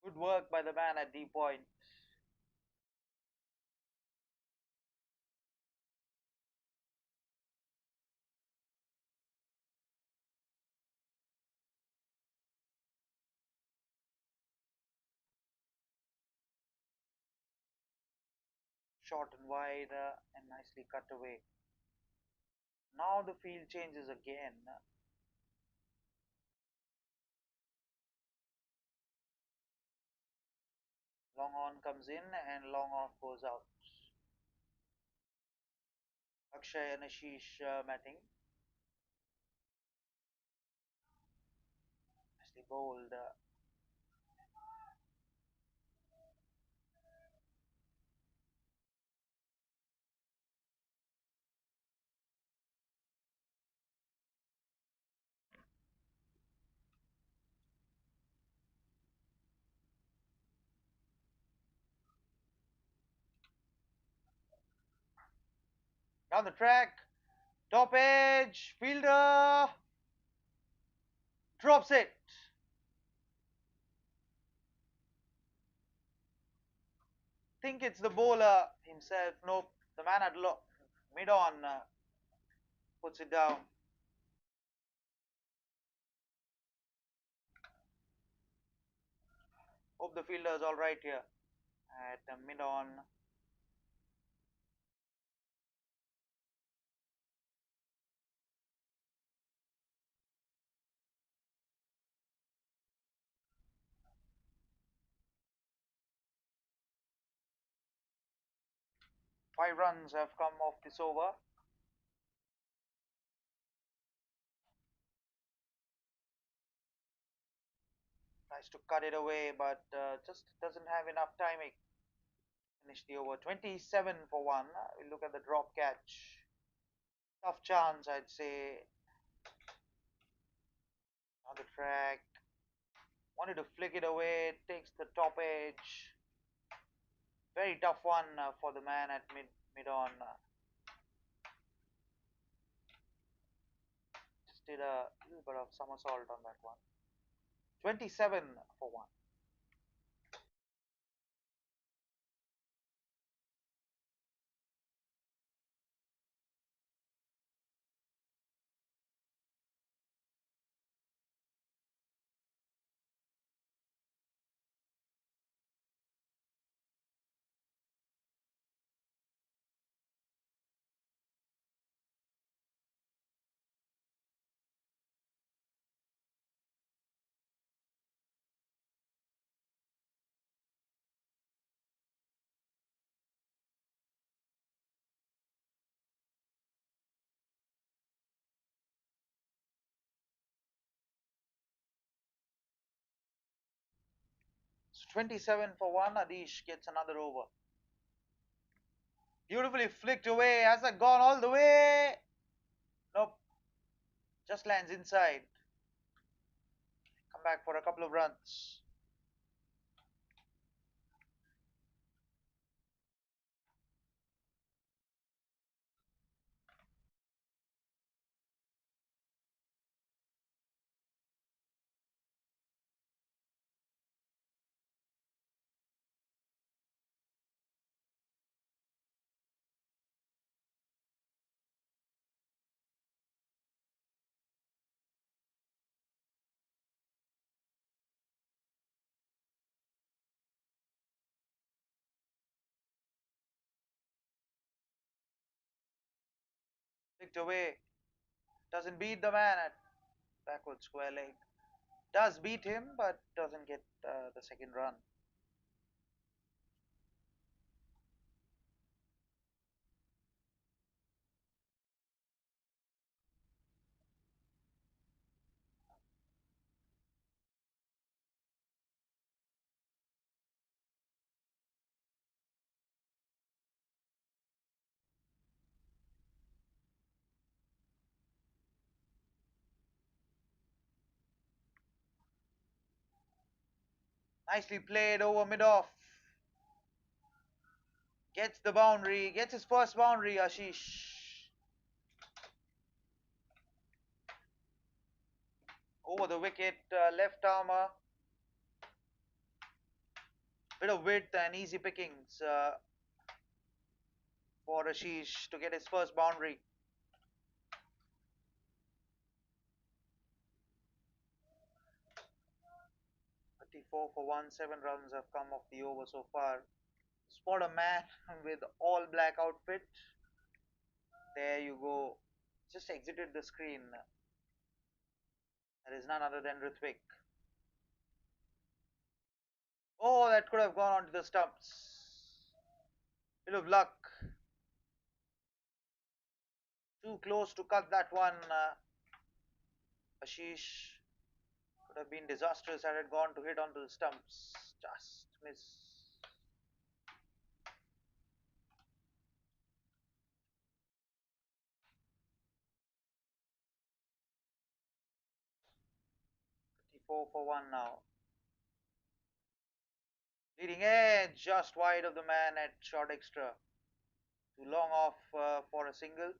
Good work by the man at deep point. Short and wide and nicely cut away. Now the field changes again. Long on comes in and long off goes out. Akshay and Ashish matting. Nicely bowled. Down the track. Top edge. Fielder. Drops it. Think it's the bowler himself. Nope. The man at mid-on puts it down. Hope the fielder is all right here at mid-on. 5 runs have come off this over. Tries to cut it away, but just doesn't have enough timing. Finish the over. 27 for 1. We look at the drop catch. Tough chance, I'd say. On the track. Wanted to flick it away. Takes the top edge. Very tough one for the man at mid on. Just did a little bit of somersault on that one. 27 for 1. 27 for 1. Adish gets another over. Beautifully flicked away. Has that gone all the way? Nope. Just lands inside. Come back for a couple of runs. Flicked away. Doesn't beat the man at backward square leg. Does beat him, but doesn't get the second run. Nicely played over mid-off. Gets the boundary. Gets his first boundary, Ashish. Over the wicket, left armour. Bit of width and easy pickings for Ashish to get his first boundary. Four for 1. 7 runs have come off the over so far. Spot a man with all black outfit. There you go. Just exited the screen. That is none other than Rithvik. Oh, that could have gone onto the stumps. Bit of luck. Too close to cut that one. Ashish could have been disastrous had it gone to hit onto the stumps. Just miss. Four for 1 now. Leading edge just wide of the man at short extra. Too long off for a single.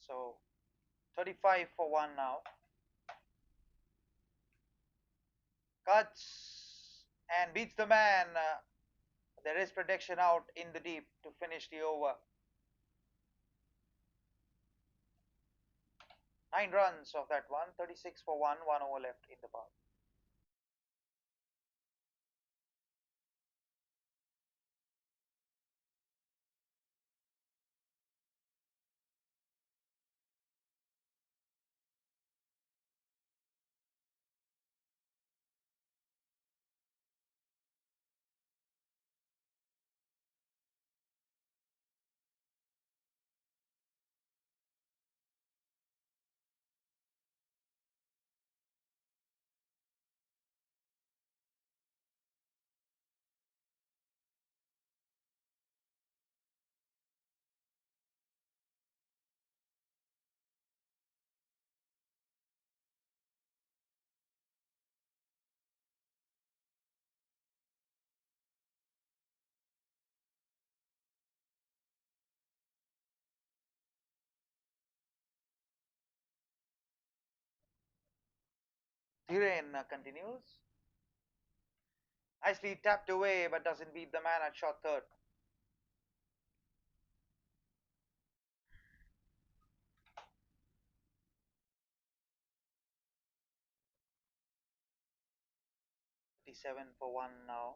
So 35 for 1 now. Cuts and beats the man. There is protection out in the deep to finish the over. 9 runs of that one. 36 for 1. 1 over left in the park. Dhiren continues. Nicely tapped away, but doesn't beat the man at shot third. Seven for one now.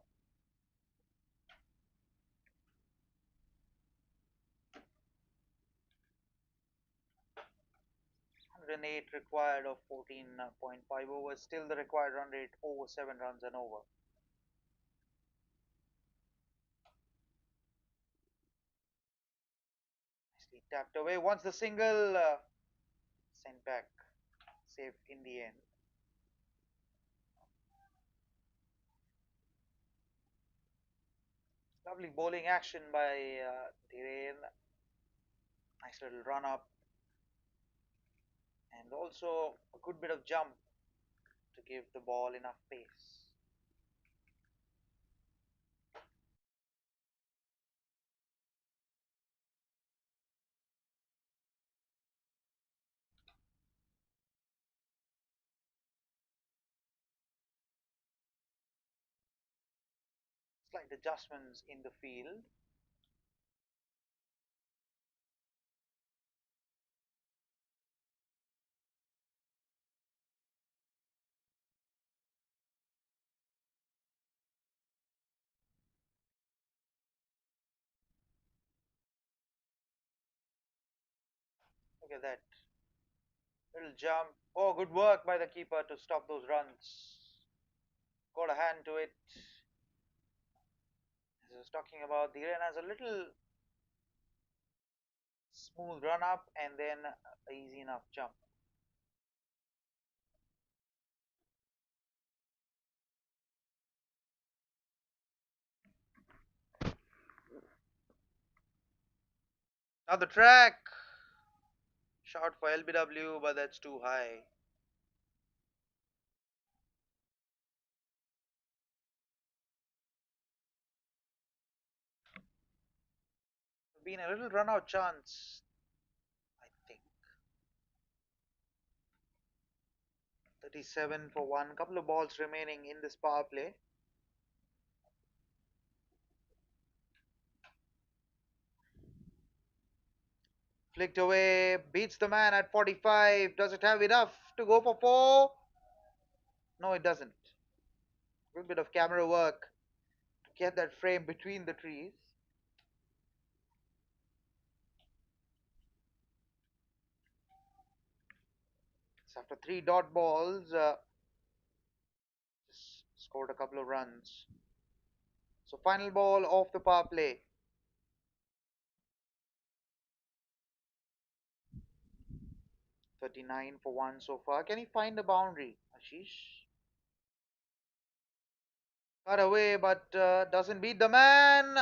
Run 8 required of 14.5 overs. Still the required run rate over 7 runs and over. Nicely tapped away. Once the single sent back. Safe in the end. Lovely bowling action by Dhiren. Nice little run up. And also a good bit of jump to give the ball enough pace. Slight adjustments in the field. Look at that. Little jump. Oh, good work by the keeper to stop those runs. Got a hand to it. As I was talking about, Dhiren has a little smooth run up and then a easy enough jump. Now the track. Shot for LBW, but that's too high. Been a little run out chance, I think. 37 for one. Couple of balls remaining in this power play. Flicked away, beats the man at 45. Does it have enough to go for four? No, it doesn't. A little bit of camera work to get that frame between the trees. So after three dot balls, just scored a couple of runs. So final ball of the power play. 39 for one so far. Can he find the boundary, Ashish? Cut away, but doesn't beat the man.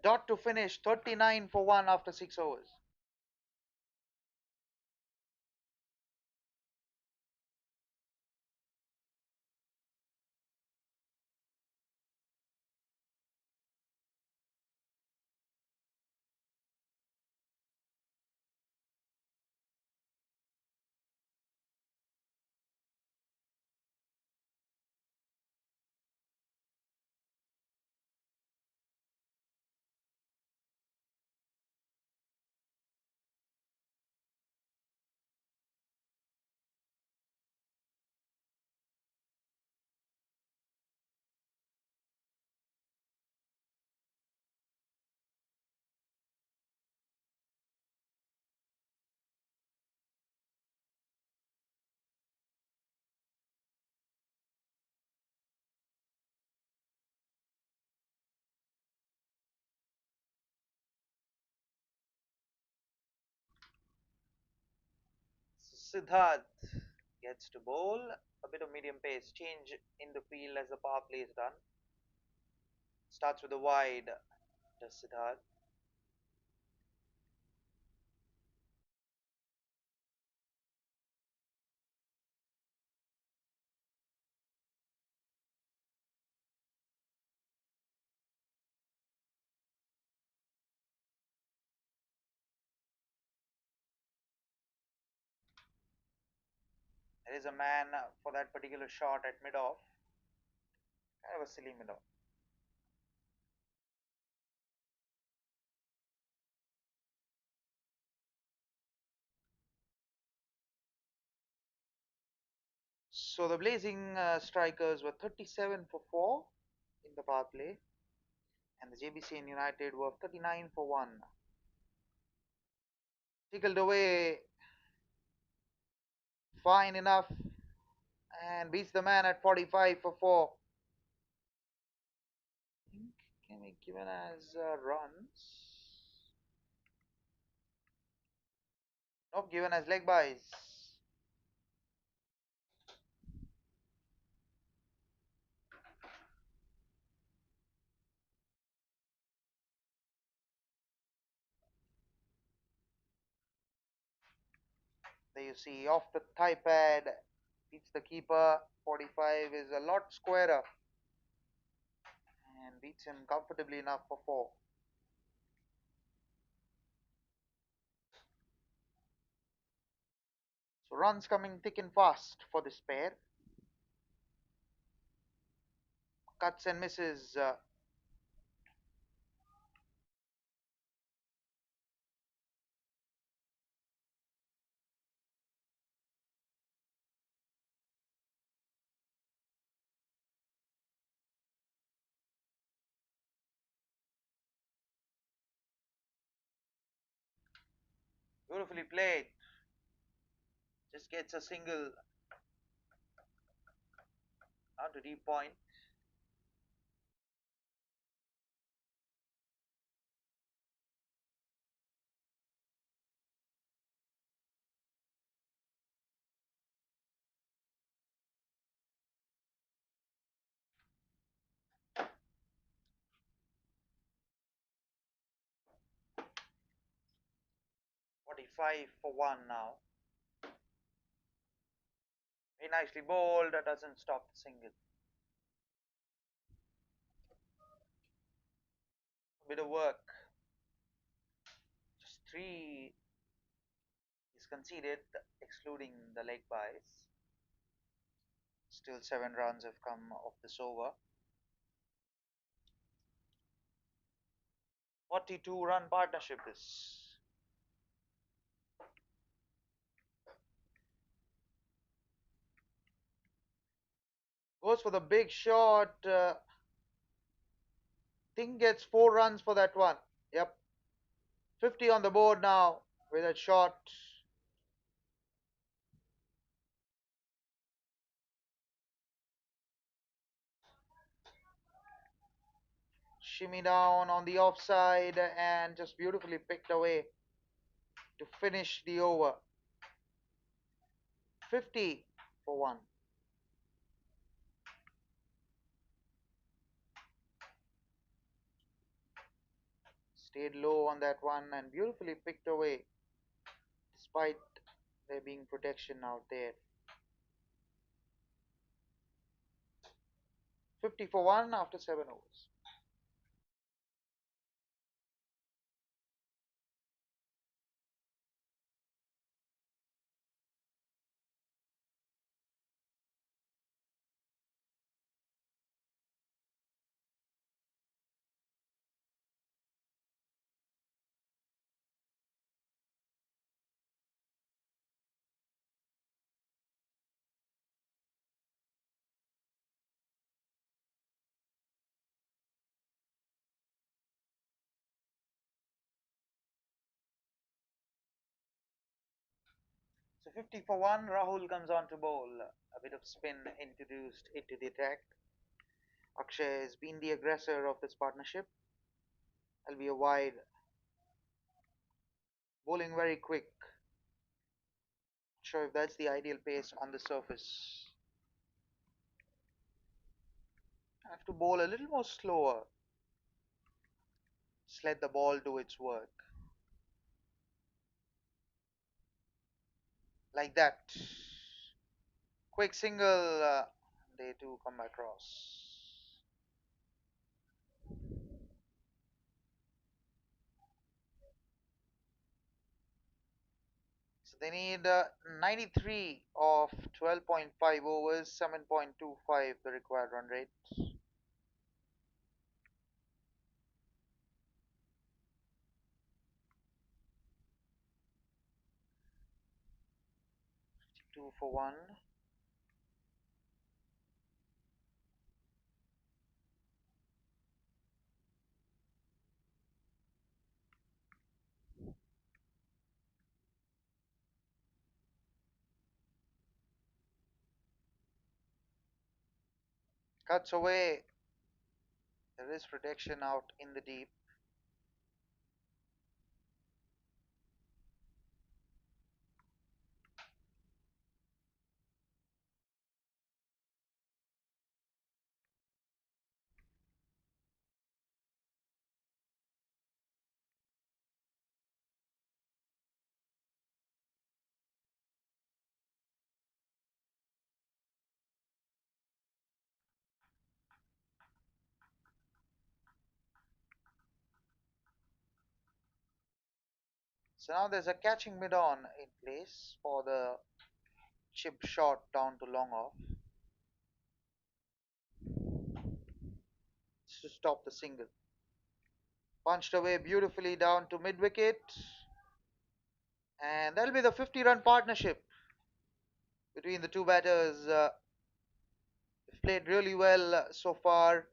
Dot to finish. 39 for one after 6 overs. Siddharth gets to bowl. A bit of medium pace. Change in the field as the power play is done. Starts with a wide. Does Siddharth. There is a man for that particular shot at mid-off. Kind of a silly mid-off. So the Blazing strikers were 37 for 4 in the power play, and the Jbcn United were 39 for 1. Tickled away fine enough and beats the man at 45 for 4. I think can be given as runs. Nope, given as leg buys. There you see off the thigh pad, beats the keeper. 45 is a lot squarer and beats him comfortably enough for 4. So runs coming thick and fast for this pair. Cuts and misses. Beautifully played. Just gets a single out to deep point. Forty-five for 1 now. Very nicely bowled. That doesn't stop the single. A bit of work. Just 3 is conceded, excluding the leg buys. Still 7 runs have come off this over. 42-run partnership this. Goes for the big shot. Think gets 4 runs for that one. Yep. 50 on the board now with that shot. Shimmy down on the offside and just beautifully picked away to finish the over. 50 for 1. Stayed low on that one and beautifully picked away despite there being protection out there. 50 for 1 after 7 overs. So 50 for 1, Rahul comes on to bowl. A bit of spin introduced into the attack. Akshay has been the aggressor of this partnership. That'll be a wide. Bowling very quick. Not sure if that's the ideal pace on the surface. I have to bowl a little more slower. Just let the ball do its work. Like that. Quick single. They too come across. So they need 93 of 12.5 overs, 7.25 the required run rate. 2 for 1. Cuts away. There is protection out in the deep. So now there's a catching mid on in place for the chip shot down to long off to stop the single. Punched away beautifully down to mid wicket, and that'll be the 50-run partnership between the two batters. They've played really well so far.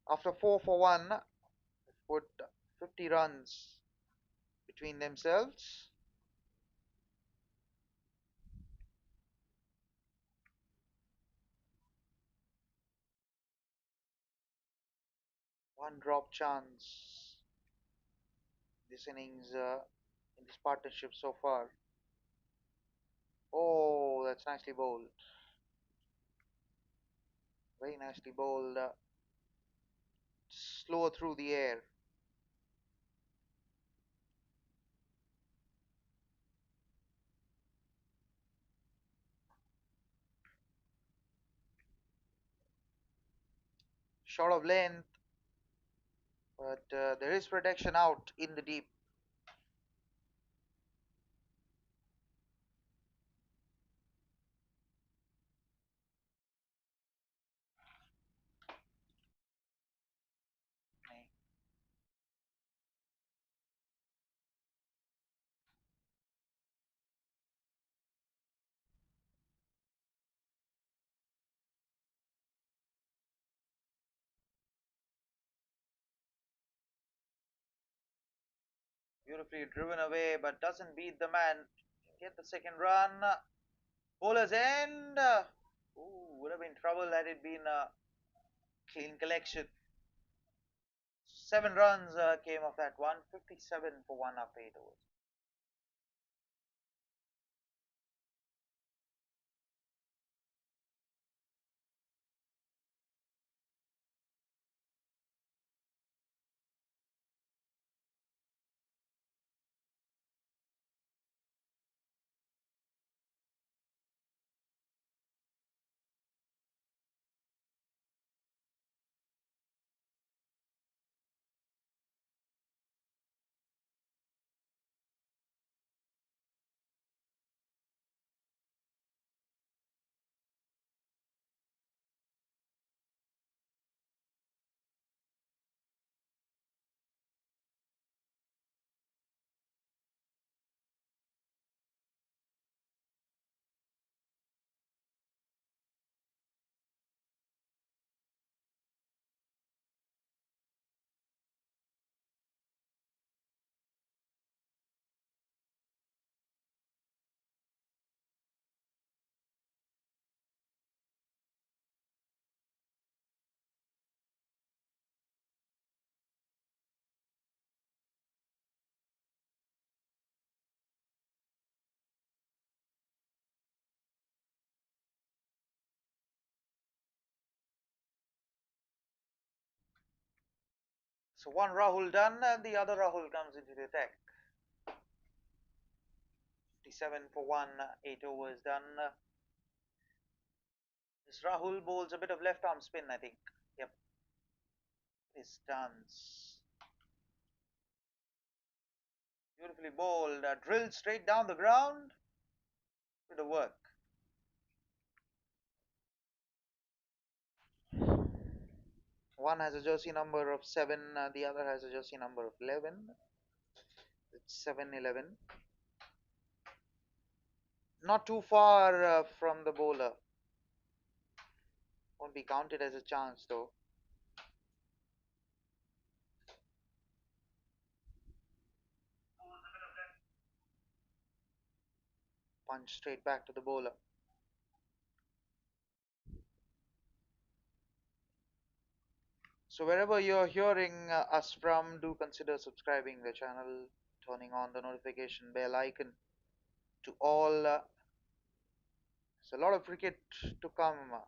After 4 for 1, they've put 50 runs between themselves. One drop chance this innings in this partnership so far. Oh, that's nicely bowled. Very nicely bowled. Slower through the air. Short of length, but there is protection out in the deep. Beautifully driven away, but doesn't beat the man. Get the second run. Bowler's end. Ooh, would have been trouble had it been a clean collection. 7 runs came off that one. 57 for 1 after 8 overs. So one Rahul done, and the other Rahul comes into the attack. 57 for 1, 8 overs done. This Rahul bowls a bit of left arm spin, I think. Yep. His stance. Beautifully bowled, drilled straight down the ground. Bit of work. One has a jersey number of 7, the other has a jersey number of 11. It's 7-11. Not too far from the bowler. Won't be counted as a chance though. Punch straight back to the bowler. So wherever you're hearing us from, do consider subscribing the channel, turning on the notification bell icon to all. There's a lot of cricket to come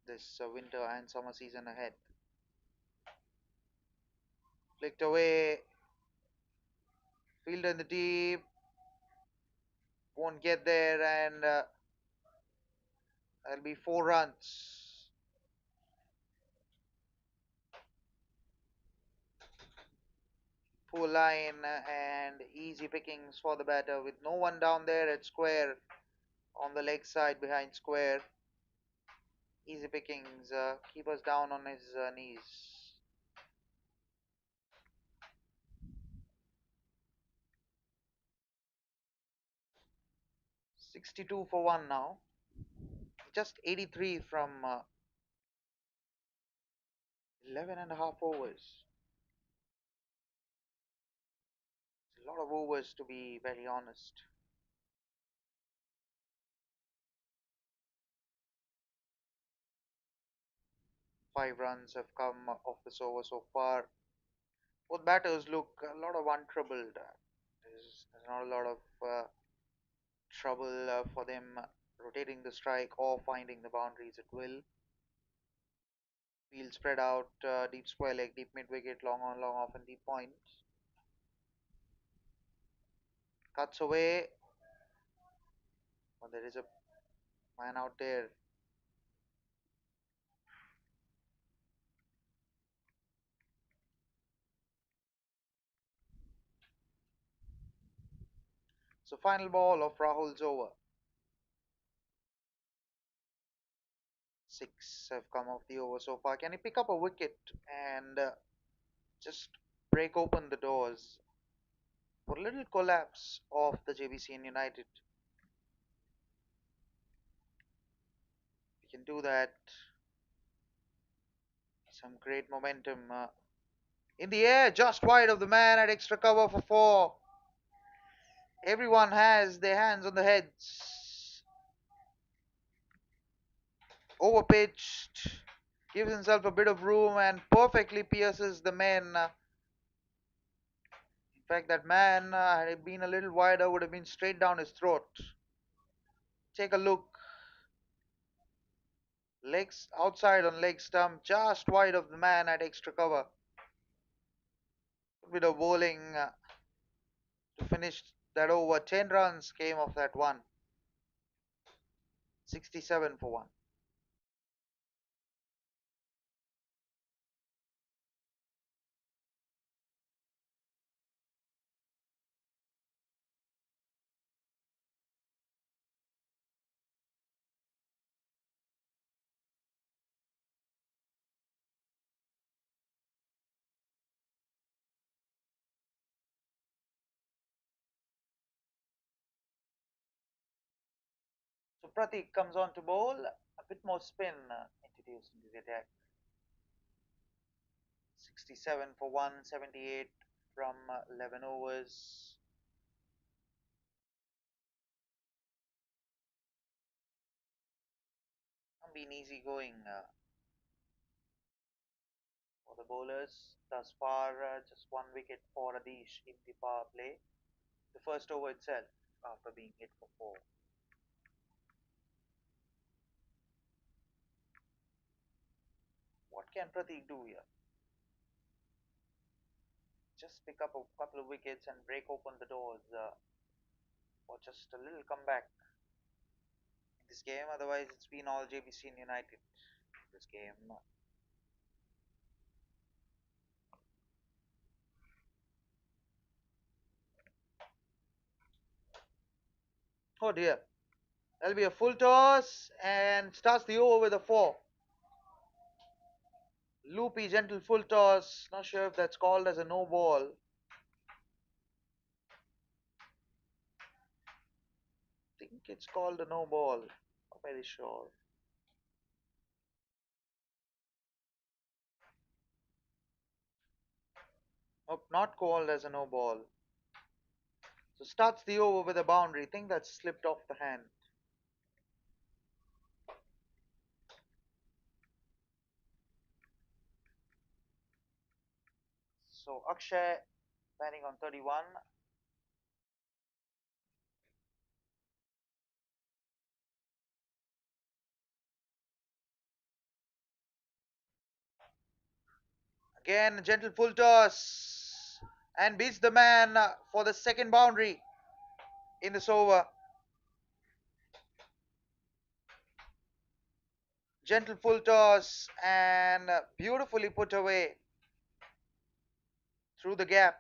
this winter and summer season ahead. Flicked away, fielder in the deep, won't get there, and that'll be 4 runs. Poor line and easy pickings for the batter with no one down there at square on the leg side behind square. Easy pickings, keep us down on his knees. 62 for 1 now. Just 83 from 11 and a half overs. It's a lot of overs to be very honest. Five runs have come off this over so far. Both batters look a lot of untroubled. There's not a lot of trouble for them rotating the strike or finding the boundaries at will. Field spread out, deep square leg, deep mid wicket, long on, long off, and deep point. Cuts away. But there is a man out there. So final ball of Rahul's over. 6 have come off the over so far. Can he pick up a wicket and just break open the doors for a little collapse of the Jbcn United? He can do that. Some great momentum in the air, just wide of the man at extra cover for 4. Everyone has their hands on the heads. Overpitched, gives himself a bit of room and perfectly pierces the man. In fact, that man, had it been a little wider, would have been straight down his throat. Take a look. Legs outside on leg stump, just wide of the man at extra cover. A bit of bowling to finish that over. 10 runs came off that one. 67 for 1. So Pratik comes on to bowl. A bit more spin introduced into the attack. 67 for 1, 78 from 11 overs. Been easy going for the bowlers thus far. Just 1 wicket for Adish in the power play. The first over itself after being hit for 4. What can Pratik do here? Just pick up a couple of wickets and break open the doors for just a little comeback in this game. Otherwise, it's been all Jbcn United this game. Oh dear. That'll be a full toss and starts the over with a 4. Loopy, gentle full toss. Not sure if that's called as a no ball. I think it's called a no ball. Not very sure. Nope, not called as a no ball. So starts the over with a boundary. Think that's slipped off the hand. So Akshay batting on 31. Again, a gentle full toss and beats the man for the second boundary in this over. Gentle full toss and beautifully put away through the gap.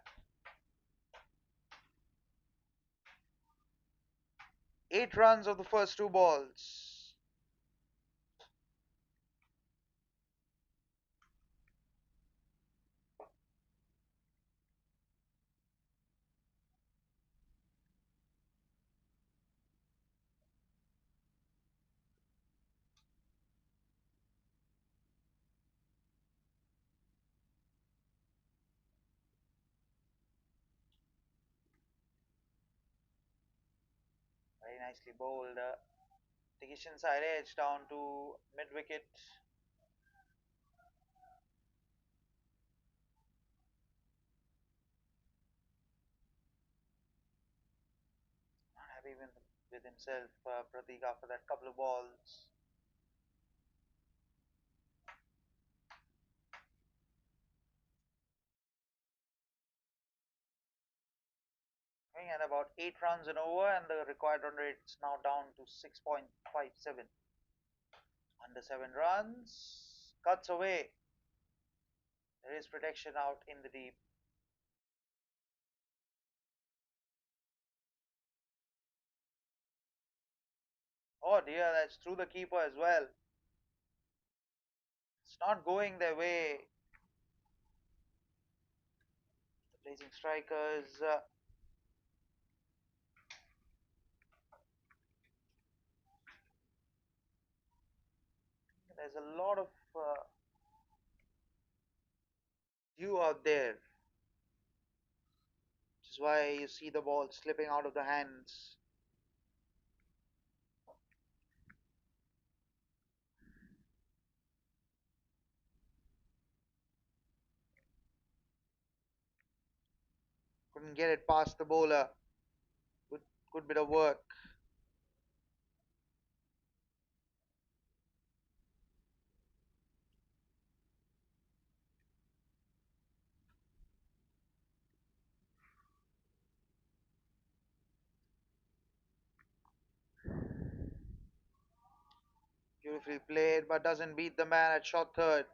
8 runs of the first 2 balls. Very nicely bowled. Taking side edge down to mid wicket. Not happy with himself, Pratik, after that couple of balls. Going at about 8 runs an over, and the required run rate is now down to 6.57. Under 7 runs. Cuts away. There is protection out in the deep. Oh dear, that's through the keeper as well. It's not going their way. The Blazing Strikers. There's a lot of dew out there, which is why you see the ball slipping out of the hands. Couldn't get it past the bowler. Good bit of work. Beautifully played, but doesn't beat the man at short third.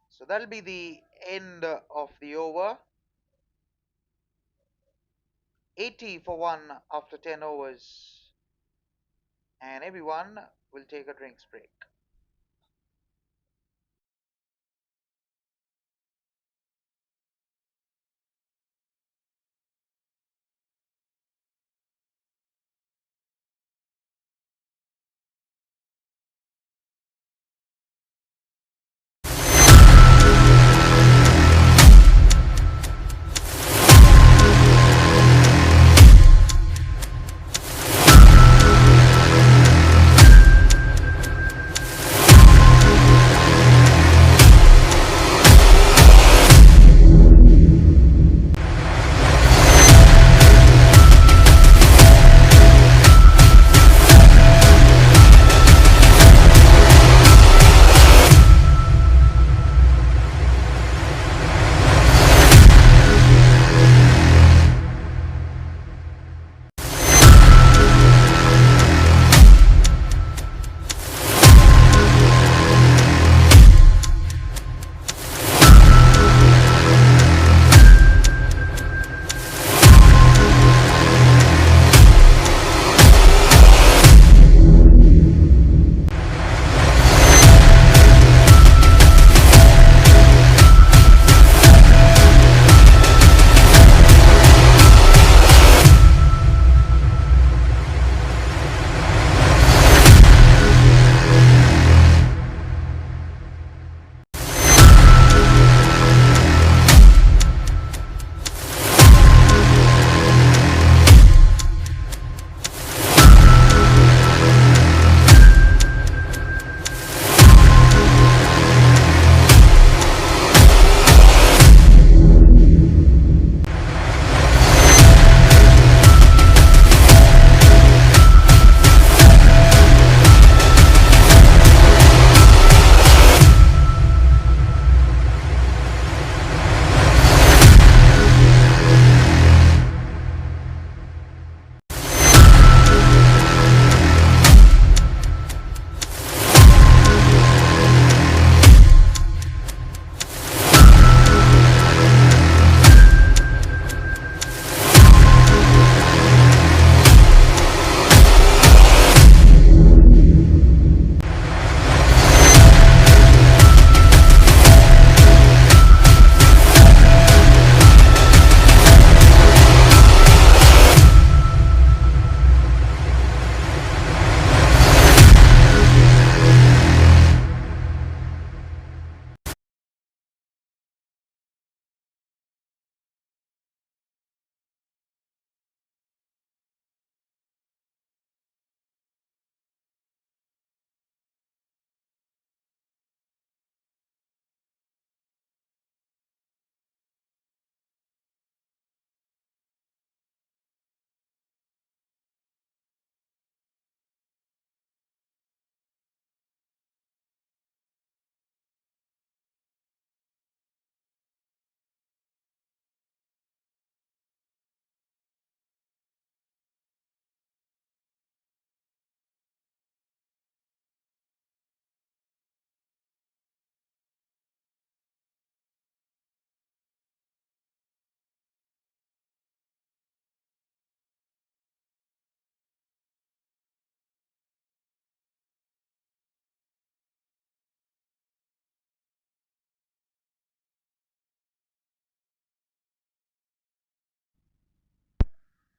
So that'll be the end of the over. 80 for 1 after 10 overs. And everyone will take a drinks break.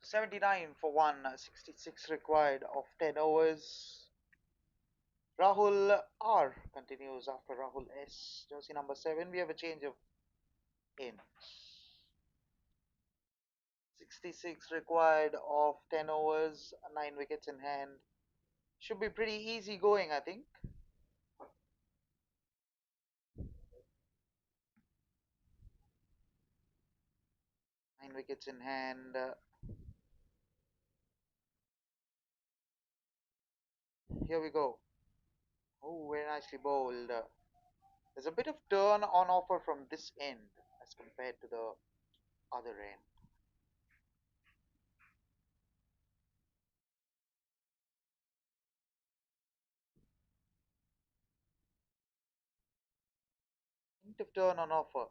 79 for 1, 66 required of 10 overs. Rahul R continues after Rahul S. Jersey number 7, we have a change of in. 66 required of 10 overs, 9 wickets in hand. Should be pretty easy going, I think. 9 wickets in hand. Here we go. Oh, very nicely bowled. There's a bit of turn on offer from this end as compared to the other end. Hint of turn on offer.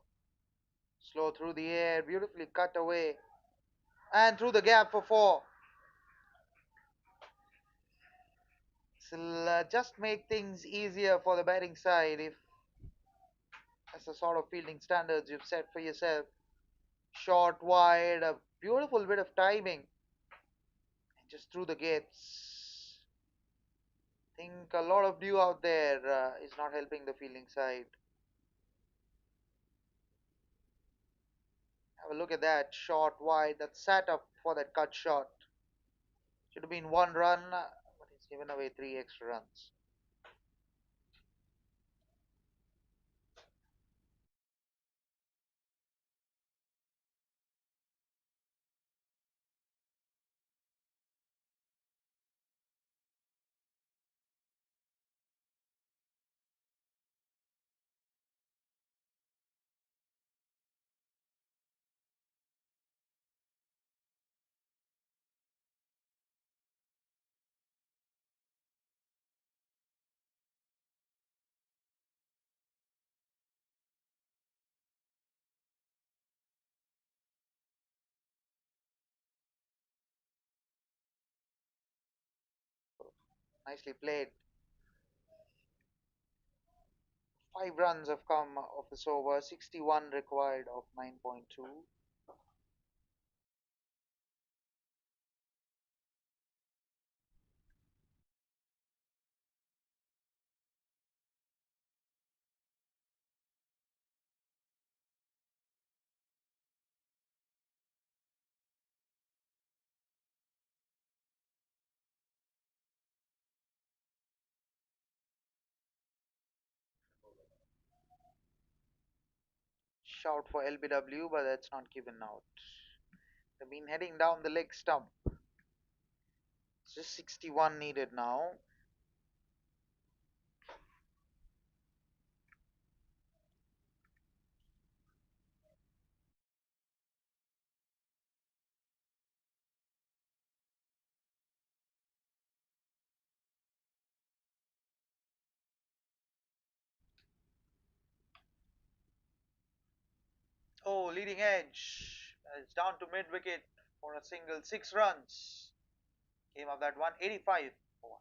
Slow through the air, beautifully cut away. And through the gap for 4. This will just make things easier for the batting side if that's the sort of fielding standards you've set for yourself. Short, wide, a beautiful bit of timing. And just through the gates. Think a lot of dew out there is not helping the fielding side. Have a look at that. Short, wide, that sat up for that cut shot. Should have been 1 run, but he's given away 3 extra runs. Nicely played. 5 runs have come of this over, 61 required of 9.2. Shout for LBW, but that's not given out. They've been heading down the leg stump. It's just 61 needed now. Oh, leading edge. It's down to mid wicket for a single, 6 runs. Came up that one, 85 for 1.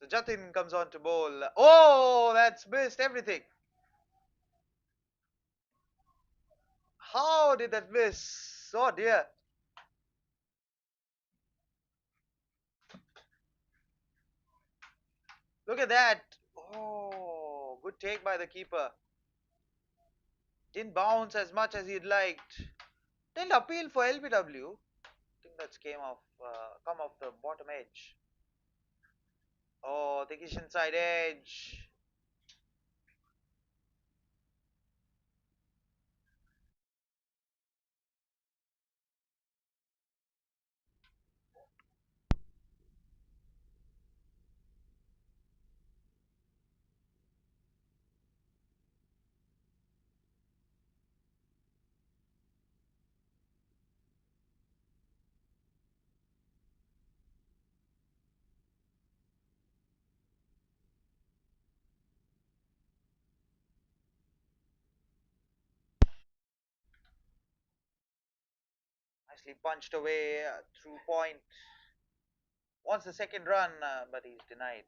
So Jatin comes on to bowl. Oh, that's missed everything. How did that miss? Oh dear. Look at that. Oh, good take by the keeper. Didn't bounce as much as he'd liked. Didn't appeal for LBW. Think that's come off the bottom edge. Oh, the kitchen side edge. Nicely punched away through point. Wants the second run, but he's denied.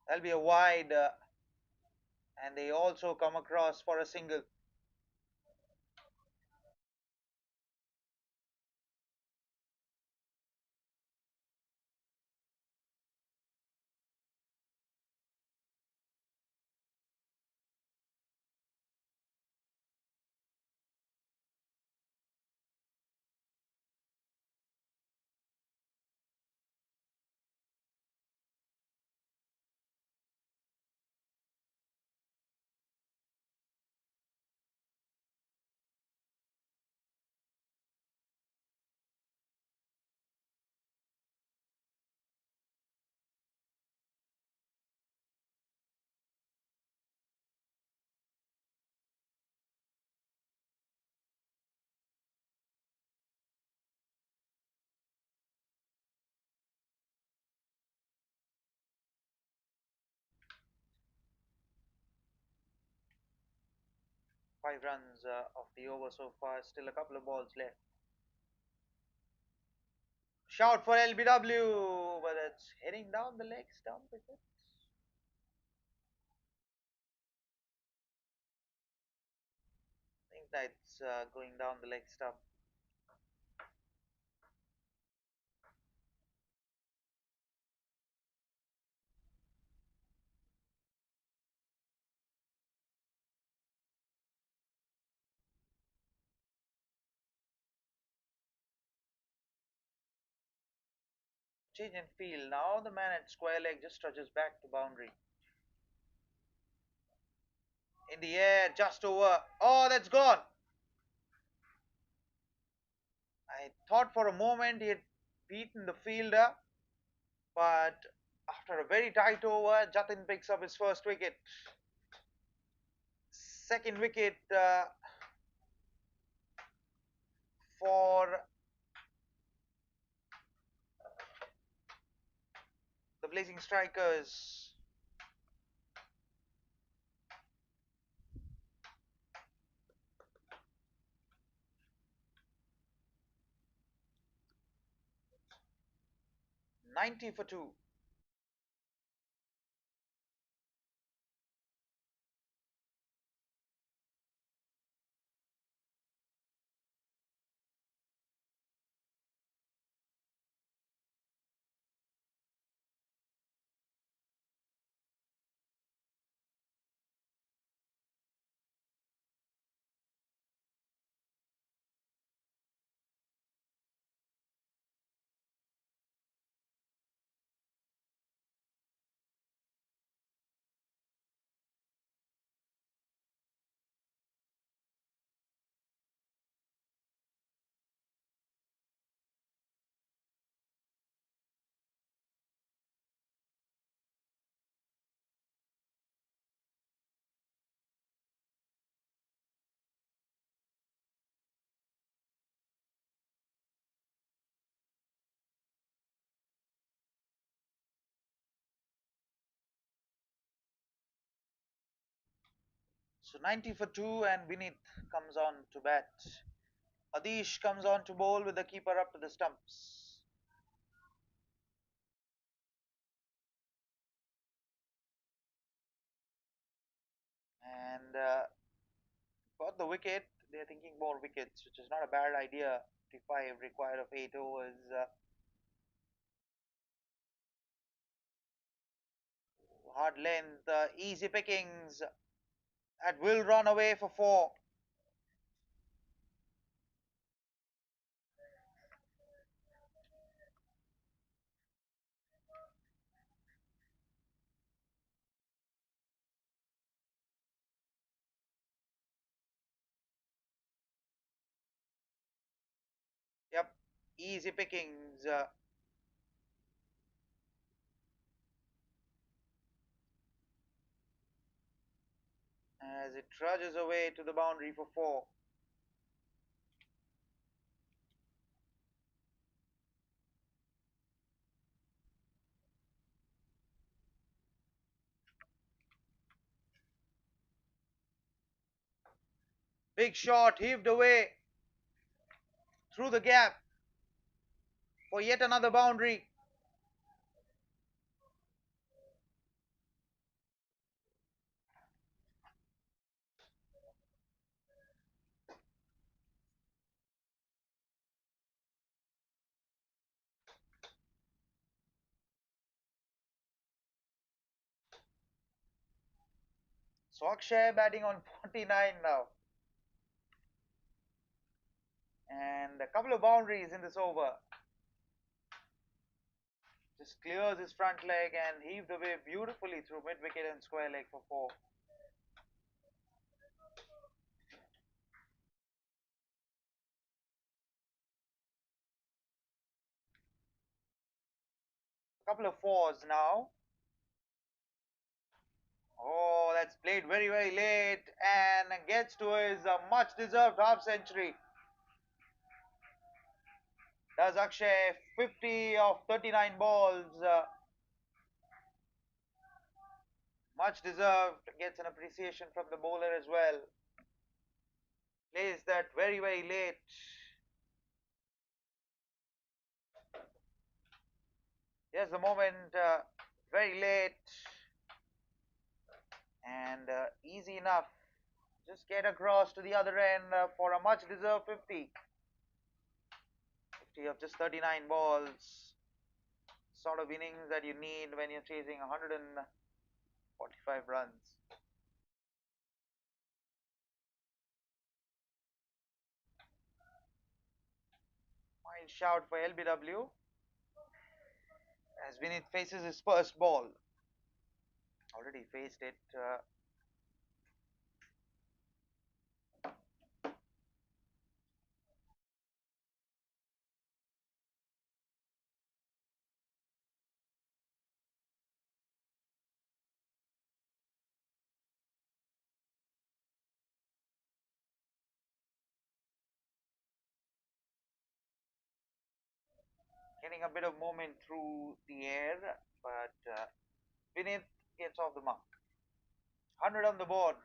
That'll be a wide, and they also come across for a single. Five runs of the over so far. Still a couple of balls left. Shout for LBW, but it's heading down the leg stump, is it? I think that's going down the leg stump. Change in field. Now the man at square leg just trudges back to boundary. In the air, just over. Oh, that's gone. I thought for a moment he had beaten the fielder, but after a very tight over, Jatin picks up his first wicket. Second wicket for the Blazing Strikers. '90 for two. So 90 for two, and Vinith comes on to bat. Adish comes on to bowl with the keeper up to the stumps. and got the wicket. They're thinking more wickets, which is not a bad idea. 55 required of 8 overs. Hard length, easy pickings. That will run away for 4. Yep, easy pickings. As it trudges away to the boundary for 4. Big shot heaved away through the gap for yet another boundary. Svkms batting on 49 now. And a couple of boundaries in this over. Just clears his front leg and heaved away beautifully through mid wicket and square leg for 4. A couple of 4s now. Oh, that's played very, very late and gets to his much deserved half century. Does Akshay 50 of 39 balls. Much deserved. Gets an appreciation from the bowler as well. Plays that very, very late. Here's the moment. Very late. And easy enough. Just get across to the other end for a much deserved 50. 50 of just 39 balls. Sort of innings that you need when you're chasing 145 runs. Fine shout for LBW as Vinith faces his first ball. Already faced it. Getting a bit of movement through the air, but Vinith gets off the mark. 100 on the board.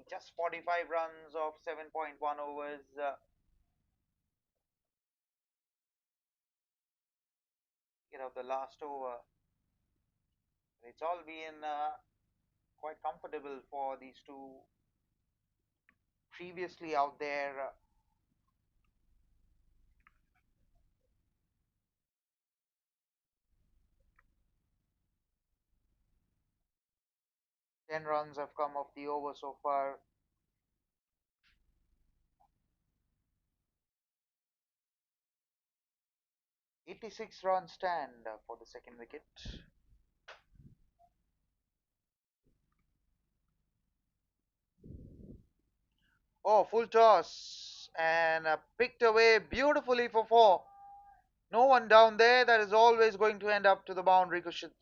Just 45 runs of 7.1 overs. Get of the last over. It's all been quite comfortable for these two previously out there. 10 runs have come off the over so far. '86 run stand for the second wicket. Oh, full toss and picked away beautifully for 4. No one down there. That is always going to end up to the boundary cushions.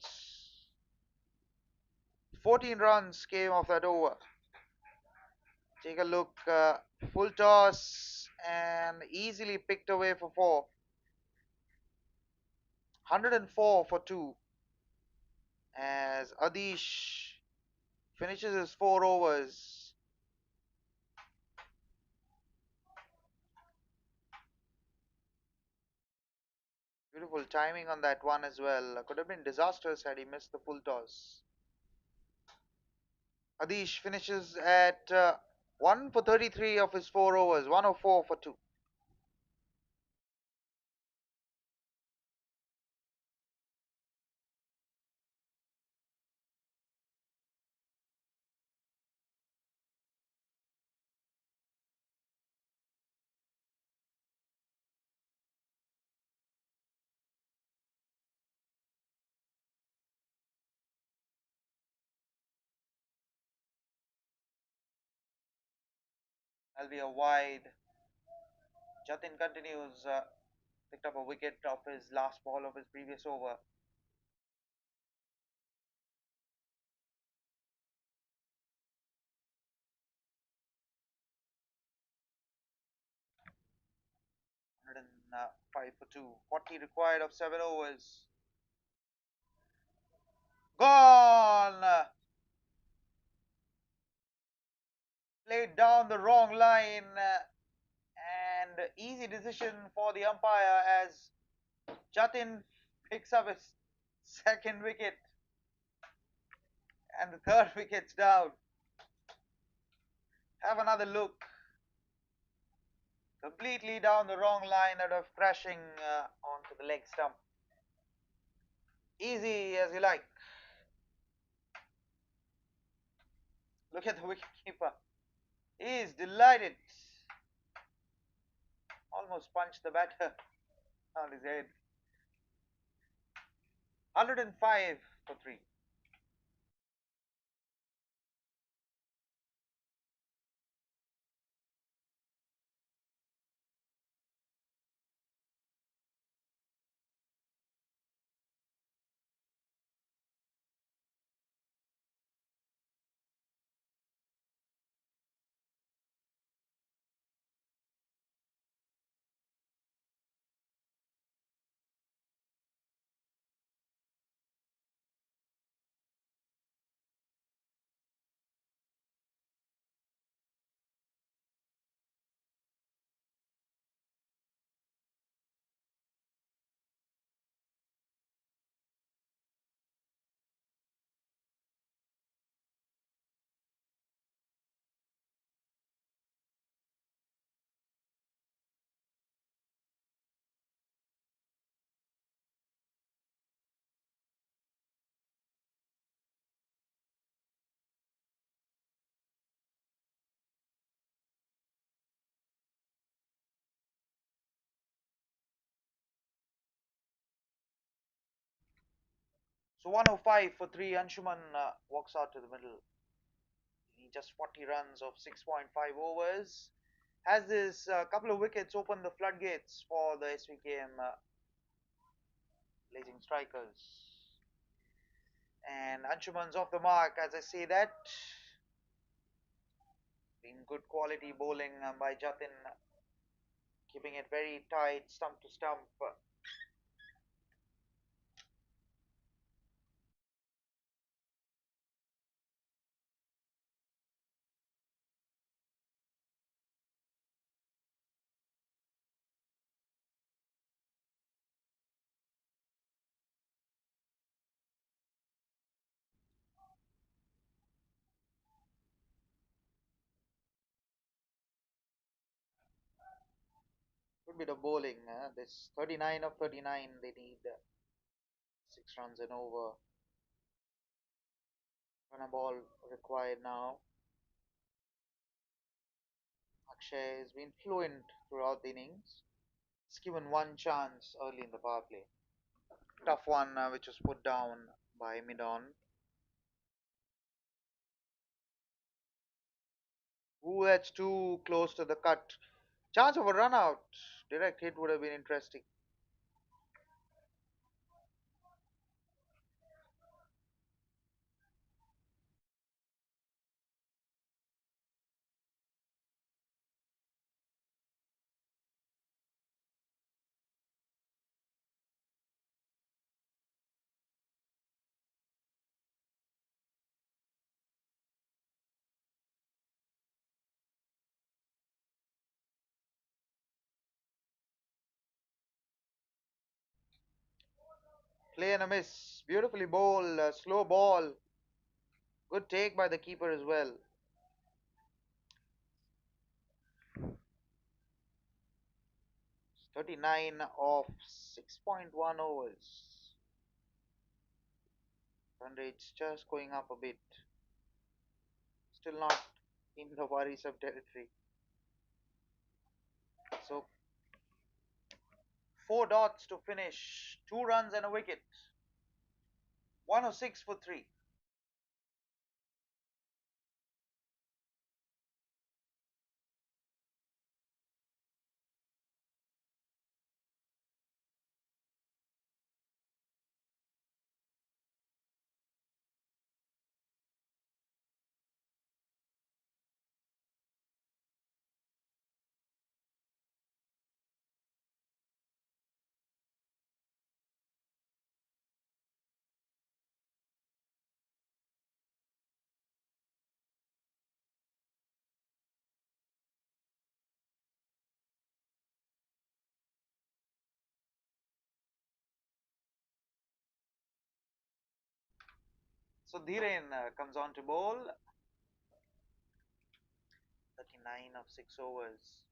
14 runs came off that over. Take a look. Full toss and easily picked away for 4. 104 for 2 as Adish finishes his 4 overs. Beautiful timing on that one as well. Could have been disastrous had he missed the full toss. Adish finishes at 1 for 33 of his 4 overs, 104 for 2. That'll be a wide. Jatin continues, picked up a wicket off his last ball of his previous over. Hundred and 5 for 2. 40 required of 7 overs. Gone! Played down the wrong line, and easy decision for the umpire as Jatin picks up his second wicket and the third wicket's down. Have another look. Completely down the wrong line, out of crashing onto the leg stump. Easy as you like. Look at the wicketkeeper. He is delighted. Almost punched the batter on his head. 105 for 3. So 105 for 3. Anshuman walks out to the middle. He just 40 runs of 6.5 overs. Has this couple of wickets open the floodgates for the SvkM Blazing Strikers. And Anshuman's off the mark as I say that. Been good quality bowling by Jatin, keeping it very tight, stump to stump. Good bit of bowling. This 39 of 39, they need 6 runs and over. Run a ball required now. Akshay has been fluent throughout the innings. He's given one chance early in the power play. Tough one which was put down by Midon. Ooh, that's too close to the cut. Chance of a run out. Direct hit would have been interesting. Play and a miss. Beautifully bowled. Slow ball. Good take by the keeper as well. 39 of 6.1 overs. Run rate's just going up a bit. Still not in the worrisome territory. So 4 dots to finish. 2 runs and a wicket. 106 for 3. So Dhiren comes on to bowl. 39 of 6 overs.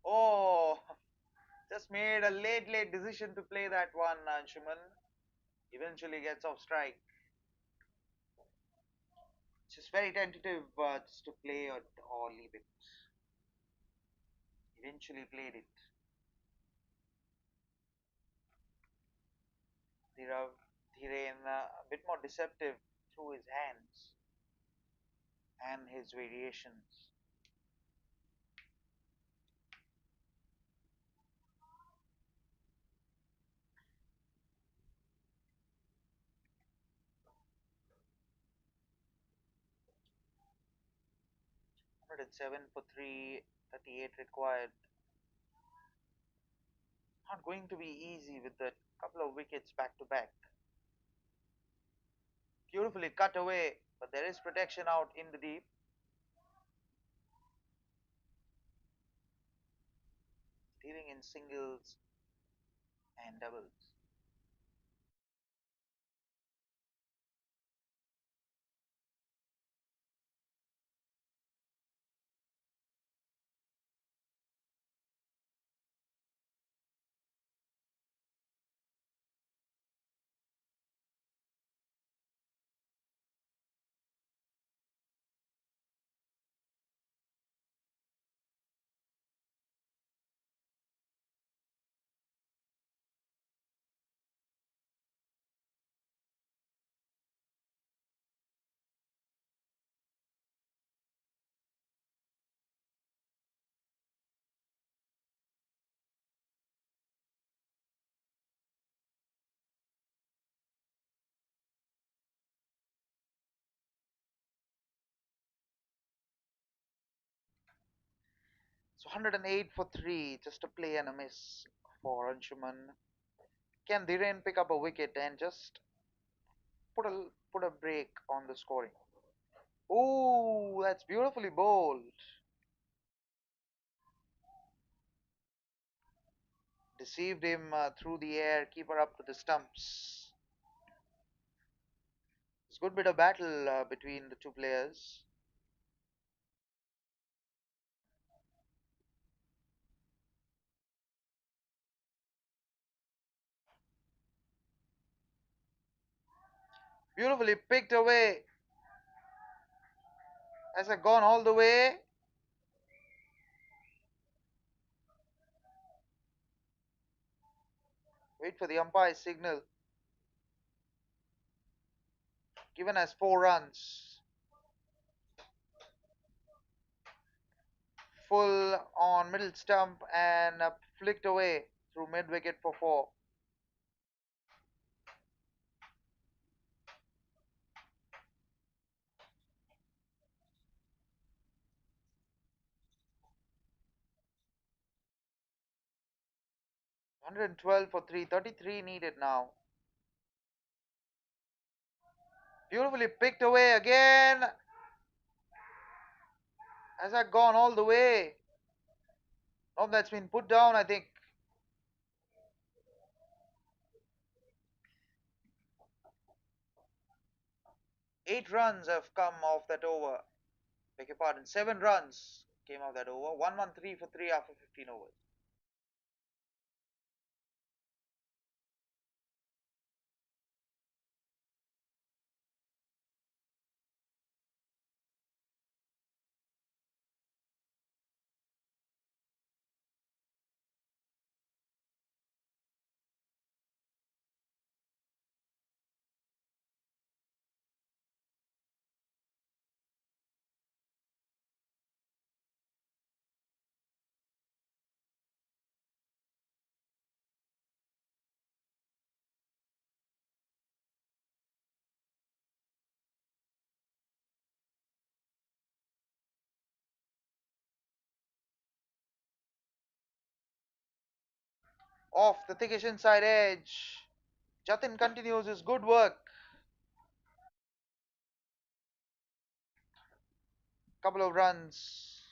Oh, just made a late decision to play that one, Anshuman. Eventually gets off strike. Just very tentative just to play or leave it. Eventually played it. Dhirav, Dhiren a bit more deceptive through his hands and his variations. Hundred and seven for three, 38 required. Not going to be easy with a couple of wickets back to back. Beautifully cut away, but there is protection out in the deep. Dealing in singles and doubles. So 108 for three, just a play and a miss for Anshuman. Can Dhiren pick up a wicket and just put a break on the scoring? Oh, that's beautifully bowled. Deceived him through the air, keeper up to the stumps. It's a good bit of battle between the two players. Beautifully picked away. Has it gone all the way? Wait for the umpire's signal. Given as 4 runs. Full on middle stump and flicked away through mid wicket for 4. 112 for 3, 33 needed now. Beautifully picked away again. Has that gone all the way? No, that's been put down, I think. 8 runs have come off that over. Beg your pardon, 7 runs came off that over. 113 for 3 after 15 overs. Off the thickish inside edge. Jatin continues his good work. Couple of runs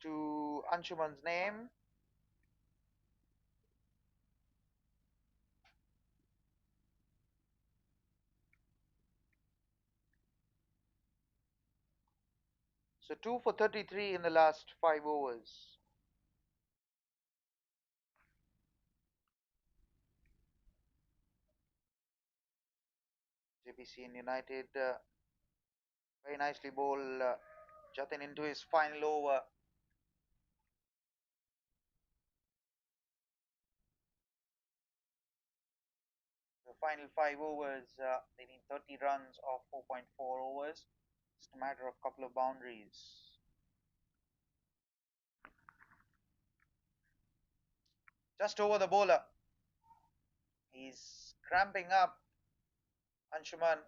to Anshuman's name. So 2 for 33 in the last 5 overs. Jbcn United very nicely bowl Jatin into his final over. The final 5 overs, they need 30 runs of 4.4 overs. It's a matter of couple of boundaries. Just over the bowler. He's cramping up. Anshuman.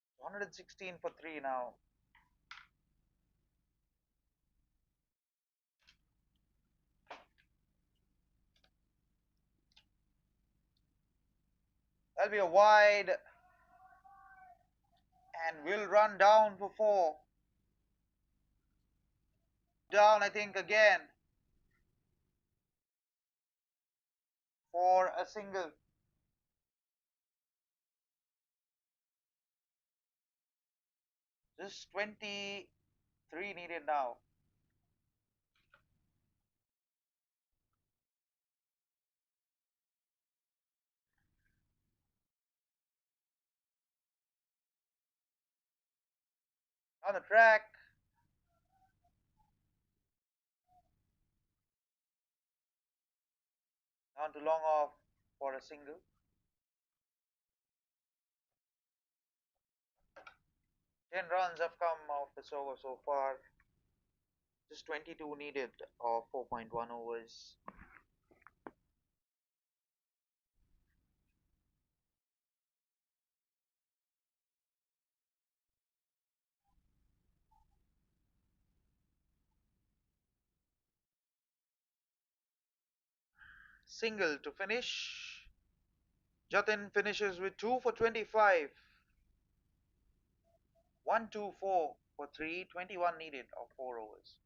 So 116 for 3 now. That'll be a wide and will run down for 4. Down, I think, again for a single. Just 23 needed now. On the track. Down to long off for a single. 10 runs have come off this over so far. Just 22 needed of 4.1 overs. Single to finish. Jatin finishes with 2 for 25. 1-2-4 for 3. 21 needed of 4 overs.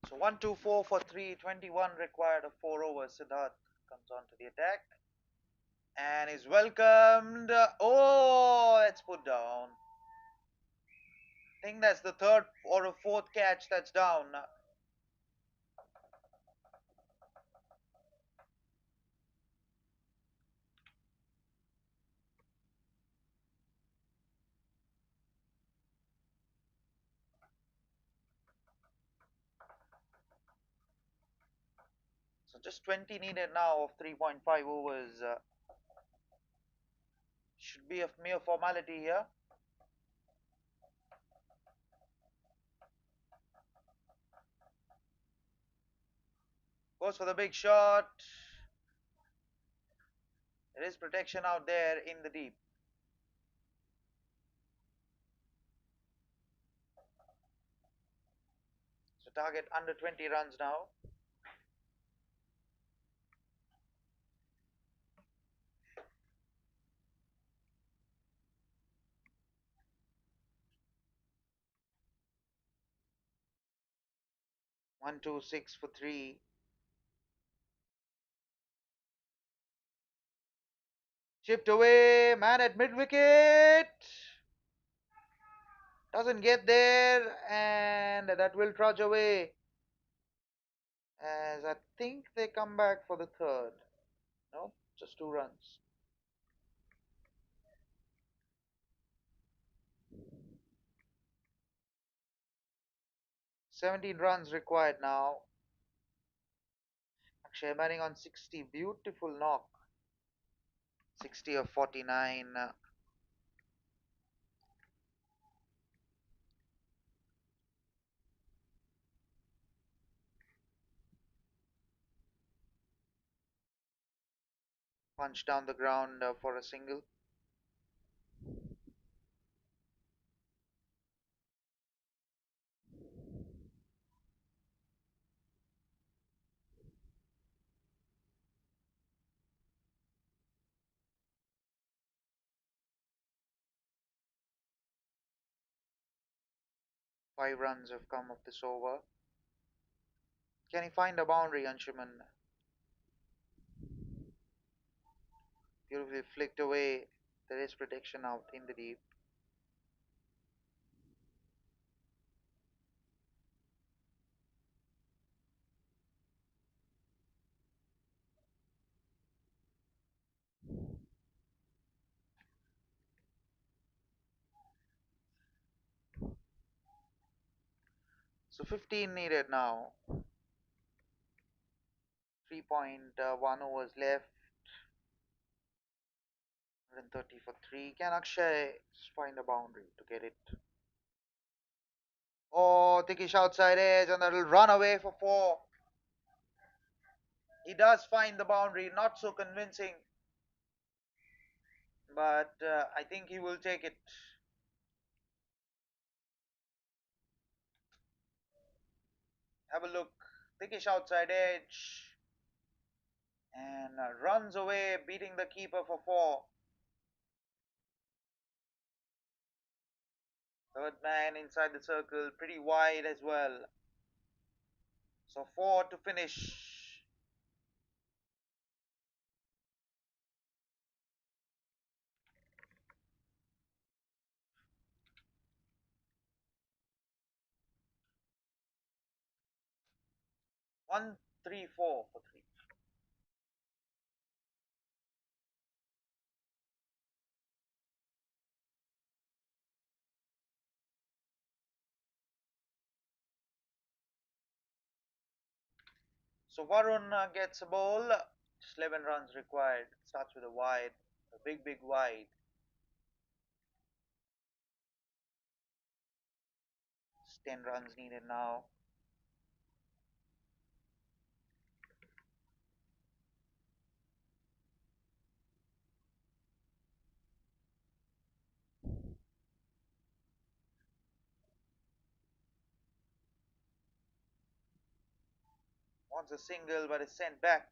So 1-2-4 for 3, 21 required of 4 overs. Siddharth comes on to the attack and is welcomed. Oh, it's put down. I think that's the third or a fourth catch that's down. So just 20 needed now of 3.5 overs. Should be a mere formality here. Goes for the big shot. There is protection out there in the deep. So target under 20 runs now. One, two, 6 for 3. Chipped away, man at mid wicket. Doesn't get there, and that will trudge away. As I think they come back for the third. No, just 2 runs. 17 runs required now. Akshay batting on 60. Beautiful knock. 60 of 49. Punch down the ground for a single. Five runs have come of this over. Can he find a boundary, Anshuman? Beautifully flicked away. There is protection out in the deep. So 15 needed now. 3.1 overs left. 130 for 3. Can Akshay find a boundary to get it? Oh, Tikish outside edge, and that'll run away for 4. He does find the boundary, not so convincing, but I think he will take it. Have a look. Tikish outside edge and runs away, beating the keeper for 4. Third man inside the circle, pretty wide as well. So 4 to finish. One, 3, 4 for 3. So Varun gets a ball. Just 11 runs required. Starts with a wide, a big wide. 10 runs needed now. Wants a single, but is sent back.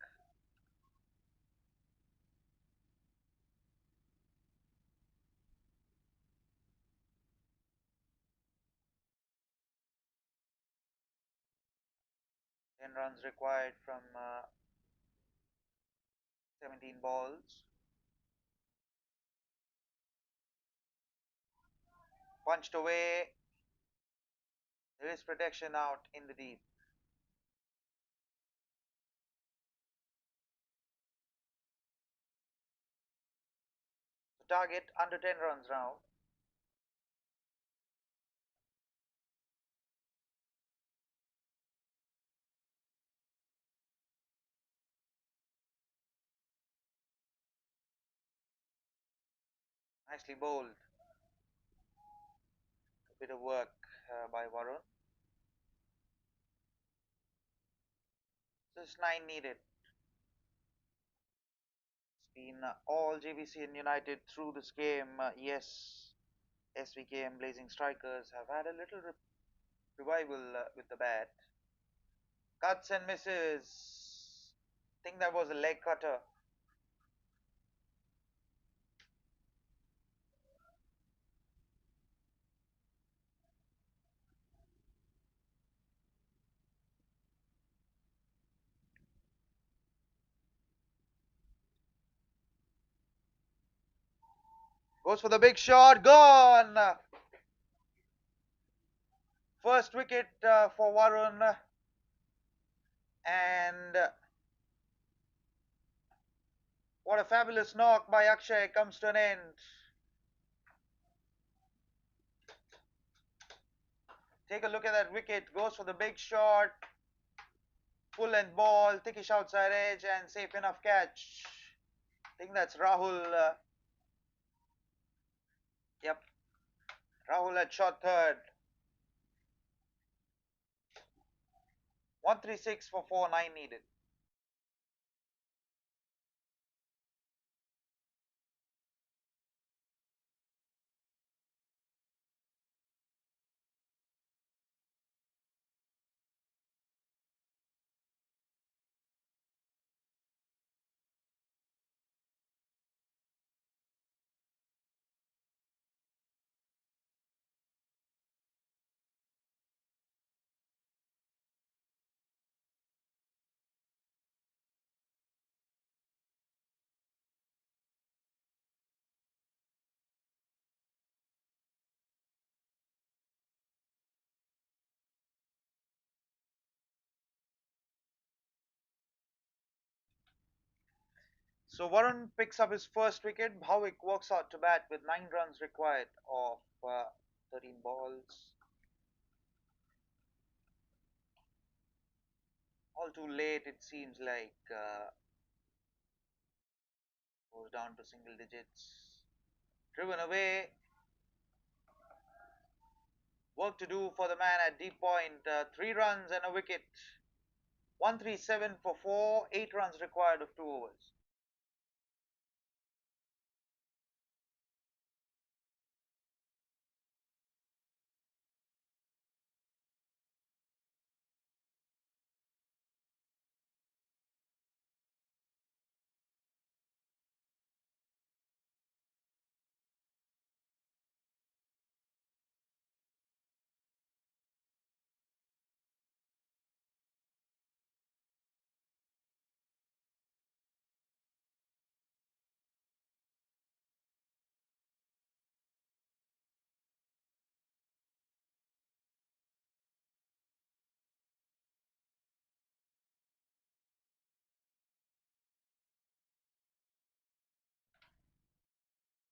10 runs required from 17 balls. Punched away. There is protection out in the deep. The target under 10 runs now. Nicely bowled. A bit of work by Varun. Just 9 needed. It's been all Jbcn United through this game. Yes, Svkms Blazing Strikers have had a little revival with the bat. Cuts and misses. Think that was a leg cutter. Goes for the big shot. Gone. First wicket for Varun. And what a fabulous knock by Akshay comes to an end. Take a look at that wicket. Goes for the big shot. Full length ball. Thickish outside edge and safe enough catch. I think that's Rahul. Yep. Rahul had shot third. 136 for 4, 9 needed. So Varun picks up his first wicket. Bhavik walks out to bat with 9 runs required of 13 balls. All too late, it seems like. Goes down to single digits. Driven away. Work to do for the man at deep point. 3 runs and a wicket. 137 for 4, 8 runs required of 2 overs.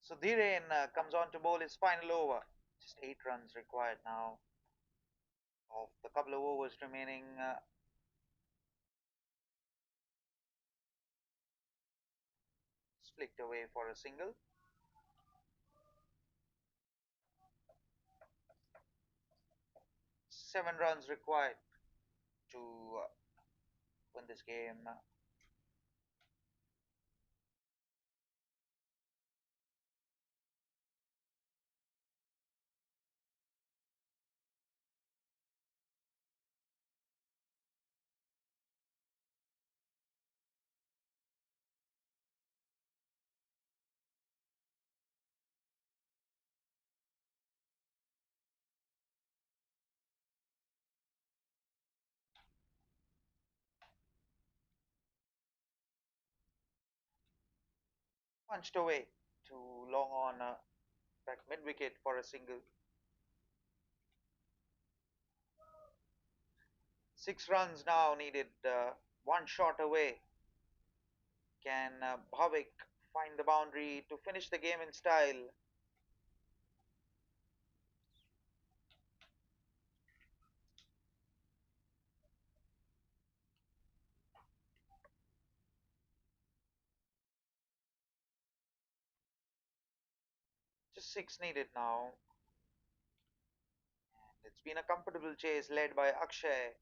So Dhiren comes on to bowl his final over. Just 8 runs required now of the couple of overs remaining. Flicked away for a single. 7 runs required to win this game. Punched away to long on back mid wicket for a single. 6 runs now needed, one shot away. Can Bhavik find the boundary to finish the game in style? Just 6 needed now. It's been a comfortable chase led by Akshay.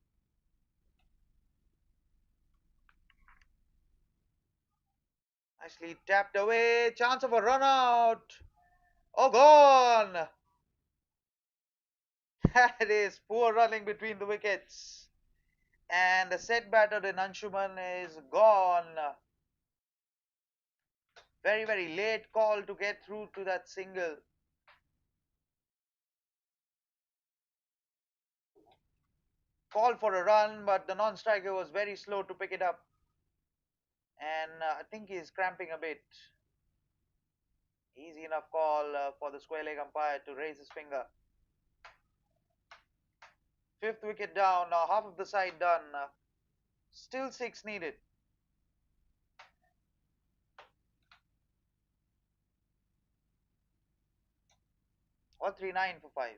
Nicely tapped away. Chance of a run out. Oh, gone. That is poor running between the wickets. And the set batter in Anshuman is gone. Very, very late call to get through to that single. Called for a run, but the non-striker was very slow to pick it up. And I think he's cramping a bit. Easy enough call for the square leg umpire to raise his finger. Fifth wicket down, now half of the side done. Still 6 needed. Or 3-9 for 5.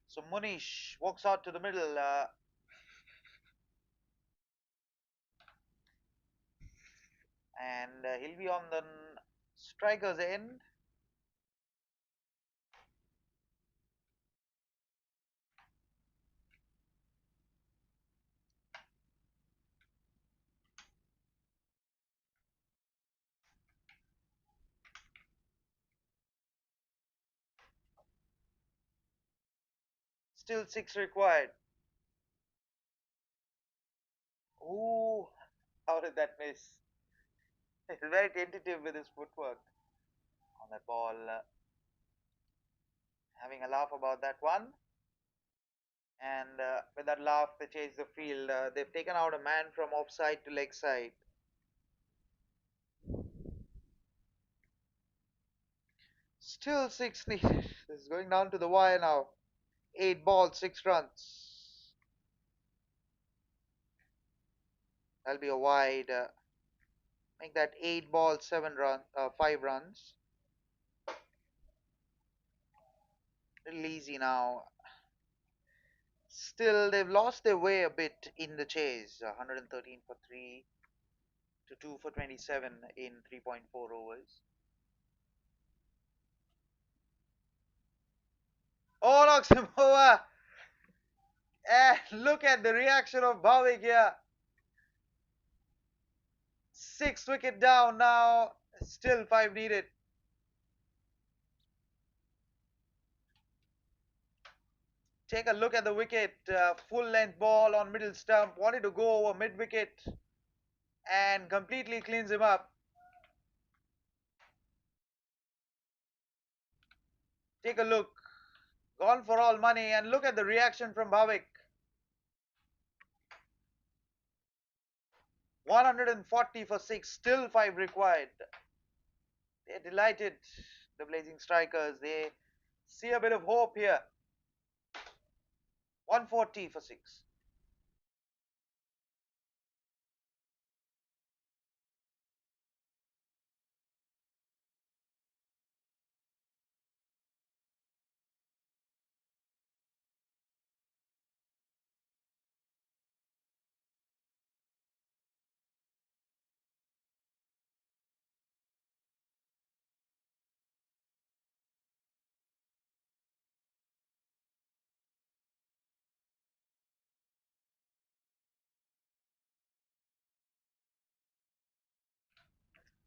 So Munish walks out to the middle. And he'll be on the striker's end. Still 6 required. Ooh, how did that miss? He's very tentative with his footwork on that ball. Having a laugh about that one. And with that laugh, they change the field. They've taken out a man from offside to leg side. Still 6 needed. This is going down to the wire now. 8 balls, 6 runs. That'll be a wide. Make that 8 balls, 5 runs. Little easy now. Still, they've lost their way a bit in the chase. 113 for 3 to 2 for 27 in 3.4 overs. Oh, knocks him over. And look at the reaction of Bhavik here. 6 wicket down now. Still 5 needed. Take a look at the wicket. Full length ball on middle stump. Wanted to go over mid wicket and completely cleans him up. Take a look. Gone for all money, and look at the reaction from Bhavik. 140 for 6, still 5 required. They're delighted, the Blazing Strikers. They see a bit of hope here. 140 for 6.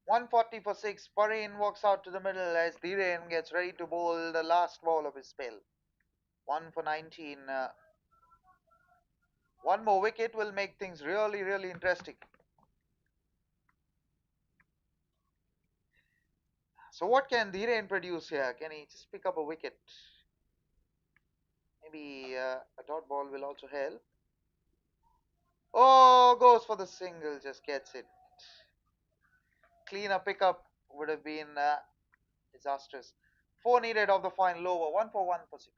140 for 6. Parain walks out to the middle as Dhiren gets ready to bowl the last ball of his spell. 1 for 19. One more wicket will make things really, really interesting. So what can Dhiren produce here? Can he just pick up a wicket? Maybe a dot ball will also help. Oh, goes for the single, just gets it. Cleaner pickup would have been disastrous. 4 needed of the final over. 1 for 1 for 6.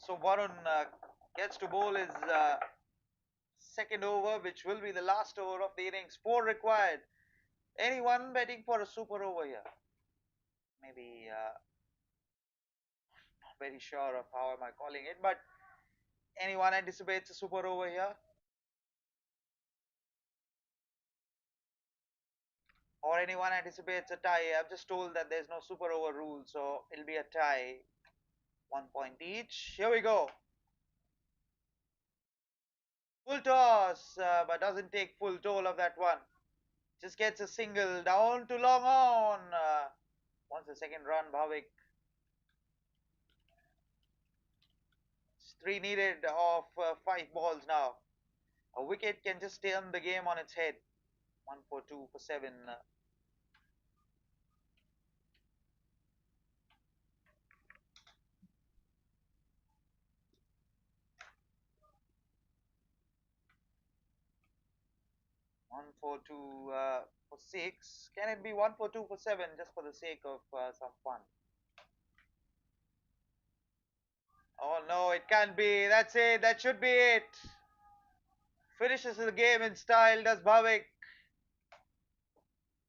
So Varun gets to bowl his second over, which will be the last over of the innings. 4 required. Anyone betting for a super over here? Maybe not very sure of how am I calling it, but anyone anticipates a super over here? Or anyone anticipates a tie? I'm just told that there's no super over rule, so it'll be a tie. 1 point each. Here we go. Full toss, but doesn't take full toll of that one. Just gets a single down to long on. Wants the second run, Bhavik. 3 needed of 5 balls now. A wicket can just turn the game on its head. 1 for 2 for 7. 1 for 2 for 6. Can it be 1 for 2 for 7 just for the sake of some fun? Oh no, it can't be. That's it. That should be it. Finishes the game in style, does Bhavik.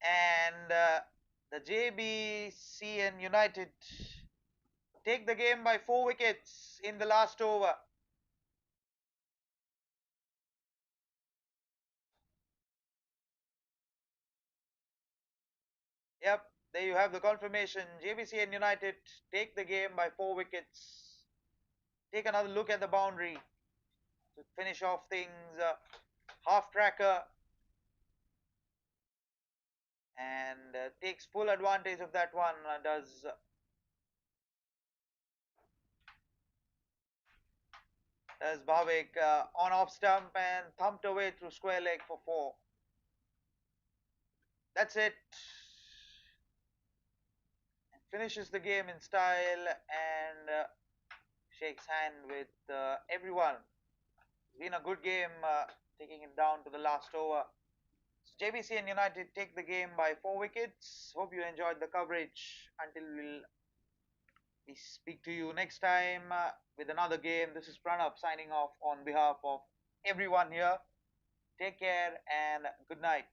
And the Jbcn United take the game by 4 wickets in the last over. Yep, there you have the confirmation. Jbcn United take the game by 4 wickets. Take another look at the boundary to finish off things. Half tracker, and takes full advantage of that one. Does Bhavik on off stump and thumped away through square leg for 4. That's it. And finishes the game in style and shakes hand with everyone. It's been a good game, taking it down to the last over. So Jbcn United take the game by 4 wickets. Hope you enjoyed the coverage. Until we speak to you next time with another game. This is Pranab signing off on behalf of everyone here. Take care and good night.